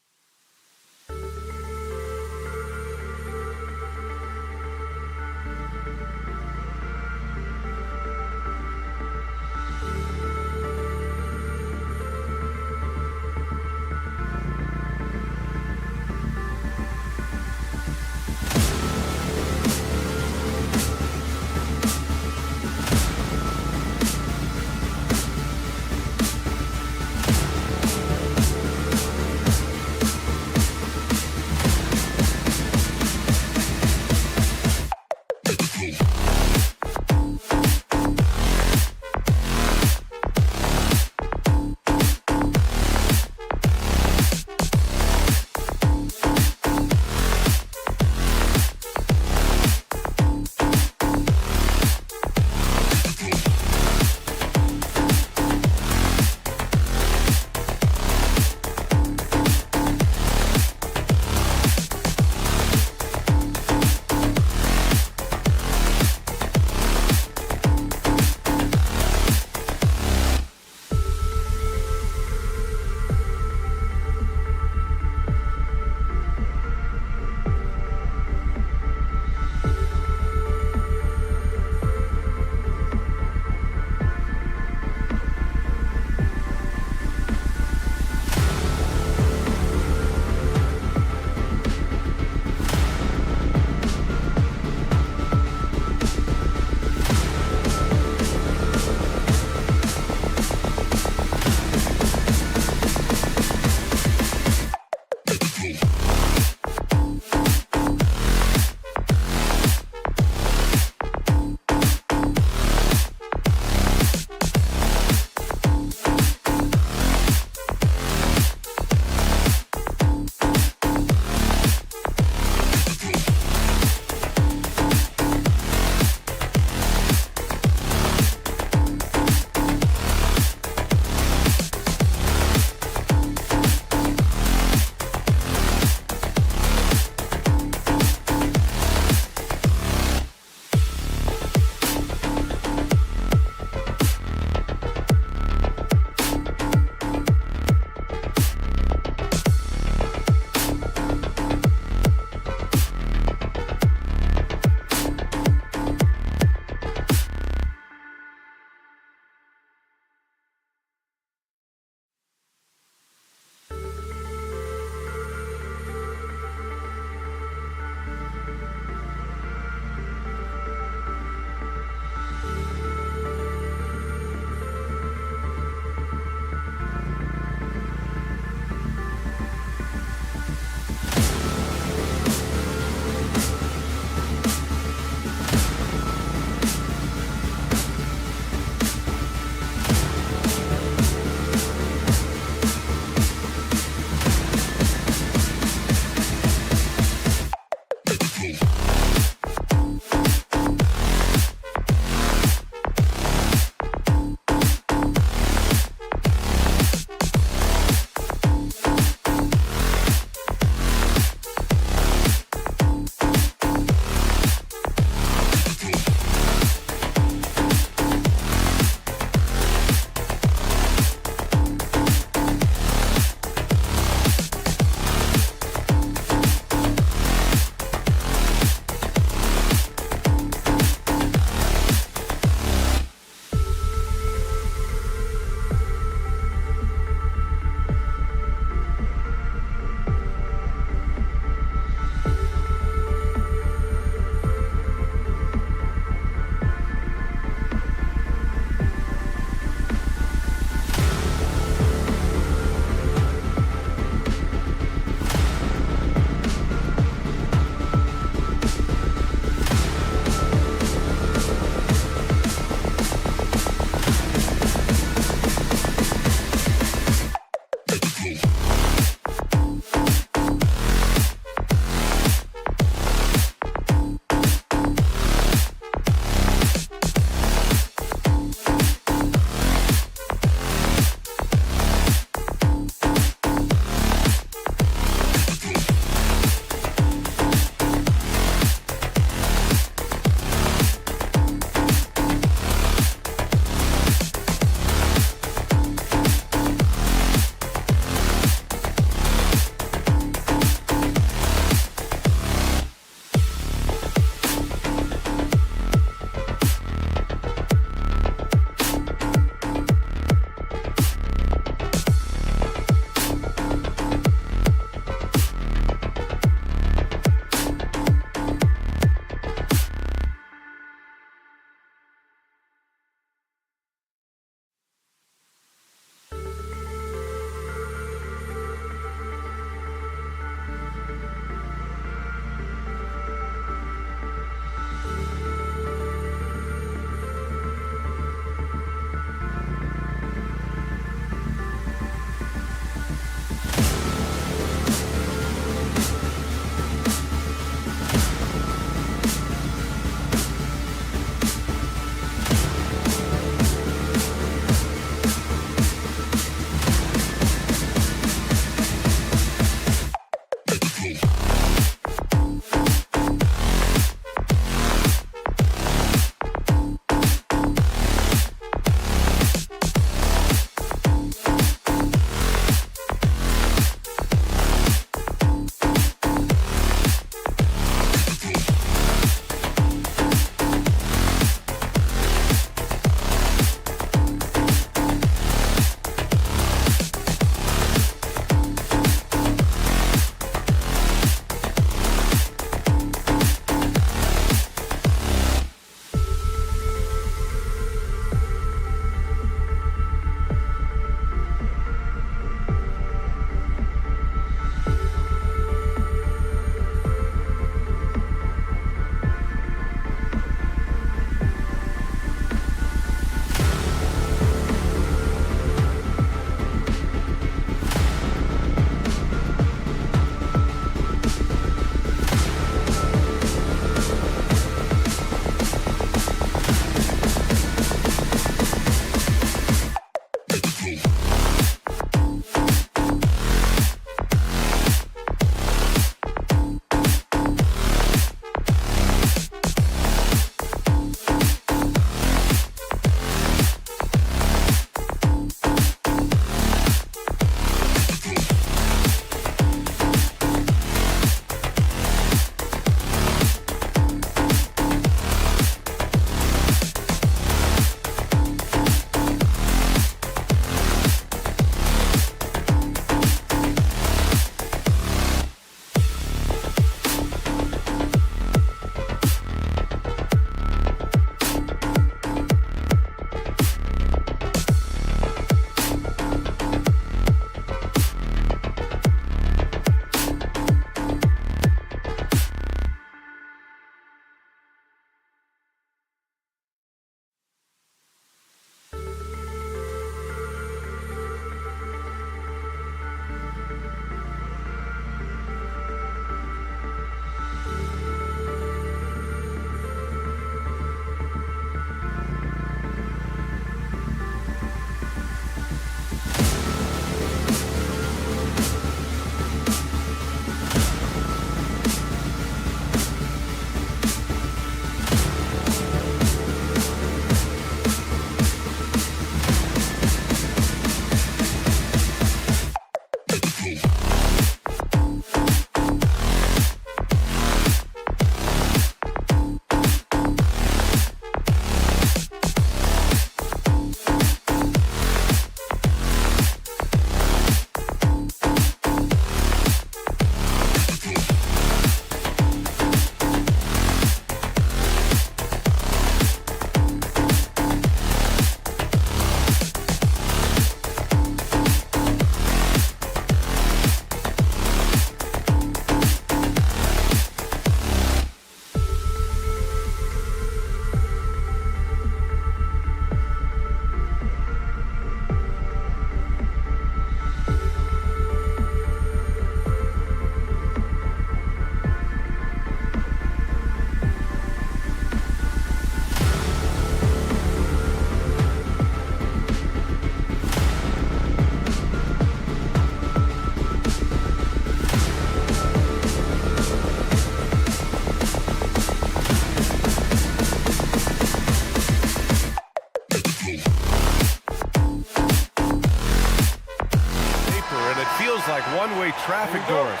one-way traffic doors.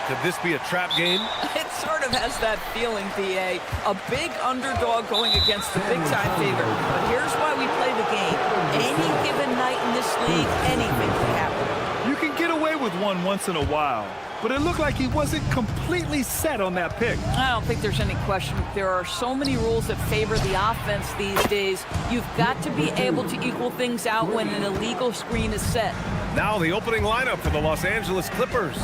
Could this be a trap game? It sort of has that feeling, DA. A big underdog going against a big-time favorite. But here's why we play the game. Any given night in this league, anything can happen. You can get away with one once in a while, but it looked like he wasn't completely set on that pick. I don't think there's any question. There are so many rules that favor the offense these days. You've got to be able to equal things out when an illegal screen is set. Now the opening lineup for the Los Angeles Clippers.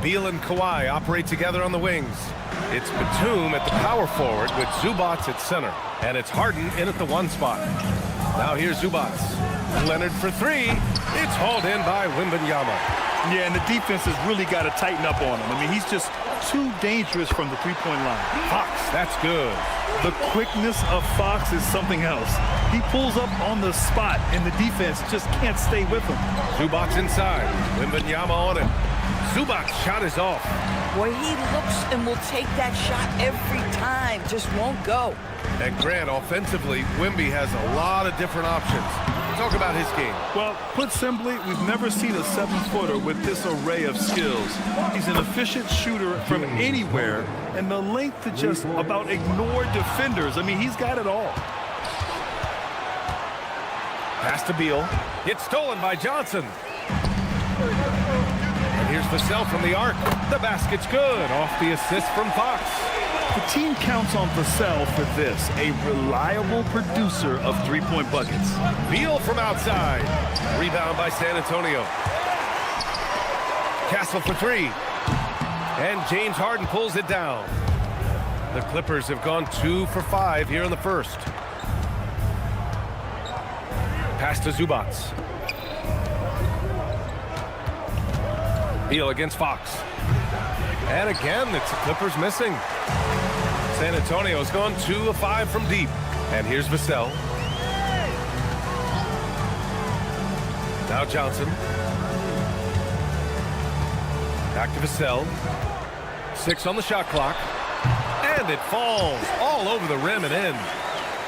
Beal and Kawhi operate together on the wings. It's Batum at the power forward with Zubac at center. And it's Harden in at the one spot. Now here's Zubac. Leonard for three. It's hauled in by Wembanyama. Yeah, and the defense has really got to tighten up on him. I mean, he's just too dangerous from the three-point line. Fox, that's good. The quickness of Fox is something else. He pulls up on the spot, and the defense just can't stay with him. Zubac inside. Wembanyama on him. Zubac's shot is off. Boy, he looks and will take that shot every time. Just won't go. And Grant, offensively, Wemby has a lot of different options. Talk about his game. Well, put simply, we've never seen a 7-footer with this array of skills. He's an efficient shooter from anywhere, and the length to just about ignore defenders. I mean, he's got it all. Pass to Beal. It's stolen by Johnson. And here's Vassell from the arc. The basket's good. Off the assist from Fox. The team counts on Vassell for this, a reliable producer of three-point buckets. Beal from outside. Rebound by San Antonio. Castle for three. And James Harden pulls it down. The Clippers have gone 2 for 5 here in the first. Pass to Zubac. Beal against Fox. And again, it's the Clippers missing. San Antonio's gone 2 of 5 from deep. And here's Vassell. Now Johnson. Back to Vassell. 6 on the shot clock. And it falls all over the rim and in.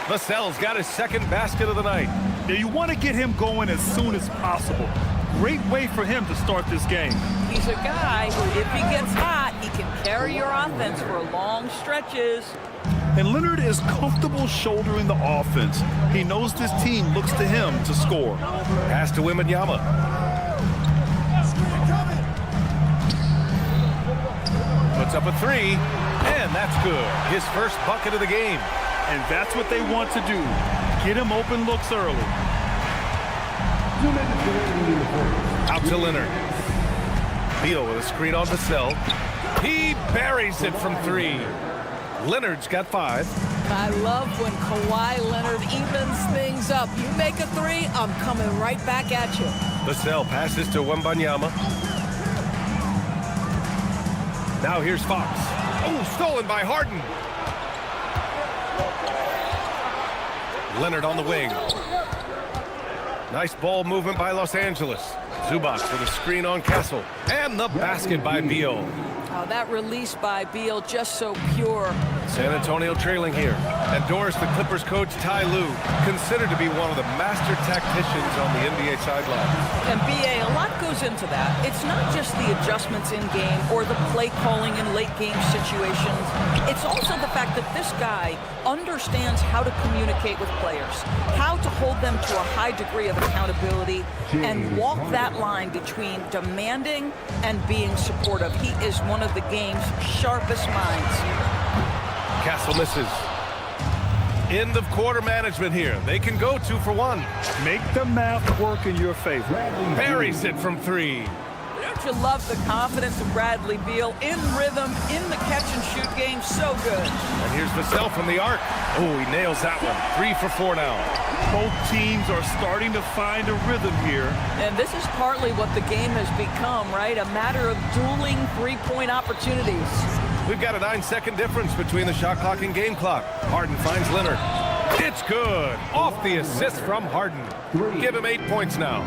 Vassell's got his second basket of the night. Yeah, you want to get him going as soon as possible. Great way for him to start this game. He's a guy who, if he gets hot, he can carry your offense for long stretches. And Leonard is comfortable shouldering the offense. He knows this team looks to him to score. Pass to Wembanyama. Puts up a 3, and that's good. His first bucket of the game. And that's what they want to do. Get him open looks early. Out to Leonard. Beal with a screen on Vassell. He buries it from 3. Leonard's got 5. I love when Kawhi Leonard evens things up. You make a 3, I'm coming right back at you. Vassell passes to Wembanyama. Now here's Fox. Oh, stolen by Harden. Leonard on the wing. Nice ball movement by Los Angeles. Zubac with a screen on Castle. And the basket by Beal. Oh, that release by Beal just so pure. San Antonio trailing here. And Doris, the Clippers coach Ty Lue, considered to be one of the master tacticians on the NBA sideline. And BA, a lot goes into that. It's not just the adjustments in game or the play calling in late game situations. It's also the fact that this guy understands how to communicate with players, how to hold them to a high degree of accountability, and walk that line between demanding and being supportive. He is one of the game's sharpest minds. Castle misses. End of quarter management here. They can go 2 for 1. Make the math work in your favor. Buries it from 3. Don't you love the confidence of Bradley Beal? In rhythm, in the catch-and-shoot game, so good. And here's Vassell from the arc. Oh, he nails that one. 3 for 4 now. Both teams are starting to find a rhythm here. And this is partly what the game has become, right? A matter of dueling three-point opportunities. We've got a 9-second difference between the shot clock and game clock. Harden finds Leonard. It's good. Off the assist from Harden. Give him 8 points now.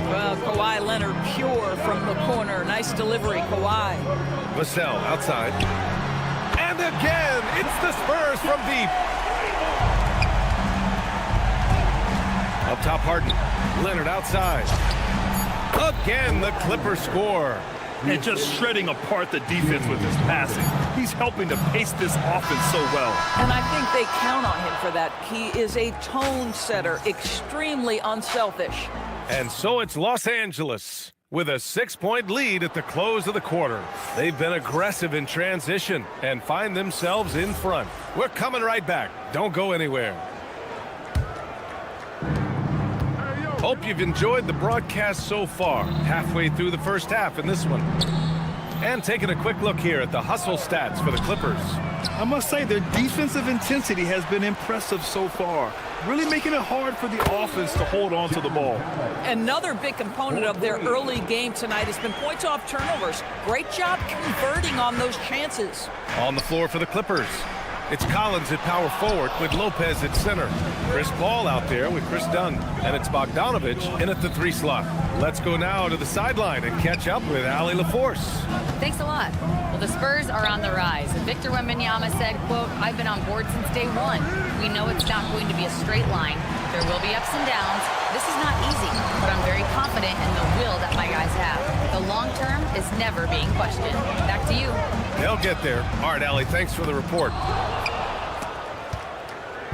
Well, Kawhi Leonard pure from the corner. Nice delivery, Kawhi. Vassell outside. And again, it's the Spurs from deep. Up top, Harden. Leonard outside. Again, the Clippers score. And just shredding apart the defense with his passing. He's helping to pace this offense so well. And I think they count on him for that. He is a tone setter, extremely unselfish. And so it's Los Angeles with a 6-point lead at the close of the quarter. They've been aggressive in transition and find themselves in front. We're coming right back. Don't go anywhere. Hope you've enjoyed the broadcast so far. Halfway through the first half in this one. And taking a quick look here at the hustle stats for the Clippers. I must say their defensive intensity has been impressive so far. Really making it hard for the offense to hold on to the ball. Another big component of their early game tonight has been points off turnovers. Great job converting on those chances. On the floor for the Clippers, it's Collins at power forward with Lopez at center. Chris Paul out there with Chris Dunn. And it's Bogdanovich in at the 3 slot. Let's go now to the sideline and catch up with Allie LaForce. Thanks a lot. Well, the Spurs are on the rise. Victor Wembanyama said, quote, "I've been on board since day one. We know it's not going to be a straight line. There will be ups and downs. This is not easy, but I'm very confident in the will that my guys have. The long term is never being questioned." Back to you. They'll get there. All right, Allie, thanks for the report.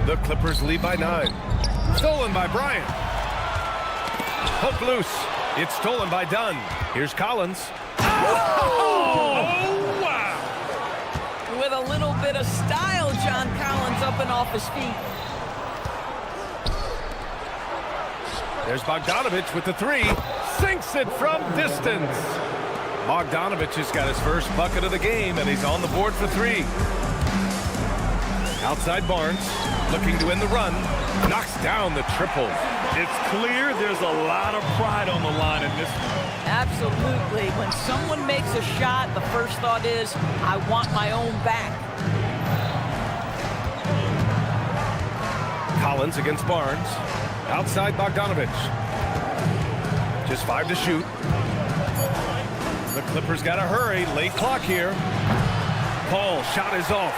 The Clippers lead by 9. Stolen by Bryant. Hook loose. It's stolen by Dunn. Here's Collins. Oh, wow. With a little bit of style, John Collins up and off his feet. There's Bogdanovich with the 3. Sinks it from distance. Bogdanovich has got his first bucket of the game, and he's on the board for 3. Outside Barnes, looking to end the run. Knocks down the triple. It's clear there's a lot of pride on the line in this one. Absolutely. When someone makes a shot, the first thought is, I want my own back. Collins against Barnes. Outside Bogdanovich. Just 5 to shoot. The Clippers got to hurry. Late clock here. Paul, shot is off.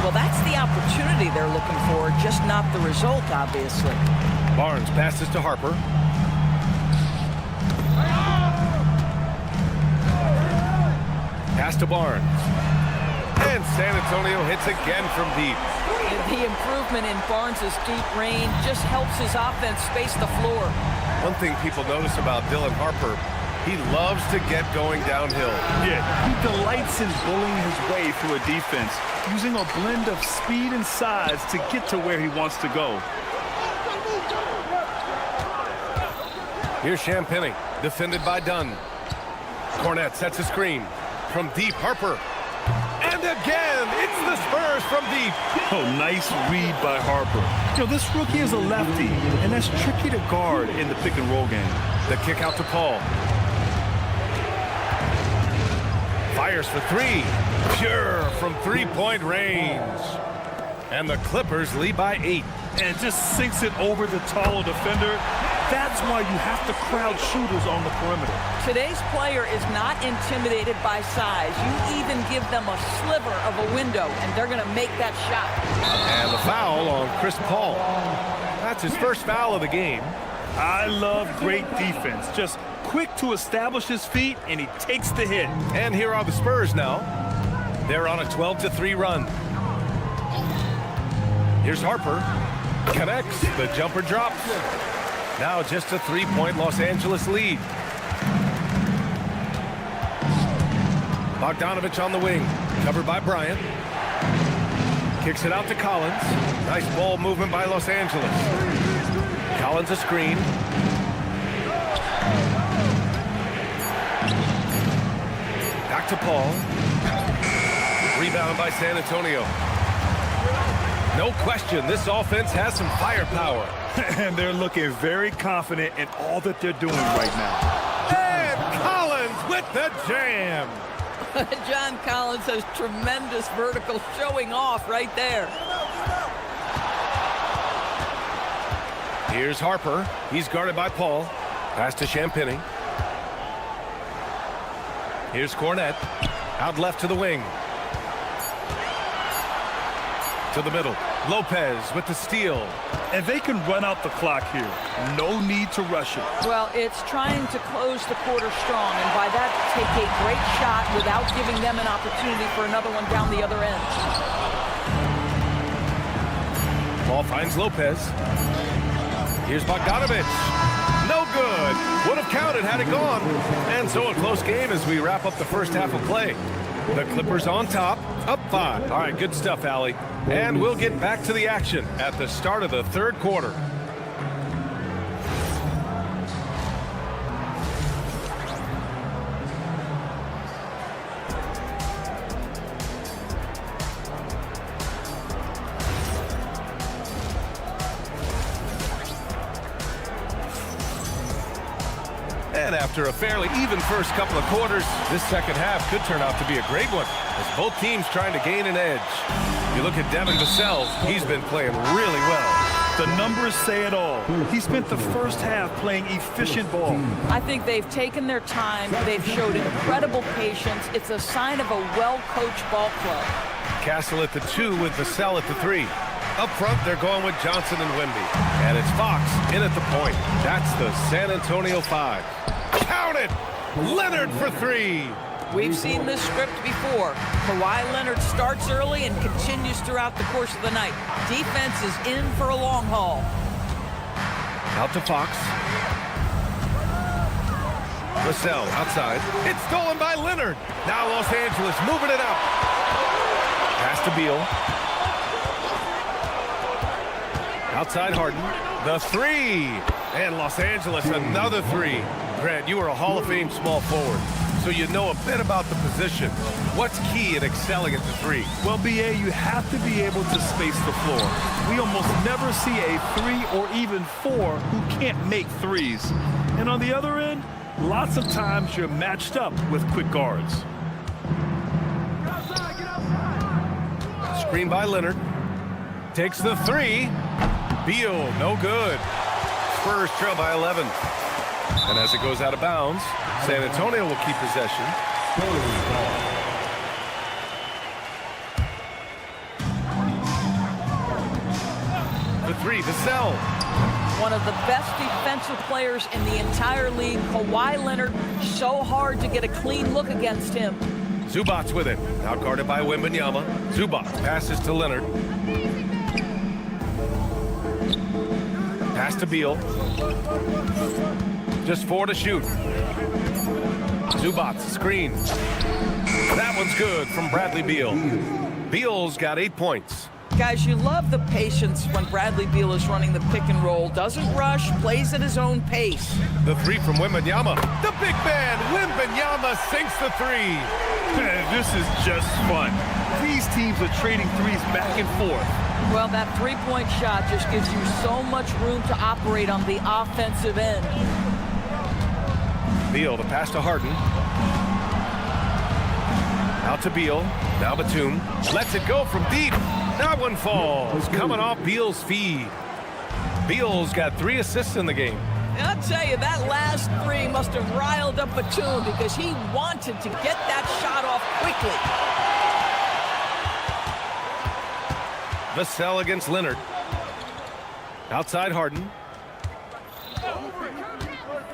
Well, that's the opportunity they're looking for, just not the result, obviously. Barnes passes to Harper. Pass to Barnes. And San Antonio hits again from deep. The improvement in Barnes' deep range just helps his offense space the floor. One thing people notice about Dylan Harper, he loves to get going downhill. Yeah, he delights in bullying his way through a defense, using a blend of speed and size to get to where he wants to go. Here's Champagny, defended by Dunn. Cornette sets a screen. From deep, Harper. And again, it's the Spurs from deep. Oh, nice read by Harper. You know, this rookie is a lefty, and that's tricky to guard in the pick-and-roll game. The kick out to Paul. Fires for 3. Pure from three-point range. And the Clippers lead by 8. And just sinks it over the taller defender. That's why you have to crowd shooters on the perimeter. Today's player is not intimidated by size. You even give them a sliver of a window, and they're going to make that shot. And the foul on Chris Paul. That's his first foul of the game. I love great defense. Just quick to establish his feet, and he takes the hit. And here are the Spurs now. They're on a 12-3 run. Here's Harper. Connects. The jumper drops. Now just a 3-point Los Angeles lead. Bogdanovich on the wing. Covered by Bryant. Kicks it out to Collins. Nice ball movement by Los Angeles. Collins a screen. Back to Paul. Rebound by San Antonio. No question, this offense has some firepower. And they're looking very confident in all that they're doing right now. And Collins with the jam. John Collins has tremendous vertical showing off right there. Here's Harper. He's guarded by Paul. Pass to Champagny. Here's Cornette. Out left to the wing. To the middle. Lopez with the steal. And they can run out the clock here. No need to rush it. Well, it's trying to close the quarter strong, and by that, take a great shot without giving them an opportunity for another one down the other end. Ball finds Lopez. Here's Bogdanovich. No good. Would have counted had it gone. And so a close game as we wrap up the first half of play. The Clippers on top, up 5. All right, good stuff, Allie. And we'll get back to the action at the start of the third quarter. And after a fairly even first couple of quarters, this second half could turn out to be a great one as both teams trying to gain an edge. You look at Devin Vassell, he's been playing really well. The numbers say it all. He spent the first half playing efficient ball. I think they've taken their time. They've showed incredible patience. It's a sign of a well-coached ball club. Castle at the 2 with Vassell at the 3. Up front, they're going with Johnson and Wemby. And it's Fox in at the point. That's the San Antonio 5. Count it! Leonard for 3. We've seen this script before. Kawhi Leonard starts early and continues throughout the course of the night. Defense is in for a long haul. Out to Fox. Vassell outside. It's stolen by Leonard. Now Los Angeles moving it up. Pass to Beal. Outside Harden. The 3. And Los Angeles another 3. Grant, you are a Hall of Fame small forward, so you know a bit about the position. What's key in excelling at the 3? Well, BA, you have to be able to space the floor. We almost never see a 3 or even 4 who can't make threes. And on the other end, lots of times you're matched up with quick guards. Screen by Leonard. Takes the 3. Beal, no good. Spurs trail by 11. And as it goes out of bounds, San Antonio will keep possession. The 3, Vassell. One of the best defensive players in the entire league. Kawhi Leonard, so hard to get a clean look against him. Zubac's with it. Out guarded by Wembanyama. Zubac passes to Leonard. Pass to Beal. Just 4 to shoot. Zubac's screen. That one's good from Bradley Beal. Beal's got 8 points. Guys, you love the patience when Bradley Beal is running the pick and roll. Doesn't rush, plays at his own pace. The 3 from Wembanyama. The big man, Wembanyama sinks the 3. This is just fun. These teams are trading threes back and forth. Well, that three-point shot just gives you so much room to operate on the offensive end. Beal, the pass to Harden. Out to Beal. Now Batum. Lets it go from deep. That one falls. Coming off Beal's feed. Beal's got 3 assists in the game. And I'll tell you, that last 3 must have riled up Batum because he wanted to get that shot off quickly. Vassell against Leonard. Outside Harden.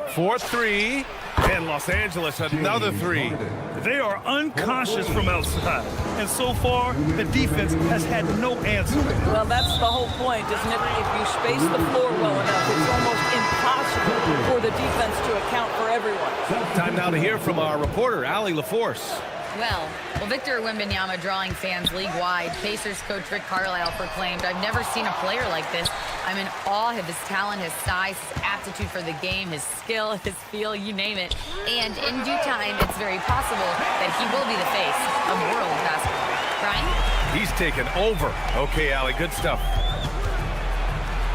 4-3. And Los Angeles another 3. They are unconscious from outside. And so far, the defense has had no answer. Well, that's the whole point, isn't it? If you space the floor well enough, it's almost impossible for the defense to account for everyone. Time now to hear from our reporter, Allie LaForce. Well, Victor Wembanyama drawing fans league-wide. Pacers coach Rick Carlisle proclaimed, "I've never seen a player like this. I'm in awe of his talent, his size, his aptitude for the game, his skill, his feel, you name it. And in due time, it's very possible that he will be the face of world basketball." Brian? He's taken over. Okay, Allie, good stuff.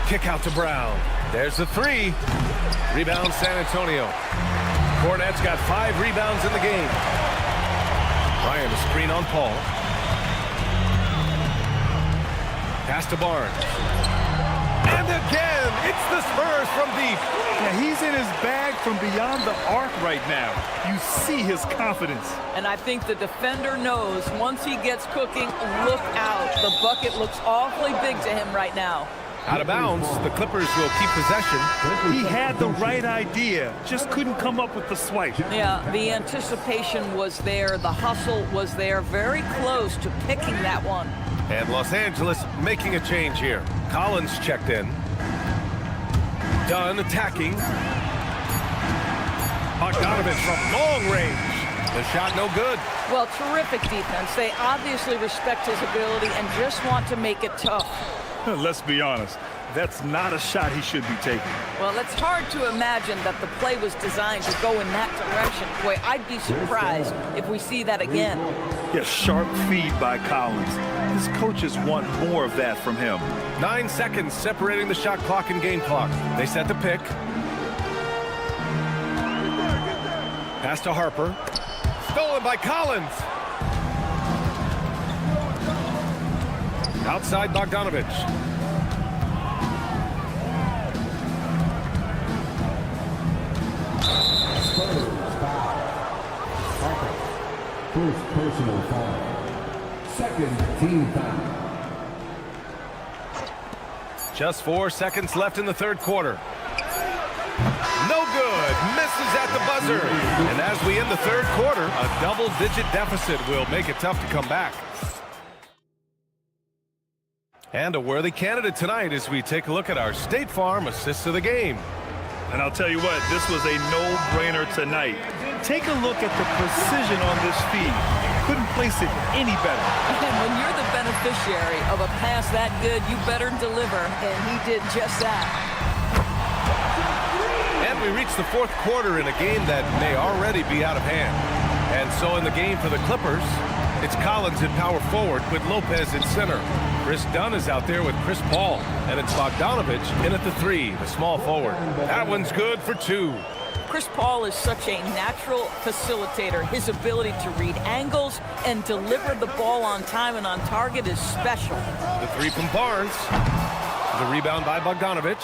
Kick out to Brown. There's the 3. Rebound San Antonio. Cornette's got 5 rebounds in the game. Ryan, a screen on Paul. Pass to Barnes. And again, it's the Spurs from deep. Yeah, he's in his bag from beyond the arc right now. You see his confidence. And I think the defender knows once he gets cooking, look out. The bucket looks awfully big to him right now. Out of bounds, the Clippers will keep possession. He had the right idea, just couldn't come up with the swipe. Yeah, the anticipation was there, the hustle was there, very close to picking that one. And Los Angeles making a change here. Collins checked in. Dunn attacking. Bogdanovich from long range. The shot no good. Well, terrific defense. They obviously respect his ability and just want to make it tough. Let's be honest, that's not a shot he should be taking. Well, it's hard to imagine that the play was designed to go in that direction. Boy, I'd be surprised if we see that again. Yeah, sharp feed by Collins. His coaches want more of that from him. 9 seconds separating the shot clock and game clock. They set the pick. Pass to Harper. Stolen by Collins. Outside Bogdanovich. First personal foul. Second team foul. Just 4 seconds left in the third quarter. No good. Misses at the buzzer. And as we end the third quarter, a double-digit deficit will make it tough to come back. And a worthy candidate tonight as we take a look at our State Farm assists of the game. And I'll tell you what, this was a no-brainer tonight. Take a look at the precision on this feed. Couldn't place it any better. And when you're the beneficiary of a pass that good, you better deliver, and he did just that. And we reach the fourth quarter in a game that may already be out of hand. And so in the game for the Clippers, it's Collins at power forward with Lopez at center. Chris Dunn is out there with Chris Paul. And it's Bogdanovich in at the 3, the small forward. That one's good for 2. Chris Paul is such a natural facilitator. His ability to read angles and deliver the ball on time and on target is special. The 3 from Barnes. The rebound by Bogdanovich.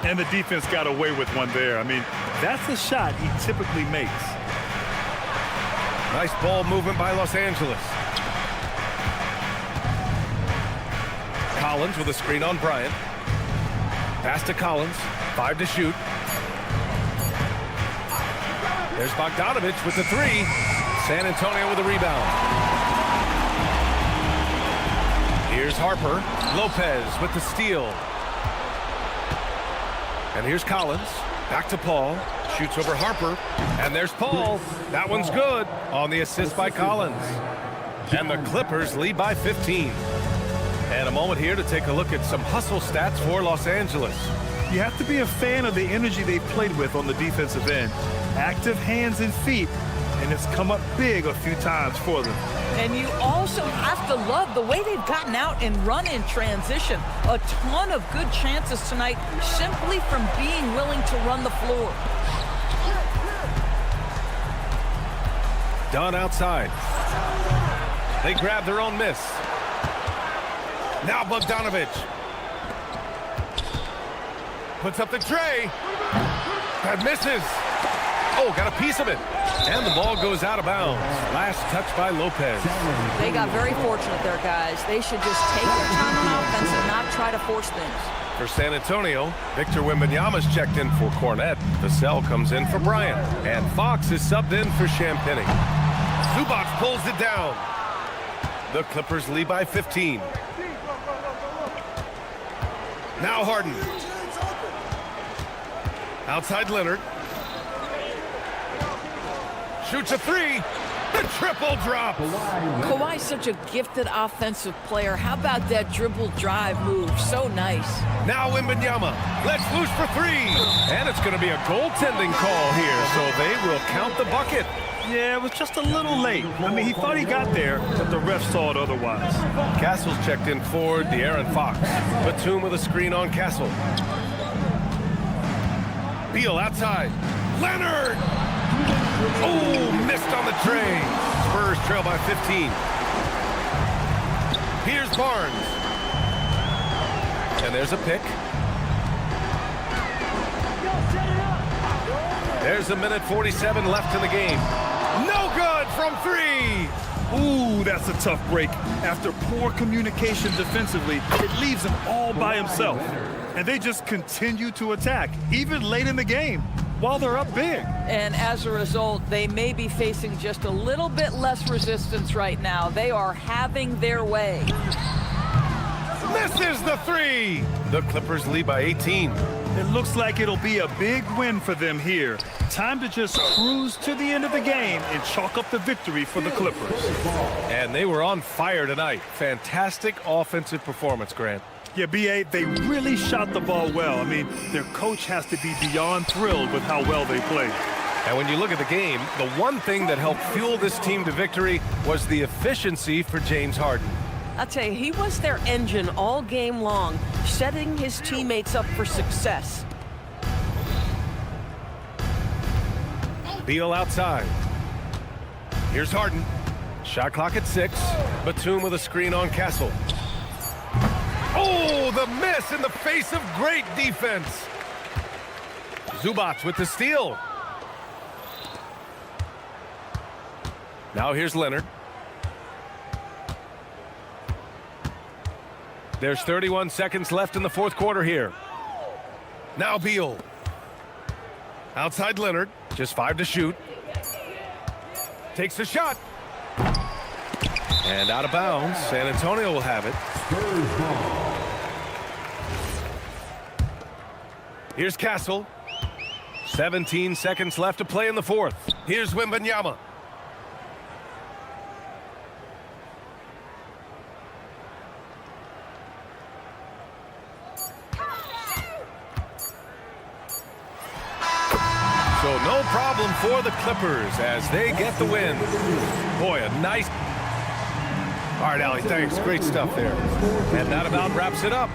And the defense got away with one there. I mean, that's a shot he typically makes. Nice ball movement by Los Angeles. Collins with a screen on Bryant. Pass to Collins. 5 to shoot. There's Bogdanovich with the 3. San Antonio with a rebound. Here's Harper. Lopez with the steal. And here's Collins. Back to Paul. Shoots over Harper. And there's Paul. That one's good on the assist by Collins. And the Clippers lead by 15. And a moment here to take a look at some hustle stats for Los Angeles. You have to be a fan of the energy they've played with on the defensive end. Active hands and feet, and it's come up big a few times for them. And you also have to love the way they've gotten out and run in transition. A ton of good chances tonight simply from being willing to run the floor. Dunn outside. They grab their own miss. Now Bogdanovich. Puts up the tray. That misses. Oh, got a piece of it. And the ball goes out of bounds. Last touch by Lopez. They got very fortunate there, guys. They should just take their time on offense and not try to force things. For San Antonio, Victor Wembanyama's checked in for Cornette. Vassell comes in for Bryant. And Fox is subbed in for Champagny. Zubac pulls it down. The Clippers lead by 15. Now Harden. Outside Leonard. Shoots a 3. The triple drop. Kawhi's such a gifted offensive player. How about that dribble drive move? So nice. Now Wembanyama. Let's loose for 3. And it's going to be a goaltending call here, so they will count the bucket. Yeah, it was just a little late. I mean, he thought he got there, but the ref saw it otherwise. Castle's checked in for De'Aaron Fox. Batum with a screen on Castle. Beal outside. Leonard! Oh, missed on the tray. Spurs trail by 15. Here's Barnes. And there's a pick. There's a minute 47 left in the game. No good from 3. Ooh, that's a tough break. After poor communication defensively, it leaves him all by himself. And they just continue to attack, even late in the game, while they're up big. And as a result, they may be facing just a little bit less resistance right now. They are having their way. Misses the 3. The Clippers lead by 18. It looks like it'll be a big win for them here. Time to just cruise to the end of the game and chalk up the victory for the Clippers. And they were on fire tonight. Fantastic offensive performance, Grant. Yeah, B.A., they really shot the ball well. I mean, their coach has to be beyond thrilled with how well they played. And when you look at the game, the one thing that helped fuel this team to victory was the efficiency for James Harden. I'll tell you, he was their engine all game long, setting his teammates up for success. Beal outside. Here's Harden. Shot clock at 6. Batum with a screen on Castle. Oh, the miss in the face of great defense. Zubac with the steal. Now here's Leonard. There's 31 seconds left in the fourth quarter here. Now Beal. Outside Leonard. Just 5 to shoot. Takes the shot. And out of bounds. San Antonio will have it. Here's Castle. 17 seconds left to play in the fourth. Here's Wembanyama. So no problem for the Clippers as they get the win. Boy, a nice... All right, Allie, thanks. Great stuff there. And that about wraps it up.